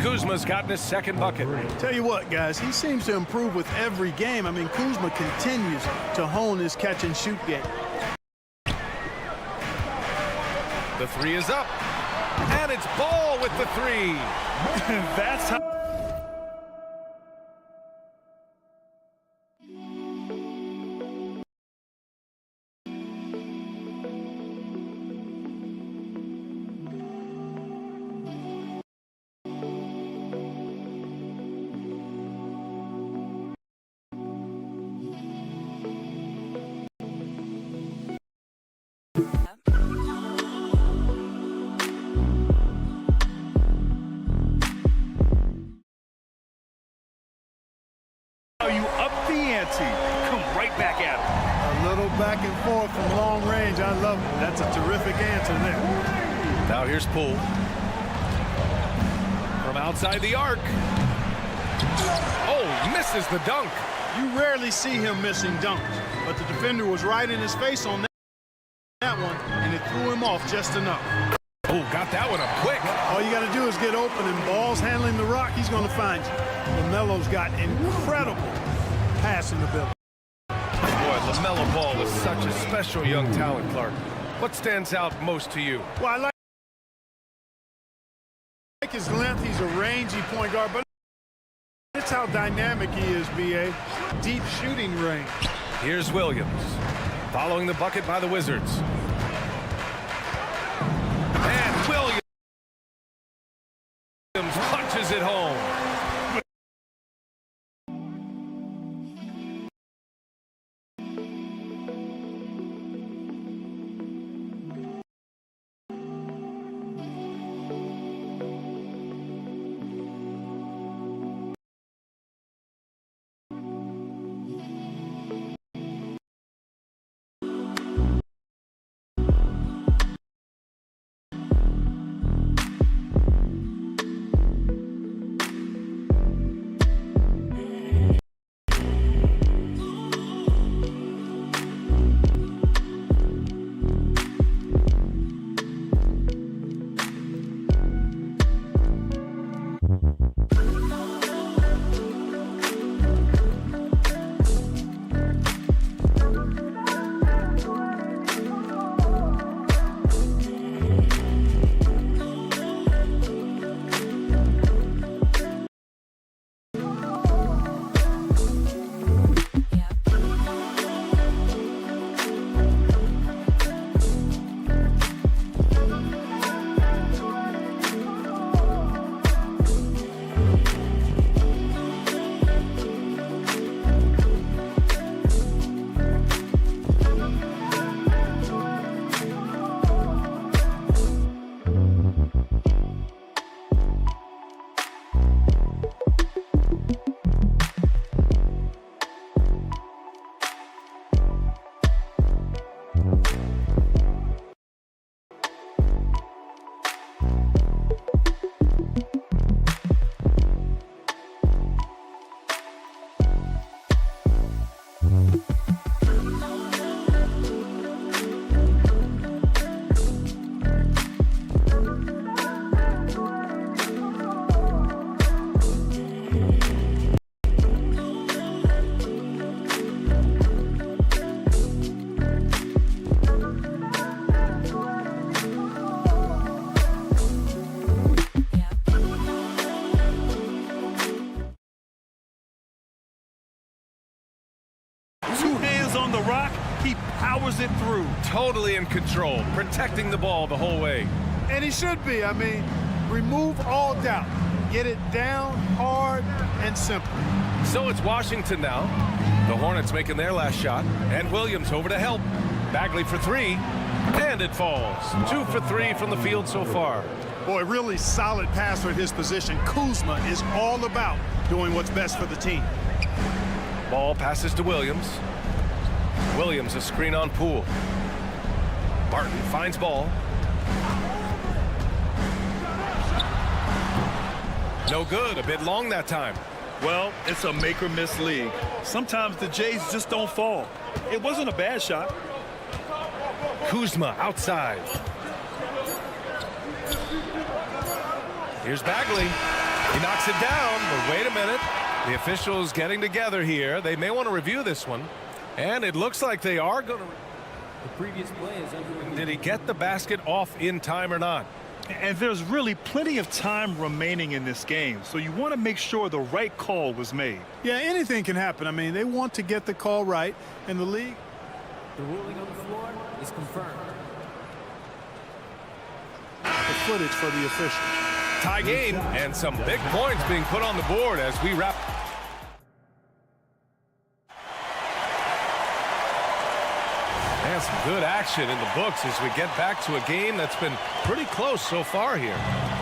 Kuzma's gotten his second bucket. Tell you what, guys, he seems to improve with every game. I mean, Kuzma continues to hone his catch and shoot game. The three is up. And it's Ball with the three. That's how. You up the ante. Come right back at him. A little back and forth from long range. I love it. That's a terrific answer there. Now here's Poole. From outside the arc. Oh, misses the dunk. You rarely see him missing dunks, but the defender was right in his face on that one, and it threw him off just enough. Oh, got that one up quick. All you got to do is get open, and Ball's handling the rock. He's going to find you. LaMelo's got incredible passing ability. Boy, LaMelo Ball is such a special young talent, Clark. What stands out most to you? Well, I like his length. He's a rangy point guard, but it's how dynamic he is, B.A. Deep shooting range. Here's Williams, following the bucket by the Wizards. And Williams punches it home. On the rock, he powers it through. Totally in control, protecting the ball the whole way. And he should be. I mean, remove all doubt. Get it down hard and simple. So it's Washington now. The Hornets making their last shot, and Williams over to help. Bagley for three, and it falls. 2 for 3 from the field so far. Boy, really solid passer at his position. Kuzma is all about doing what's best for the team. Ball passes to Williams. Williams a screen on Poole. Barton finds Ball. No good, a bit long that time. Well, it's a make or miss league. Sometimes the Jays just don't fall. It wasn't a bad shot. Kuzma outside. Here's Bagley. He knocks it down, but wait a minute. The officials getting together here. They may want to review this one. And it looks like they are going to. The previous play is under. Did he get the basket off in time or not? And there's really plenty of time remaining in this game, so you want to make sure the right call was made. Yeah, anything can happen. I mean, they want to get the call right, and the league. The ruling on the floor is confirmed. The footage for the officials. Tie game, and some big points being put on the board as we wrap. And some good action in the books as we get back to a game that's been pretty close so far here.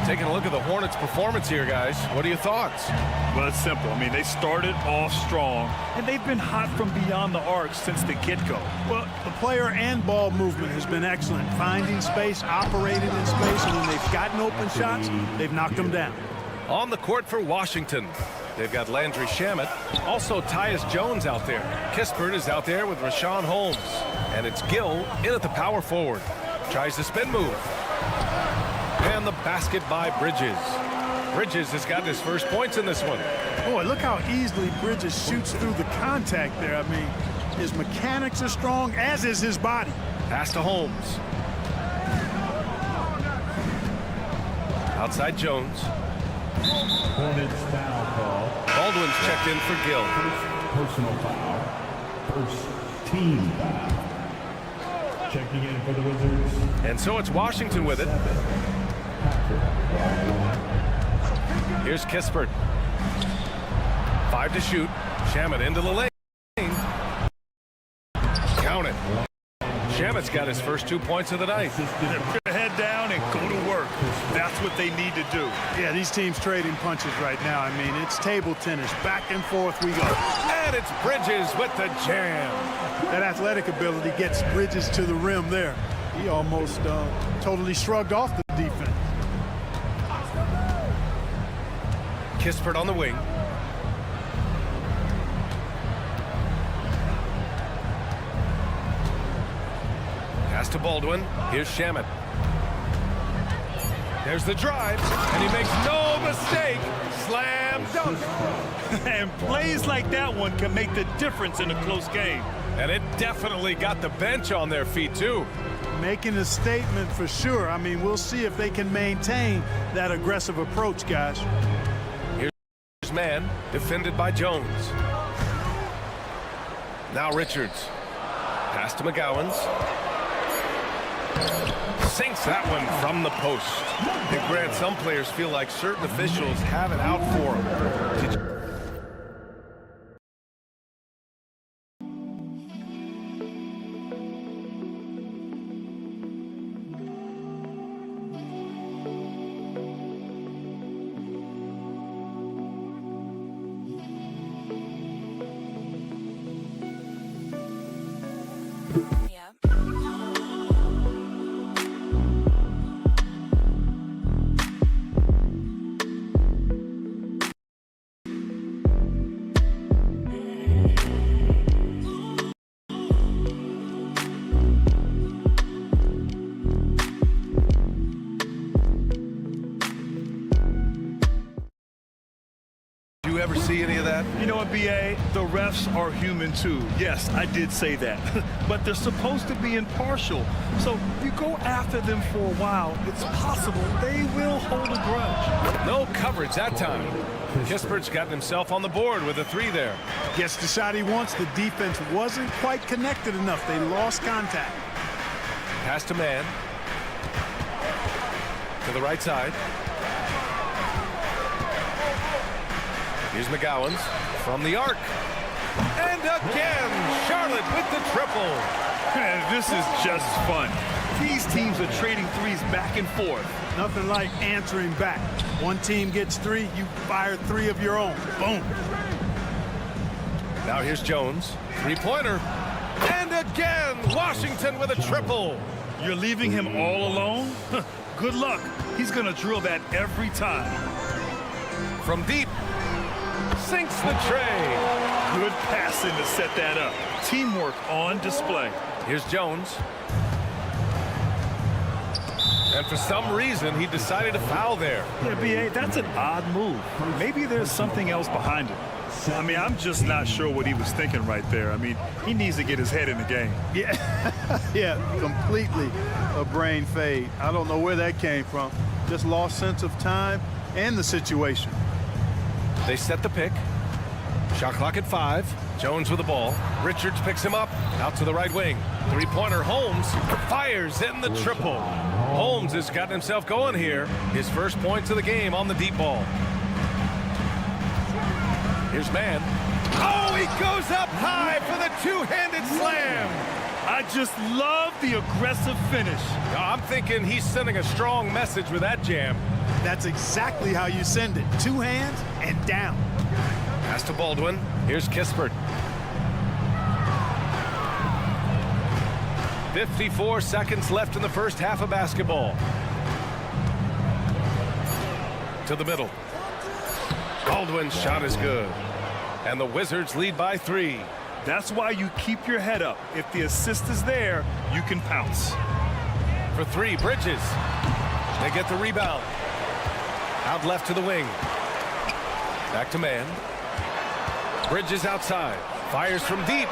Taking a look at the Hornets' performance here, guys. What are your thoughts? Well, it's simple. I mean, they started off strong, and they've been hot from beyond the arc since the get-go. Well, the player and ball movement has been excellent. Finding space, operating in space, and when they've gotten open shots, they've knocked them down. On the court for Washington, they've got Landry Shamet. Also, Tyus Jones out there. Kispert is out there with Rashawn Holmes. And it's Gill in at the power forward. Tries the spin move. And the basket by Bridges. Bridges has gotten his first points in this one. Boy, look how easily Bridges shoots through the contact there. I mean, his mechanics are strong, as is his body. Pass to Holmes. Outside Jones. Hornets foul call. Baldwin's checked in for Gill. Personal foul. First team foul. Checking in for the Wizards. And so it's Washington with it. Here's Kispert. 5 to shoot. Shamet into the lane. Count it. Shamet's got his first 2 points of the night. Put their head down and go to work. That's what they need to do. Yeah, these teams trading punches right now. I mean, it's table tennis. Back and forth we go. And it's Bridges with the jam. That athletic ability gets Bridges to the rim there. He almost totally shrugged off the defense. Kispert on the wing. Pass to Baldwin. Here's Shamet. There's the drive, and he makes no mistake. Slam dunk. And plays like that one can make the difference in a close game. And it definitely got the bench on their feet, too. Making a statement for sure. I mean, we'll see if they can maintain that aggressive approach, guys. Here's man, defended by Jones. Now Richards. Pass to McGowan's. Sinks that one from the post. And Grant, some players feel like certain officials have it out for them. You ever see any of that? You know what, B.A.? The refs are human too. Yes, I did say that. But they're supposed to be impartial. So you go after them for a while, it's possible they will hold a grudge. No coverage that time. Kispert's gotten himself on the board with a 3 there. Gets the shot he wants. The defense wasn't quite connected enough. They lost contact. Pass to man. To the right side. Here's McGowan's from the arc. And again, Charlotte with the triple. Man, this is just fun. These teams are trading threes back and forth. Nothing like answering back. One team gets 3, you fire 3 of your own. Boom. Now here's Jones. 3-pointer. And again, Washington with a triple. You're leaving him all alone? Good luck. He's going to drill that every time. From deep. Sinks the tray. Good passing to set that up. Teamwork on display. Here's Jones. And for some reason, he decided to foul there. Yeah, B.A., that's an odd move. Maybe there's something else behind it. I mean, I'm just not sure what he was thinking right there. I mean, he needs to get his head in the game. Yeah, yeah, completely a brain fade. I don't know where that came from. Just lost sense of time and the situation. They set the pick. Shot clock at 5. Jones with the ball. Richards picks him up. Out to the right wing. Three-pointer. Holmes fires in the triple. Holmes has gotten himself going here. His first points of the game on the deep ball. Here's Mann. Oh, he goes up high for the two-handed slam. I just love the aggressive finish. I'm thinking he's sending a strong message with that jam. That's exactly how you send it. Two hands and down. Pass to Baldwin. Here's Kispert. 54 seconds left in the first half of basketball. To the middle. Baldwin's shot is good. And the Wizards lead by 3. That's why you keep your head up. If the assist is there, you can pounce. For 3, Bridges. They get the rebound. Out left to the wing. Back to Mann. Bridges outside. Fires from deep.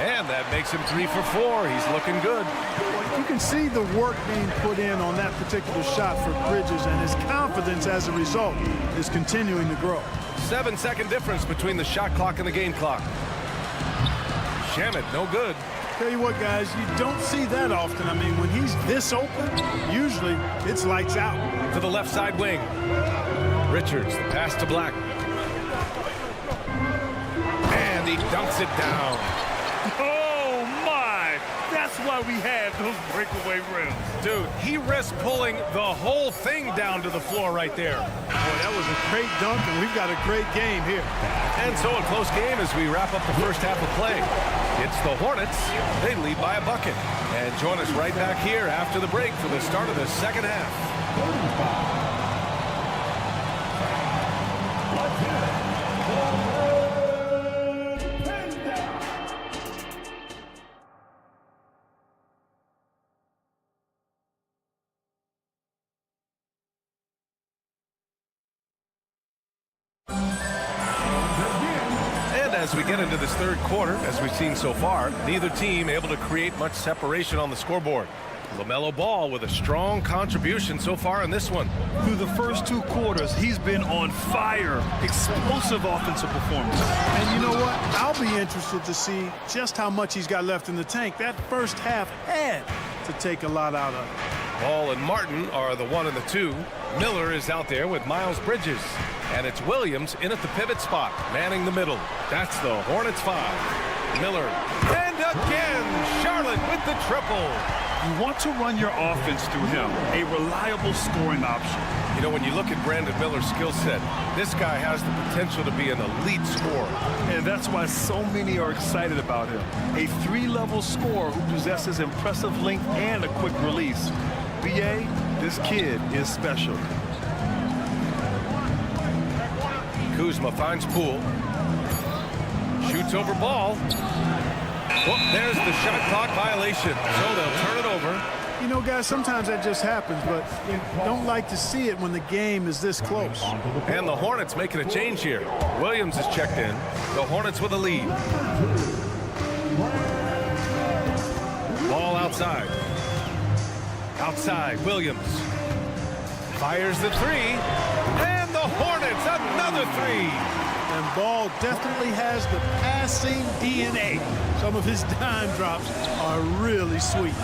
And that makes him 3 for 4. He's looking good. You can see the work being put in on that particular shot for Bridges, and his confidence as a result is continuing to grow. 7-second difference between the shot clock and the game clock. Shamet, no good. Tell you what, guys, you don't see that often. I mean, when he's this open, usually it's lights out. To the left side wing. Richards, the pass to Black. And he dunks it down. Oh, my! That's why we have those breakaway rims. Dude, he risked pulling the whole thing down to the floor right there. Boy, that was a great dunk, and we've got a great game here. And so a close game as we wrap up the first half of play. It's the Hornets. They lead by a bucket. And join us right back here after the break for the start of the second half. As we get into this third quarter, as we've seen so far, neither team able to create much separation on the scoreboard. LaMelo Ball with a strong contribution so far in this one. Through the first 2 quarters, he's been on fire. Explosive offensive performance. And you know what? I'll be interested to see just how much he's got left in the tank. That first half had to take a lot out of it. Ball and Martin are the 1 and the 2. Miller is out there with Miles Bridges. And it's Williams in at the pivot spot, manning the middle. That's the Hornets 5. Miller. And again, Charlotte with the triple. You want to run your offense through him, a reliable scoring option. You know, when you look at Brandon Miller's skill set, this guy has the potential to be an elite scorer. And that's why so many are excited about him. A 3-level scorer who possesses impressive length and a quick release. B.A., this kid is special. Kuzma finds Poole. Shoots over Ball. Oh, there's the shot clock violation. So they'll turn it over. You know, guys, sometimes that just happens, but you don't like to see it when the game is this close. And the Hornets making a change here. Williams is checked in. The Hornets with a lead. Ball outside. Outside, Williams. Fires the 3. And the Hornets, another 3. And Ball definitely has the passing DNA. Some of his dime drops are really sweet.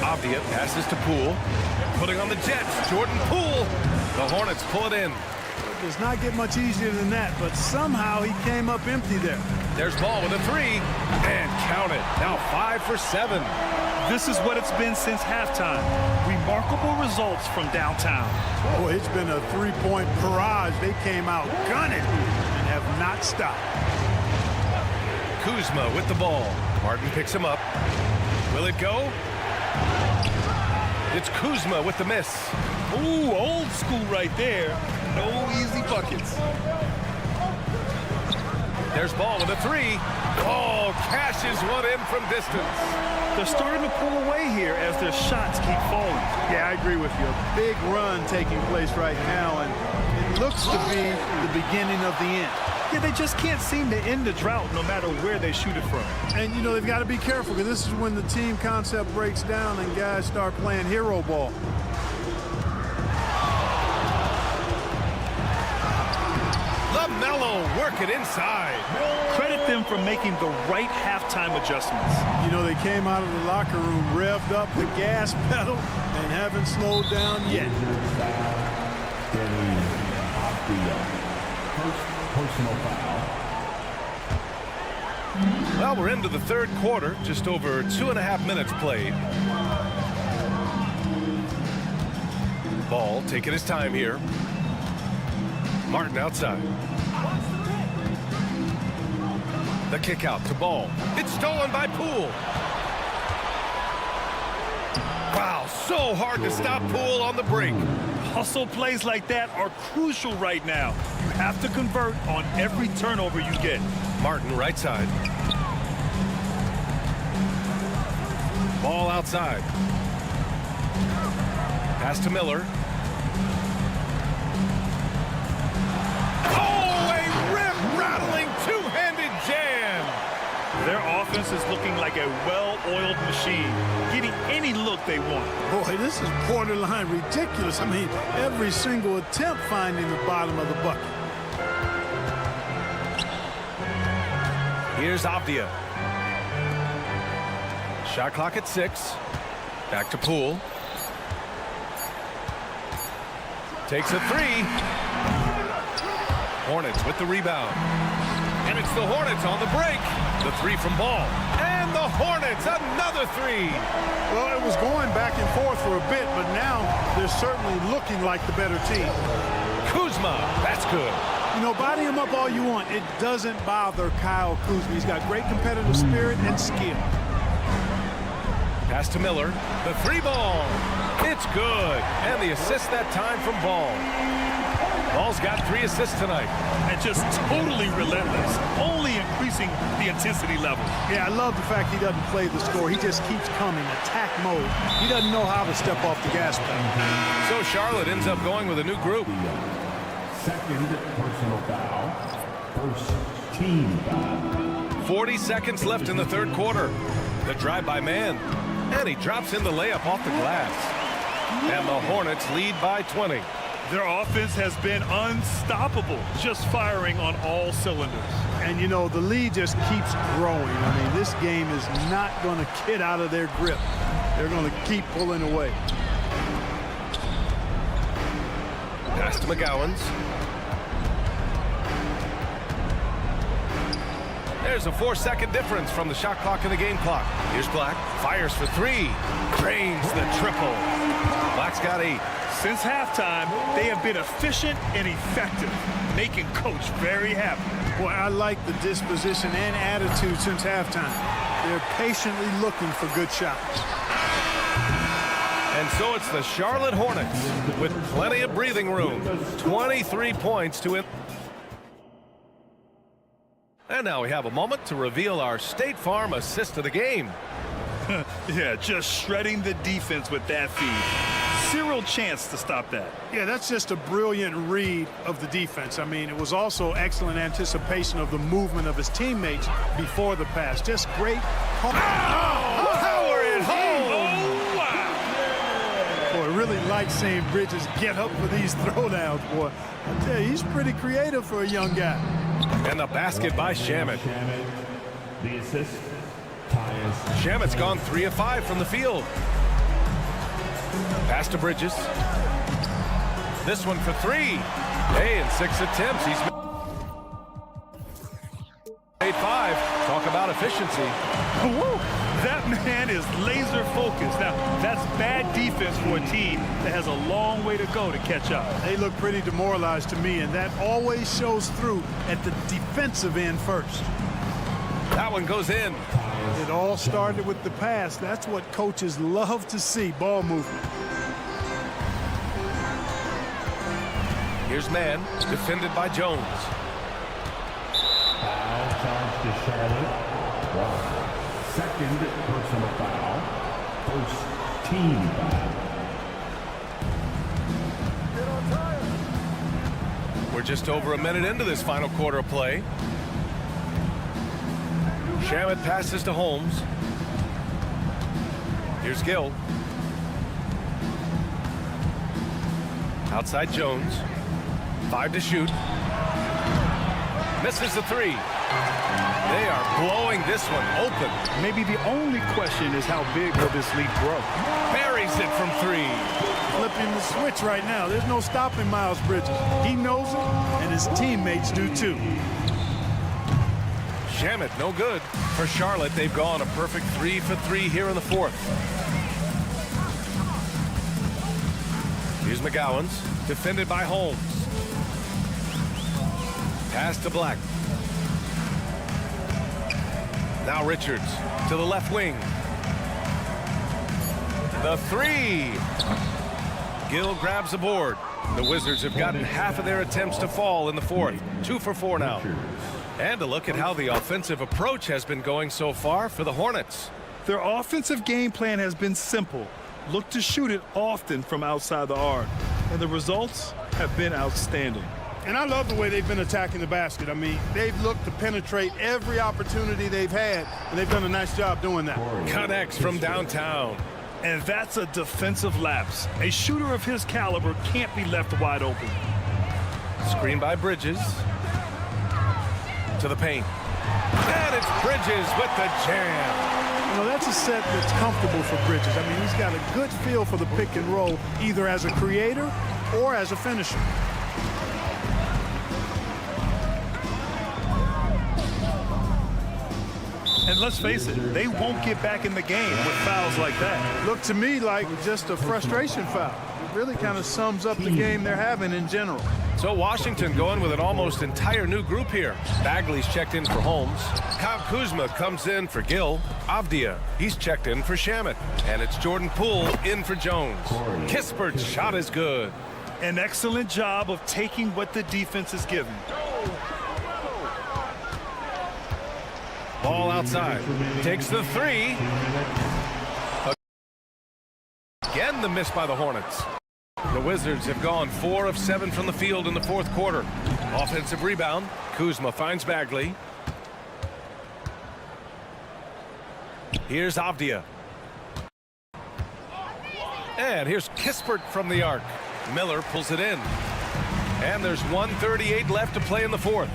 Avdia passes to Poole. Putting on the Jets, Jordan Poole. The Hornets pull it in. It does not get much easier than that, but somehow he came up empty there. There's Ball with a 3. And count it. Now 5 for 7. This is what it's been since halftime. Remarkable results from downtown. Oh, it's been a 3-point barrage. They came out gunning and have not stopped. Kuzma with the ball. Martin picks him up. Will it go? It's Kuzma with the miss. Ooh, old school right there. No easy buckets. There's Ball with a three. Oh, cashes one in from distance. They're starting to pull away here as their shots keep falling. Yeah, I agree with you. A big run taking place right now, and it looks to be the beginning of the end. Yeah, they just can't seem to end the drought no matter where they shoot it from. And, you know, they've got to be careful because this is when the team concept breaks down and guys start playing hero ball. LaMelo working inside. Credit them for making the right halftime adjustments. You know, they came out of the locker room, revved up the gas pedal, and haven't slowed down yet. Personal foul. Well, we're into the third quarter, just over 2.5 minutes played. Ball taking his time here. Martin outside. The kick out to Ball. It's stolen by Poole. Wow, so hard to stop Poole on the break. Hustle plays like that are crucial right now. You have to convert on every turnover you get. Martin right side. Ball outside. Pass to Miller. Oh, a rip-rattling two-handed jam. Their offense is looking like a well-oiled machine, getting any look they want. Boy, this is borderline ridiculous. I mean, every single attempt finding the bottom of the bucket. Here's Avdia. Shot clock at 6. Back to Poole. Takes a three. Hornets with the rebound. And it's the Hornets on the break. The three from Ball. And the Hornets, another three. Well, it was going back and forth for a bit, but now they're certainly looking like the better team. Kuzma, that's good. You know, body him up all you want. It doesn't bother Kyle Kuzma. He's got great competitive spirit and skill. Pass to Miller. The three ball. It's good. And the assist that time from Ball. Ball's got 3 assists tonight. And just totally relentless, only increasing the intensity level. Yeah, I love the fact he doesn't play the score. He just keeps coming, attack mode. He doesn't know how to step off the gas pedal. So Charlotte ends up going with a new group. Second personal foul. First team foul. 40 seconds left in the third quarter. The drive by man. And he drops in the layup off the glass. And the Hornets lead by 20. Their offense has been unstoppable, just firing on all cylinders. And, you know, the lead just keeps growing. I mean, this game is not going to get out of their grip. They're going to keep pulling away. Pass to McGowan's. There's a 4-second difference from the shot clock and the game clock. Here's Black. Fires for 3. Drains the triple. Black's got 8. Since halftime, they have been efficient and effective, making Coach very happy. Boy, I like the disposition and attitude since halftime. They're patiently looking for good shots. And so it's the Charlotte Hornets with plenty of breathing room. 23 points to it. And now we have a moment to reveal our State Farm assist of the game. Yeah, just shredding the defense with that feed. Zero chance to stop that. Yeah, that's just a brilliant read of the defense. I mean, it was also excellent anticipation of the movement of his teammates before the pass. Just great. Power at home! Oh, wow! Boy, I really like seeing Bridges get up for these throwdowns, boy. I tell you, he's pretty creative for a young guy. And the basket by Shamet. The assist. Shamet's gone 3 of 5 from the field. Pass to Bridges. This one for 3. Hey, in 6 attempts, he's made 5. Talk about efficiency. Woo! That man is laser focused. Now, that's bad defense for a team that has a long way to go to catch up. They look pretty demoralized to me, and that always shows through at the defensive end first. That one goes in. It all started with the pass. That's what coaches love to see, ball movement. Here's man, defended by Jones. Foul charge to Charlotte. Second personal foul. First team foul. We're just over a minute into this final quarter of play. Shamet passes to Holmes. Here's Gill. Outside Jones. 5 to shoot. Misses the 3. They are blowing this one open. Maybe the only question is how big will this lead grow? Buries it from 3. Flipping the switch right now. There's no stopping Miles Bridges. He knows it, and his teammates do too. Shamet, no good. For Charlotte, they've gone a perfect 3 for 3 here in the 4th. Here's McGowan's, defended by Holmes. Pass to Black. Now Richards to the left wing. The 3. Gill grabs the board. The Wizards have gotten half of their attempts to fall in the 4th. 2 for 4 now. And a look at how the offensive approach has been going so far for the Hornets. Their offensive game plan has been simple. Look to shoot it often from outside the arc. And the results have been outstanding. And I love the way they've been attacking the basket. I mean, they've looked to penetrate every opportunity they've had, and they've done a nice job doing that. Connects from downtown. And that's a defensive lapse. A shooter of his caliber can't be left wide open. Screen by Bridges. To the paint. And it's Bridges with the jam. You know, that's a set that's comfortable for Bridges. I mean, he's got a good feel for the pick and roll, either as a creator or as a finisher. And let's face it, they won't get back in the game with fouls like that. Looked to me like just a frustration foul. It really kind of sums up the game they're having in general. So Washington going with an almost entire new group here. Bagley's checked in for Holmes. Kyle Kuzma comes in for Gill. Avdia, he's checked in for Shamet. And it's Jordan Poole in for Jones. Kispert's shot is good. An excellent job of taking what the defense is given. Ball outside. Takes the 3. Again, the miss by the Hornets. The Wizards have gone 4 of 7 from the field in the 4th quarter. Offensive rebound. Kuzma finds Bagley. Here's Avdia. And here's Kispert from the arc. Miller pulls it in. And there's 1:38 left to play in the 4th.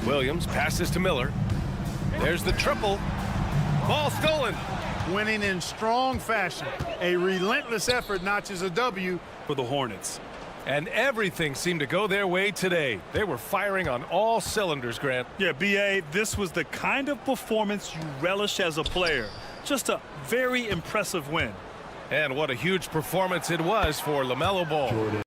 Williams passes to Miller. There's the triple. Ball stolen. Winning in strong fashion. A relentless effort notches a W for the Hornets. And everything seemed to go their way today. They were firing on all cylinders, Grant. Yeah, B.A., this was the kind of performance you relish as a player. Just a very impressive win. And what a huge performance it was for LaMelo Ball.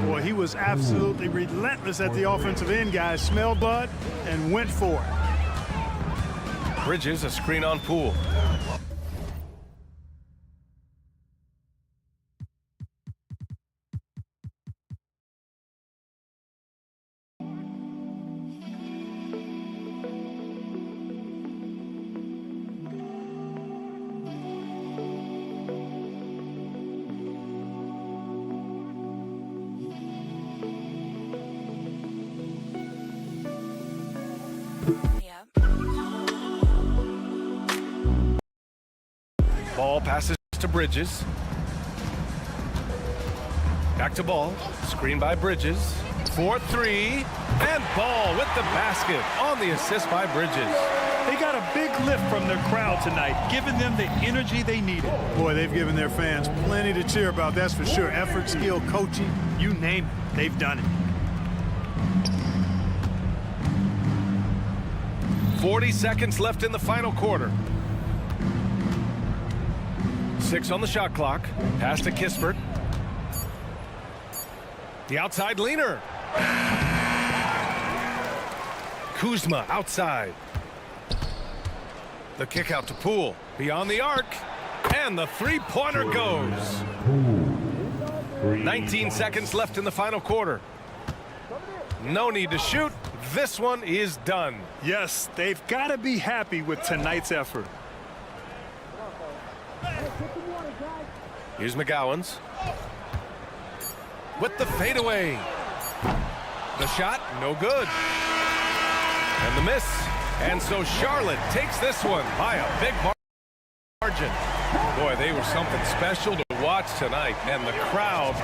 Boy, he was absolutely relentless at the offensive end, guys. Smelled blood and went for it. Bridges, a screen on Poole. Ball passes to Bridges. Back to Ball. Screen by Bridges. 4-3. And Ball with the basket on the assist by Bridges. They got a big lift from their crowd tonight, giving them the energy they needed. Boy, they've given their fans plenty to cheer about, that's for sure. Effort, skill, coaching, you name it, they've done it. 40 seconds left in the final quarter. 6 on the shot clock. Pass to Kispert. The outside leaner. Kuzma outside. The kick out to Poole. Beyond the arc. And the three-pointer goes. 19 seconds left in the final quarter. No need to shoot. This one is done. Yes, they've got to be happy with tonight's effort. Here's McGowan's. With the fadeaway. The shot, no good. And the miss. And so Charlotte takes this one by a big margin. Boy, they were something special to watch tonight. And the crowd...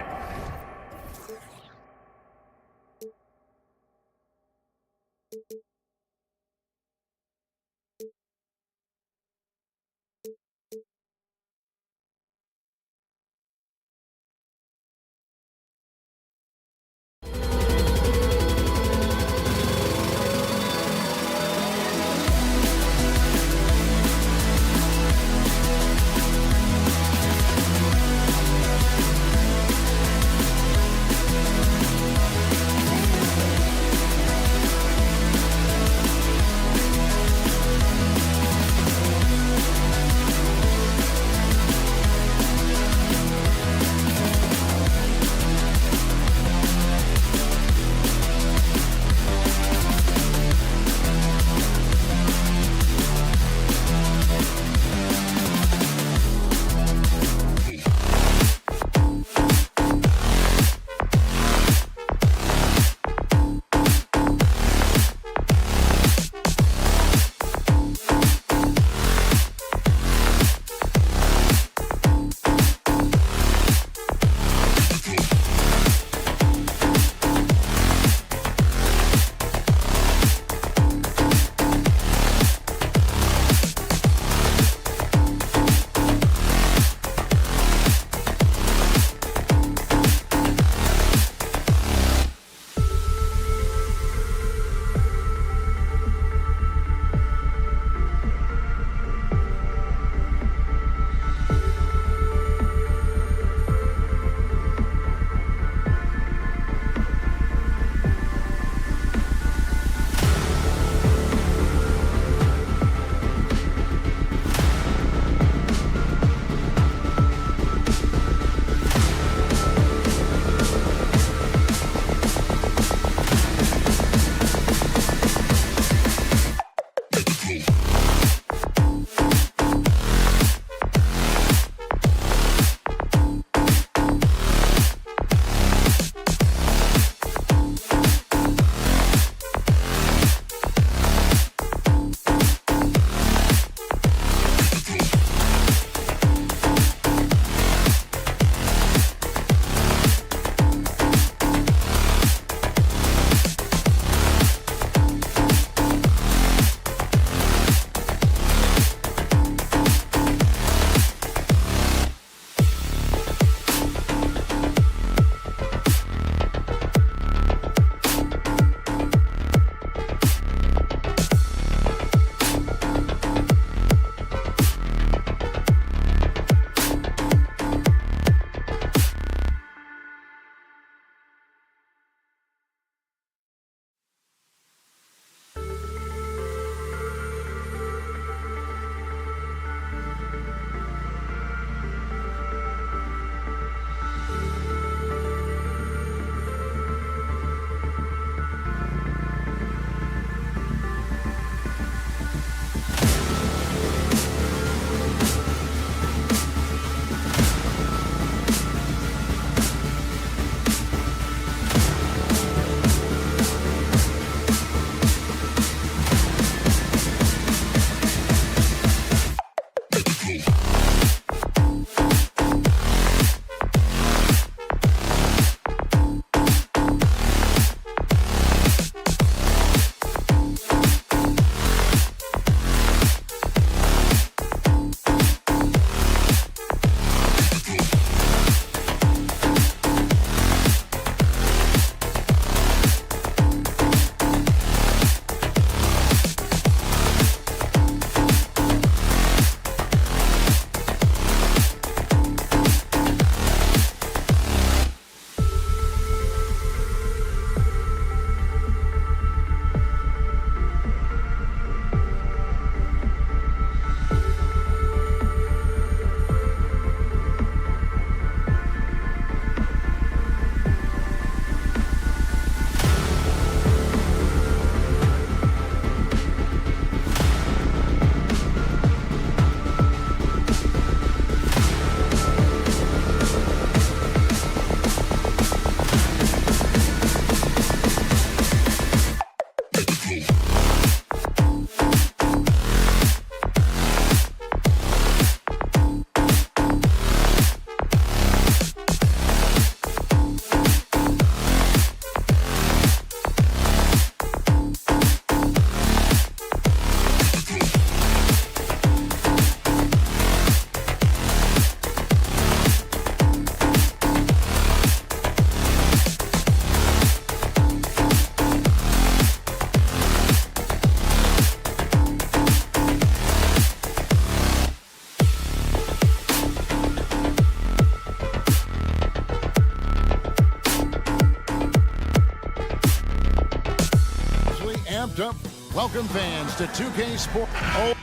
First up, welcome fans to 2K Sport. Oh.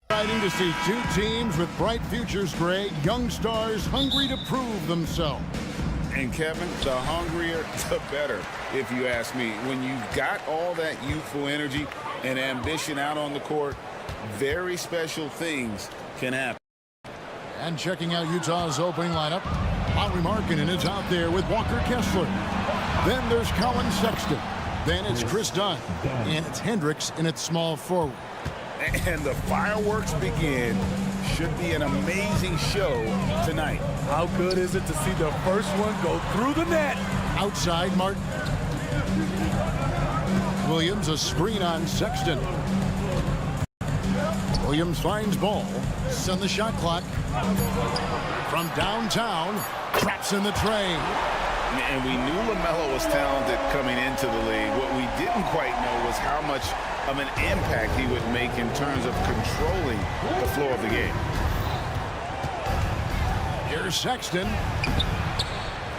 Exciting to see two teams with bright futures, Greg. Young stars hungry to prove themselves. And Kevin, the hungrier, the better, if you ask me. When you've got all that youthful energy and ambition out on the court, very special things can happen. And checking out Utah's opening lineup, Lauri Markkanen is out there with Walker Kessler. Then there's Colin Sexton. Then it's Chris Dunn. And it's Hendricks in its small forward. And the fireworks begin. Should be an amazing show tonight. How good is it to see the first one go through the net? Outside, Martin. Williams, a screen on Sexton. Williams finds ball. Send the shot clock. From downtown, traps in the train. And we knew LaMelo was talented coming into the league. What we didn't quite know was how much of an impact he would make in terms of controlling the flow of the game. Here's Sexton.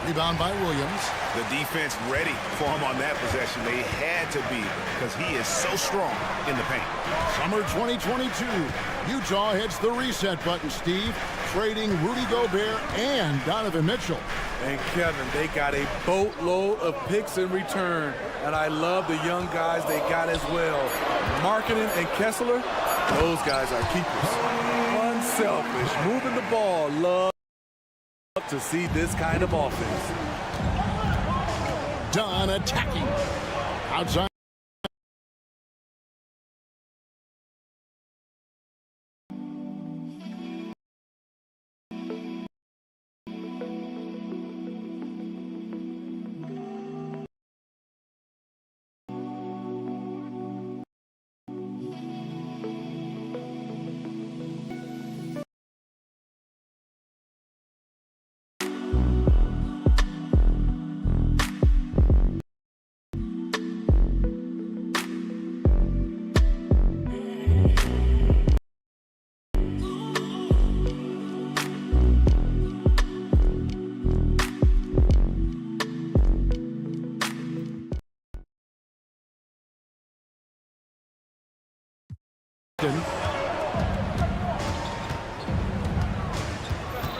Rebound by Williams. The defense ready for him on that possession. They had to be, because he is so strong in the paint. Summer 2022. Utah hits the reset button, Steve, trading Rudy Gobert and Donovan Mitchell. And Kevin, they got a boatload of picks in return. And I love the young guys they got as well. Markkanen and Kessler, those guys are keepers. Unselfish, moving the ball. Love to see this kind of offense. Dunn attacking. Outside.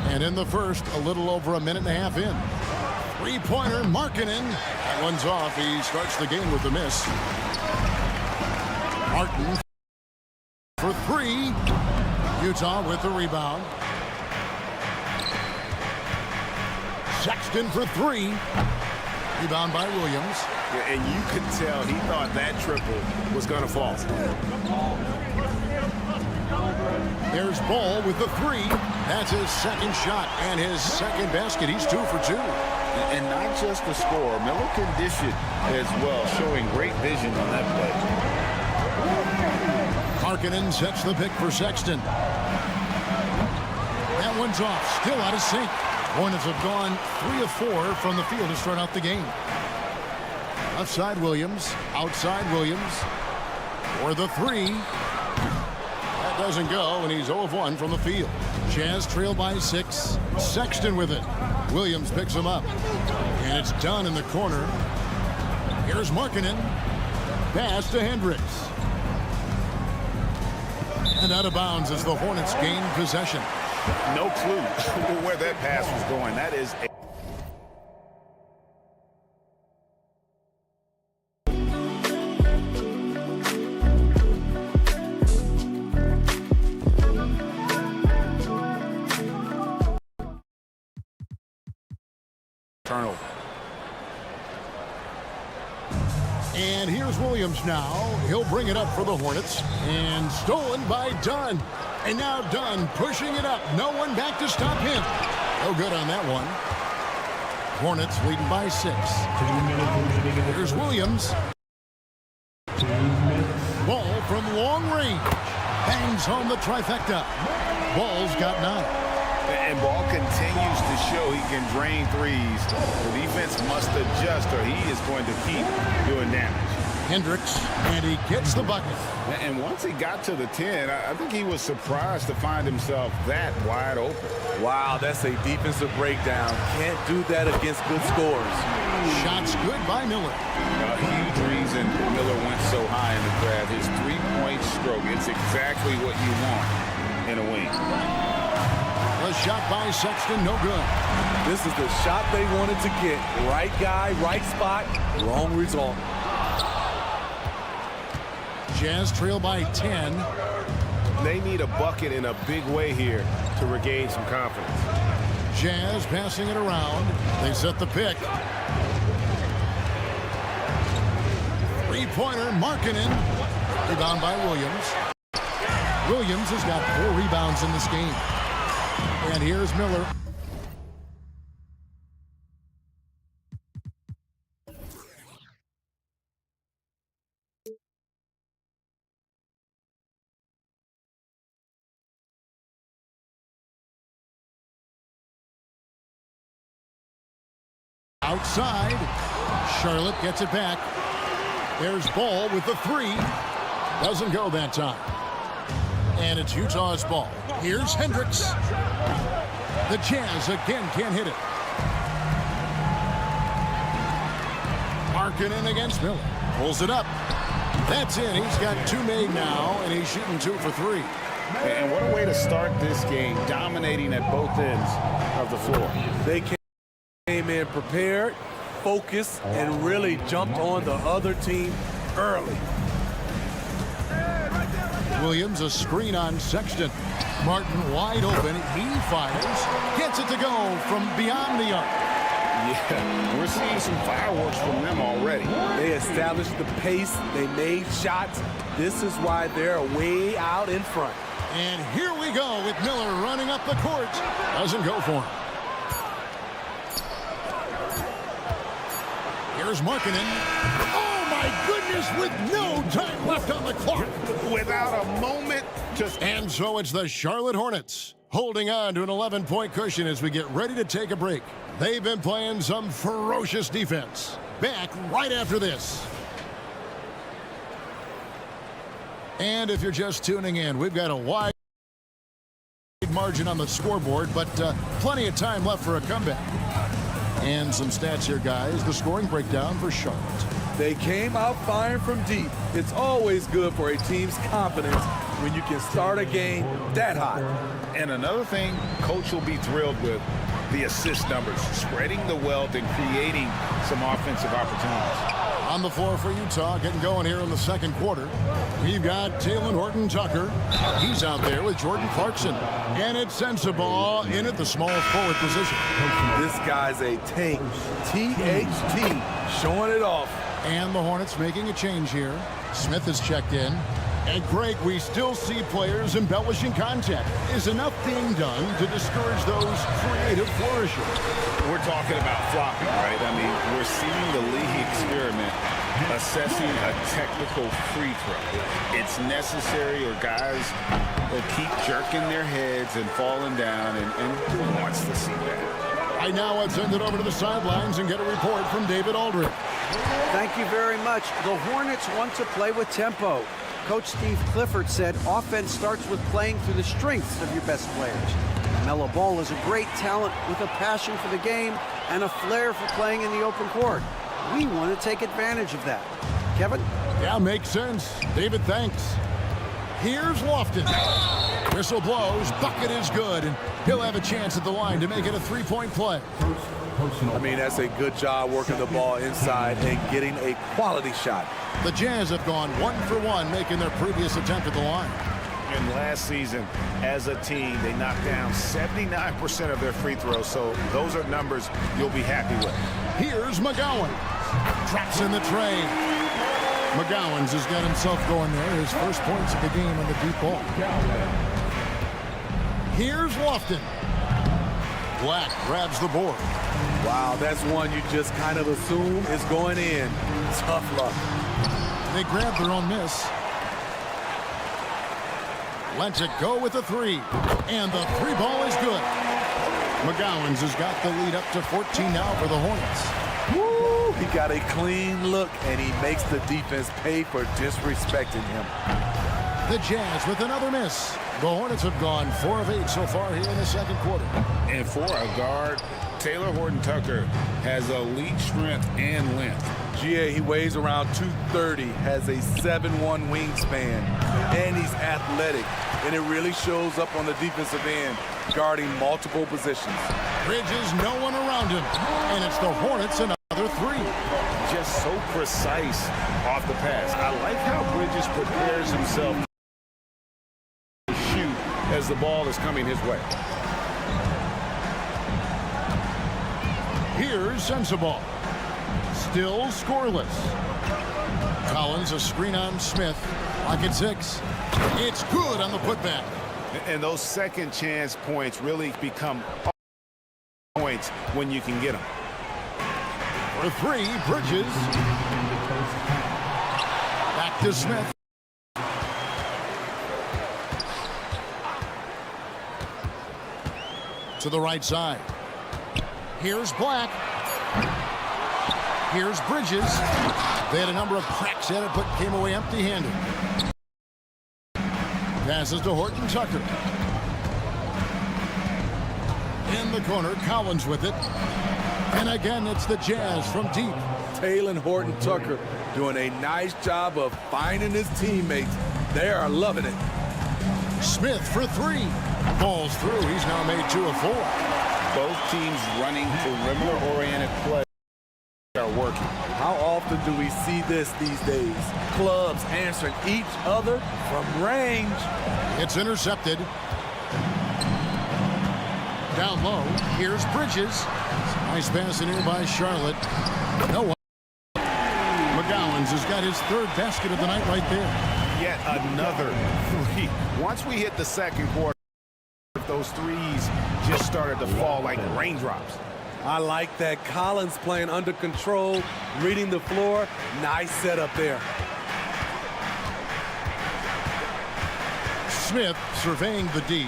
And in the first, a little over a minute and a half in. Three-pointer, Markkanen. That one's off. He starts the game with a miss. Martin for three. Utah with the rebound. Sexton for three. Rebound by Williams. Yeah, and you could tell he thought that triple was going to fall. There's Ball with the three. That's his second shot and his second basket. He's 2 for 2. And not just the score. Miller can dish it as well, showing great vision on that play. Markkanen sets the pick for Sexton. That one's off. Still out of sync. Hornets have gone 3 of 4 from the field to start out the game. Left side Williams. Outside Williams. For the three. That doesn't go, and he's 0 of 1 from the field. Jazz trail by 6. Sexton with it. Williams picks him up. And it's done in the corner. Here's Markkanen. Pass to Hendricks. And out of bounds as the Hornets gain possession. No clue where that pass was going. That is a turnover. And here's Williams. Williams now. He'll bring it up for the Hornets. And stolen by Dunn. And now Dunn pushing it up. No one back to stop him. No good on that one. Hornets leading by 6. Here's Williams. Ball from long range. Bangs home the trifecta. Ball's got 9. And Ball continues to show he can drain threes. The defense must adjust or he is going to keep doing damage. Hendricks, and he gets the bucket. And once he got to the 10, I think he was surprised to find himself that wide open. Wow, that's a defensive breakdown. Can't do that against good scores. Shots good by Miller. A huge reason Miller went so high in the draft. His three-point stroke. It's exactly what you want in a wing. A shot by Sexton, no good. This is the shot they wanted to get. Right guy, right spot, wrong result. Jazz trail by 10. They need a bucket in a big way here to regain some confidence. Jazz passing it around. They set the pick. Three-pointer, Markkanen. Rebound by Williams. Williams has got 4 rebounds in this game. And here's Miller. Outside. Charlotte gets it back. There's Ball with the 3. Doesn't go that time. And it's Utah's ball. Here's Hendricks. The Jazz again can't hit it. Markkanen against Miller. Pulls it up. That's in. He's got 2 made now, and he's shooting 2 for 3. And what a way to start this game, dominating at both ends of the floor. They came in prepared, focused, and really jumped on the other team early. Williams, a screen on Sexton. Martin wide open. He fires. Gets it to go from beyond the arc. Yeah, we're seeing some fireworks from them already. They established the pace. They made shots. This is why they're way out in front. And here we go with Miller running up the court. Doesn't go for him. Here's Markkanen. Oh, my goodness, with no time left on the clock. Without a moment. And so it's the Charlotte Hornets holding on to an 11-point cushion as we get ready to take a break. They've been playing some ferocious defense. Back right after this. And if you're just tuning in, we've got a wide margin on the scoreboard, but plenty of time left for a comeback. And some stats here, guys. The scoring breakdown for Charlotte. They came out firing from deep. It's always good for a team's confidence when you can start a game that hot. And another thing Coach will be thrilled with, the assist numbers, spreading the wealth and creating some offensive opportunities. On the floor for Utah, getting going here in the second quarter. We've got Talen Horton-Tucker. He's out there with Jordan Clarkson. And it's Sensabaugh in at the small forward position. This guy's a tank. THT, showing it off. And the Hornets making a change here. Smith has checked in. And Greg, we still see players embellishing contact. Is enough being done to discourage those creative flourishes? We're talking about flopping, right? I mean, we're seeing the league experiment assessing a technical free throw. It's necessary or guys will keep jerking their heads and falling down, and who wants to see that? Right now, let's send it over to the sidelines and get a report from David Aldridge. Thank you very much. The Hornets want to play with tempo. Coach Steve Clifford said offense starts with playing through the strengths of your best players. Melo Ball is a great talent with a passion for the game and a flair for playing in the open court. We want to take advantage of that. Kevin? Yeah, makes sense. David, thanks. Here's Lofton. Whistle blows, bucket is good, and he'll have a chance at the line to make it a 3-point play. I mean, that's a good job working the ball inside and getting a quality shot. The Jazz have gone 1 for 1, making their previous attempt at the line. And last season, as a team, they knocked down 79% of their free throws, so those are numbers you'll be happy with. Here's McGowan. Traps in the train. McGowan's has got himself going there. His first points of the game on the deep ball. Here's Lofton. Black grabs the board. Wow, that's one you just kind of assume is going in. Tough luck. They grab their own miss. Lets it go with the three. And the three ball is good. McGowan's has got the lead up to 14 now for the Hornets. Woo! He got a clean look, and he makes the defense pay for disrespecting him. The Jazz with another miss. The Hornets have gone 4 of 8 so far here in the second quarter. And for a guard, Taylor Horton-Tucker has elite strength and length. GA, he weighs around 230, has a 7'1" wingspan, and he's athletic. And it really shows up on the defensive end, guarding multiple positions. Bridges, no one around him. And it's the Hornets another three. Just so precise off the pass. I like how Bridges prepares himself to shoot as the ball is coming his way. Here's Sensabaugh. Still scoreless. Collins a screen on Smith. Lock at 6. It's good on the putback. And those second chance points really become points when you can get them. For three, Bridges. Back to Smith. To the right side. Here's Black. Here's Bridges. They had a number of cracks at it, but came away empty-handed. Passes to Horton-Tucker. In the corner, Collins with it. And again, it's the Jazz from deep. Taylor Horton-Tucker doing a nice job of finding his teammates. They are loving it. Smith for three. Falls through. He's now made 2 of 4. Both teams running perimeter-oriented play are working. How often do we see this these days? Clubs answering each other from range. It's intercepted. Down low. Here's Bridges. Nice pass in here by Charlotte. No one. McGowan's has got his 3rd basket of the night right there. Yet another three. Once we hit the second quarter, those threes just started to fall like raindrops. I like that. Collins playing under control, reading the floor. Nice setup there. Smith surveying the D.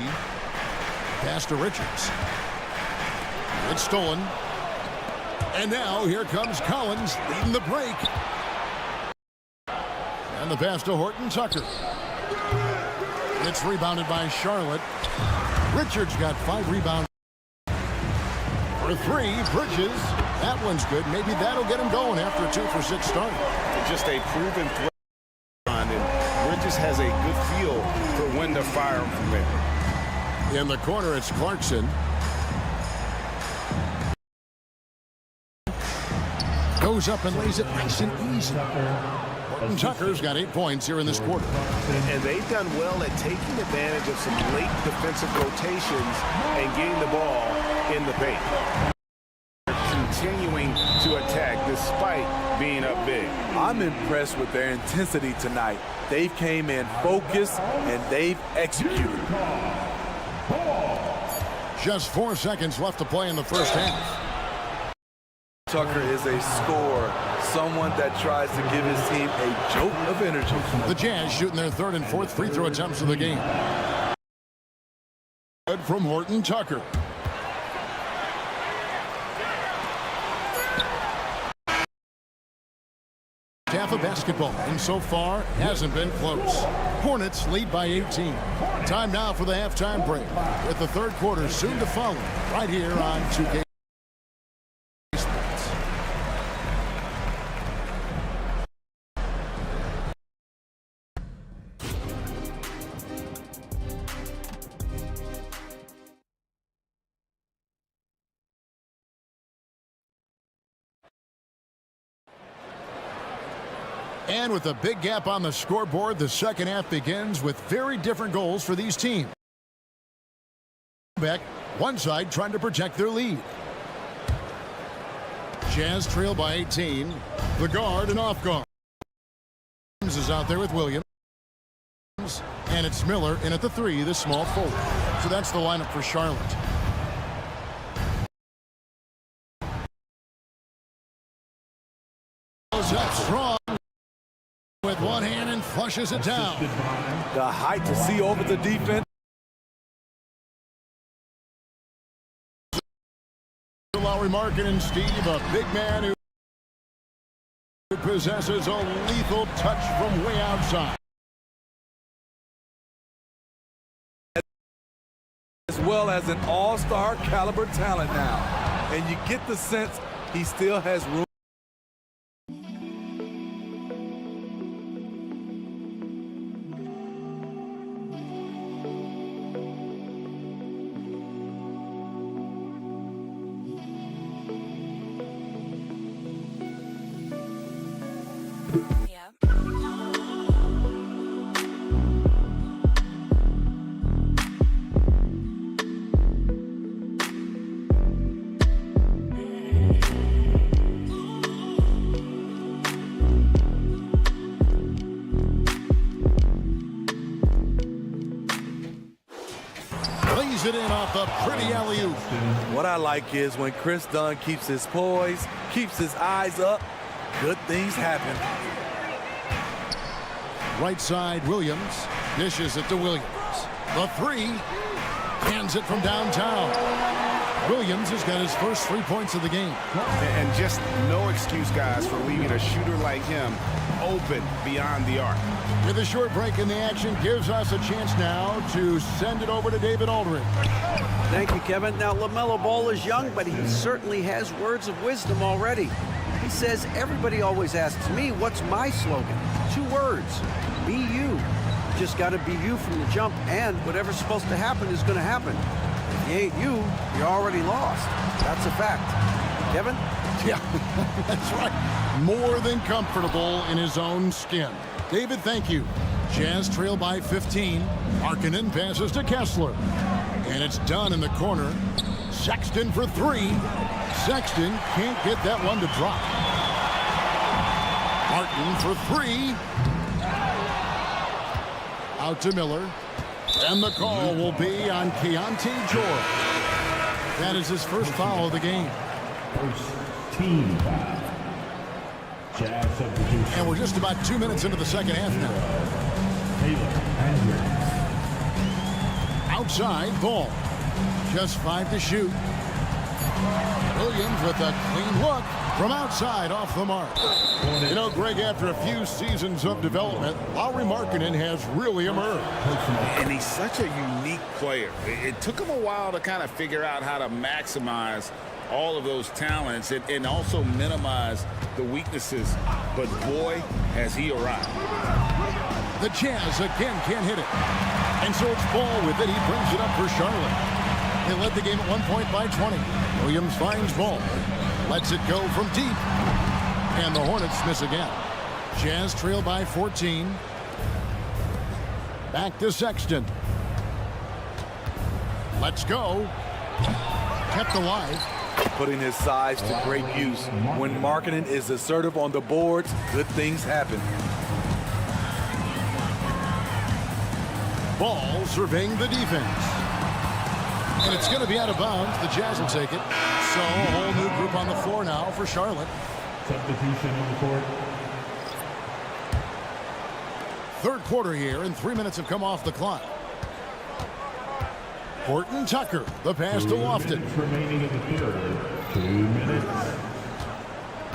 Pass to Richards. It's stolen. And now here comes Collins leading the break. And the pass to Horton-Tucker. It's rebounded by Charlotte. Richards got 5 rebounds. For 3, Bridges. That one's good. Maybe that'll get him going after a 2 for 6 start. Just a proven threat. And Bridges has a good feel for when to fire him from there. In the corner, it's Clarkson. Goes up and lays it nice and easy. Horton-Tucker's got 8 points here in this quarter. And they've done well at taking advantage of some late defensive rotations and getting the ball in the paint. Continuing to attack despite being up big. I'm impressed with their intensity tonight. They've came in focused and they've executed. Just 4 seconds left to play in the first half. Tucker is a scorer, someone that tries to give his team a jolt of energy. The Jazz shooting their 3rd and 4th free throw attempts of the game. Good from Horton-Tucker. Half of basketball, and so far hasn't been close. Hornets lead by 18. Time now for the halftime break, with the 3rd quarter soon to follow, right here on 2K. And with a big gap on the scoreboard, the second half begins with very different goals for these teams. Back, one side trying to protect their lead. Jazz trail by 18. The guard and off guard. James is out there with Williams. And it's Miller in at the 3, the small forward. So that's the lineup for Charlotte. Goes up strong with one hand and flushes it down. The height to see over the defense. Lauri Markkanen, Steve, a big man who possesses a lethal touch from way outside. As well as an all-star caliber talent now. And you get the sense he still has room. It in off the pretty alley-oop. What I like is when Chris Dunn keeps his poise, keeps his eyes up, good things happen. Right side, Williams dishes it to Williams. The 3, hands it from downtown. Williams has got his first 3 points of the game. And just no excuse, guys, for leaving a shooter like him open beyond the arc. With a short break in the action, gives us a chance now to send it over to David Aldridge. Thank you, Kevin. Now, LaMelo Ball is young, but he certainly has words of wisdom already. He says, everybody always asks me, what's my slogan? 2 words, be you. Just got to be you from the jump, and whatever's supposed to happen is going to happen. If you ain't you, you're already lost. That's a fact. Kevin? Yeah, that's right. More than comfortable in his own skin. David, thank you. Jazz trail by 15. Markkanen passes to Kessler. And it's done in the corner. Sexton for 3. Sexton can't get that one to drop. Martin for 3. Out to Miller. And the call will be on Keontae George. That is his first foul of the game. First team foul. Jazz substitution. And we're just about 2 minutes into the second half now. Outside, Ball. Just 5 to shoot. Williams with a clean look from outside off the mark. You know, Greg, after a few seasons of development, Lauri Markkanen has really emerged. And he's such a unique player. It took him a while to kind of figure out how to maximize all of those talents and also minimize the weaknesses. But boy, has he arrived. The Jazz again can't hit it. And so it's Ball with it. He brings it up for Charlotte. They led the game at 1 point by 20. Williams finds Ball. Lets it go from deep. And the Hornets miss again. Jazz trail by 14. Back to Sexton. Let's go. Kept alive. Putting his size to great use. When Markkanen is assertive on the boards, good things happen. Ball surveying the defense. And it's going to be out of bounds. The Jazz will take it. So a whole new group on the floor now for Charlotte. Substitution on the court. Third quarter here, and 3 minutes have come off the clock. Horton Tucker, the pass to Lofton. Remaining in the third. 2 minutes.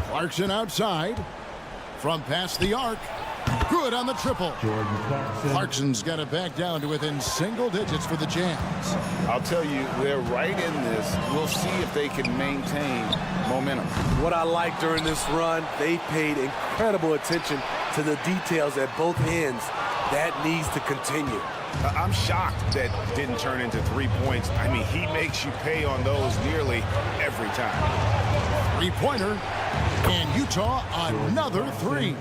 Clarkson outside. From past the arc. Good on the triple. Jordan Clarkson. Clarkson's got it back down to within single digits for the Jazz. I'll tell you, they're right in this. We'll see if they can maintain momentum. What I like during this run, they paid incredible attention to the details at both ends. That needs to continue. I'm shocked that didn't turn into 3 points. I mean, he makes you pay on those nearly every time. Three-pointer. And Utah another 3.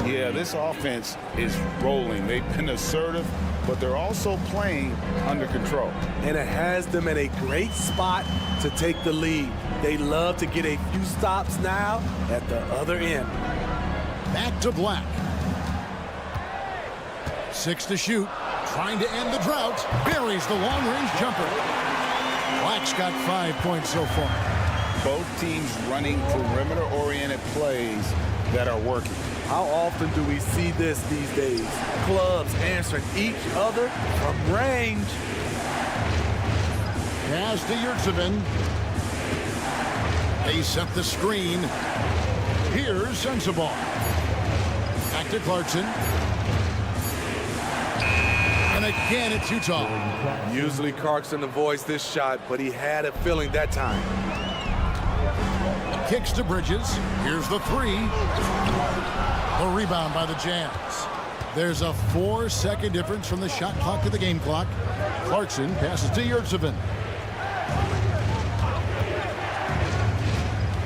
Yeah, this offense is rolling. They've been assertive, but they're also playing under control. And it has them in a great spot to take the lead. They love to get a few stops now at the other end. Back to Black. 6 to shoot. Trying to end the drought. Buries the long-range jumper. Black's got 5 points so far. Both teams running perimeter-oriented plays that are working. How often do we see this these days? Clubs answering each other from range. Pass to Yurtsevin. They set the screen. Here's Sensabaugh. Back to Clarkson. And again, it's Utah. Usually Clarkson avoids this shot, but he had a feeling that time. Kicks to Bridges. Here's the 3. The rebound by the Jazz. There's a 4-second difference from the shot clock to the game clock. Clarkson passes to Yurtsevin.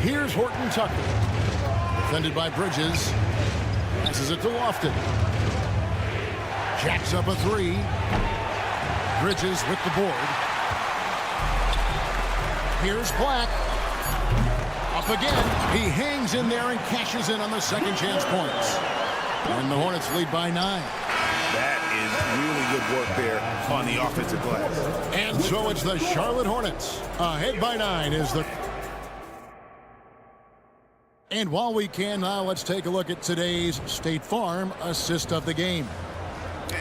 Here's Horton Tucker. Defended by Bridges. Passes it to Lofton. Jacks up a 3. Bridges with the board. Here's Black. Up again. He hangs in there and cashes in on the second chance points. And the Hornets lead by 9. That is really good work there on the offensive glass. And so it's the Charlotte Hornets. Ahead by 9 is the... And while we can now, let's take a look at today's State Farm assist of the game.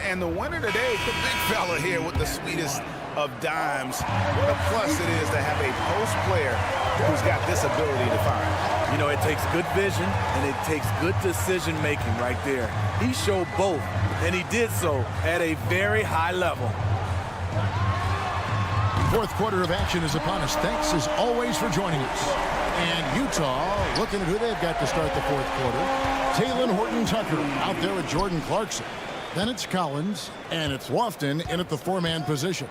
And the winner today, the big fella here with the sweetest of dimes. What a plus it is to have a post player who's got this ability to find. You know, it takes good vision and it takes good decision making right there. He showed both, and he did so at a very high level. Fourth quarter of action is upon us. Thanks as always for joining us. And Utah looking at who they've got to start the fourth quarter. Taylor Horton Tucker out there with Jordan Clarkson. Then it's Collins, and it's Lofton in at the 4-man position.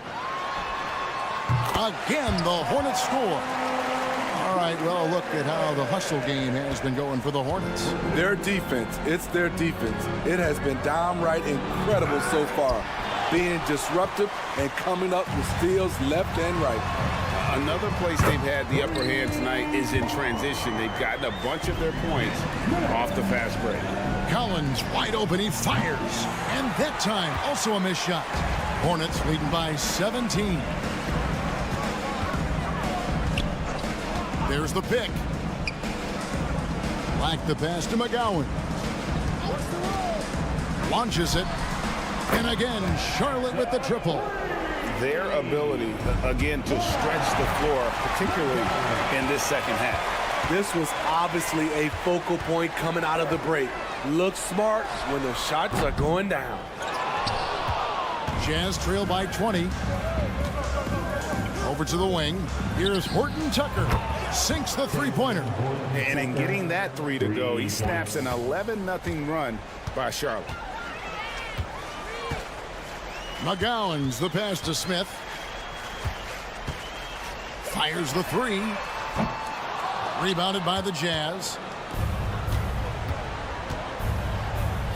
Again, the Hornets score. All right, well, look at how the hustle game has been going for the Hornets. Their defense, it's their defense. It has been downright incredible so far. Being disruptive and coming up with steals left and right. Another place they've had the upper hand tonight is in transition. They've gotten a bunch of their points off the fast break. Collins wide open, he fires. And that time, also a missed shot. Hornets leading by 17. There's the pick. Black the pass to McGowan. Launches it. And again, Charlotte with the triple. Their ability, again, to stretch the floor, particularly in this second half. This was obviously a focal point coming out of the break. Look smart when the shots are going down. Jazz trail by 20. Over to the wing. Here's Horton Tucker. Sinks the three-pointer. And in getting that 3 to go, he snaps an 11-0 run by Charlotte. McGowan's the pass to Smith. Fires the 3. Rebounded by the Jazz.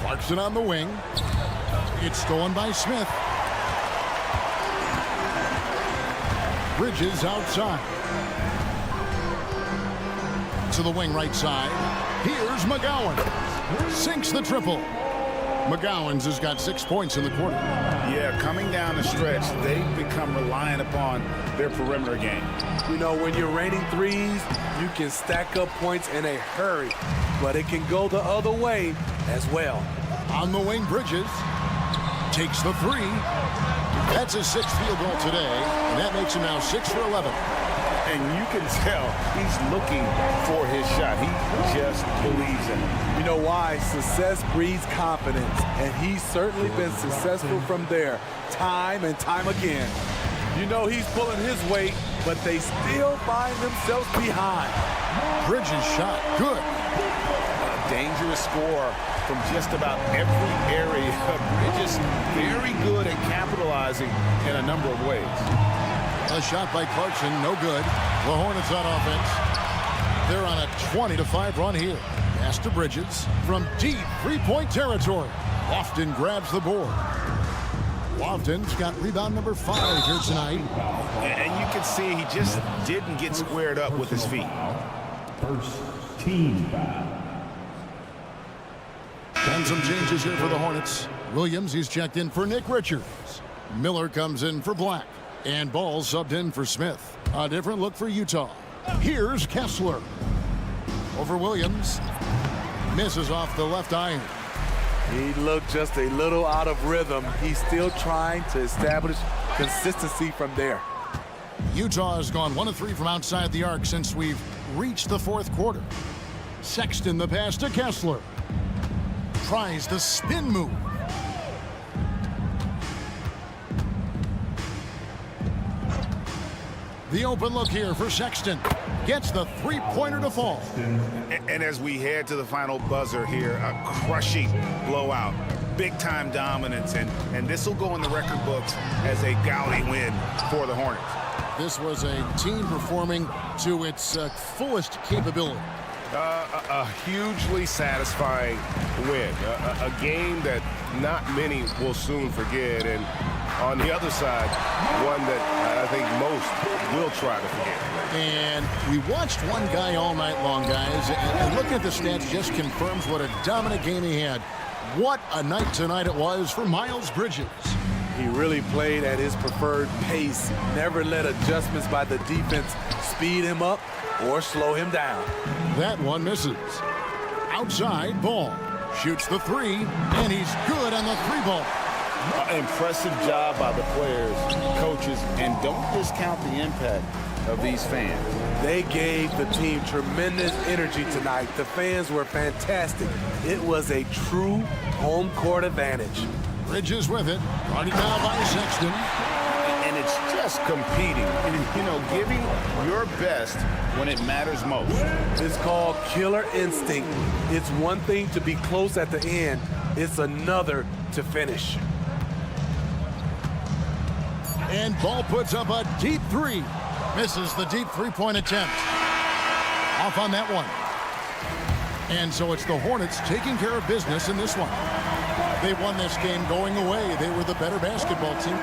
Clarkson on the wing. It's stolen by Smith. Bridges outside. To the wing right side. Here's McGowan. Sinks the triple. McGowan's has got 6 points in the quarter. Yeah, coming down the stretch, they've become reliant upon their perimeter game. You know, when you're raining threes, you can stack up points in a hurry, but it can go the other way as well. On the wing, Bridges takes the 3. That's his 6th field goal today, and that makes him now 6 for 11. And you can tell he's looking for his shot. He just believes in it. You know why? Success breeds confidence, and he's certainly been successful from there time and time again. You know he's pulling his weight, but they still find themselves behind. Bridges shot, good. A dangerous score from just about every area. Bridges very good at capitalizing in a number of ways. A shot by Clarkson, no good. The Hornets on offense. They're on a 20-5 run here. Pass to Bridges from deep three-point territory. Lofton grabs the board. Lofton's got rebound number 5 here tonight. And you can see he just didn't get squared up with his feet. First team foul. And some changes here for the Hornets. Williams, he's checked in for Nick Richards. Miller comes in for Black. And Ball subbed in for Smith. A different look for Utah. Here's Kessler. Over Williams. Misses off the left iron. He looked just a little out of rhythm. He's still trying to establish consistency from there. Utah has gone 1 of 3 from outside the arc since we've reached the fourth quarter. Sexton the pass to Kessler. Tries the spin move. The open look here for Sexton. Gets the three-pointer to fall. And as we head to the final buzzer here, a crushing blowout. Big-time dominance, and this will go in the record books as a gaudy win for the Hornets. This was a team performing to its fullest capability. A hugely satisfying win. A game that not many will soon forget. And on the other side, one that I think most will try to forget. And we watched one guy all night long, guys. And looking at the stats just confirms what a dominant game he had. What a night tonight it was for Miles Bridges. He really played at his preferred pace. Never let adjustments by the defense speed him up or slow him down. That one misses. Outside, Ball shoots the three, and he's good on the three ball. Impressive job by the players, coaches, and don't discount the impact of these fans. They gave the team tremendous energy tonight. The fans were fantastic. It was a true home court advantage. Bridges with it, brought it down by Sexton. And it's just competing, and, giving your best when it matters most. It's called killer instinct. It's one thing to be close at the end. It's another to finish. And Ball puts up a deep three. Misses the deep three-point attempt. Off on that one. And so it's the Hornets taking care of business in this one. They won this game going away. They were the better basketball team.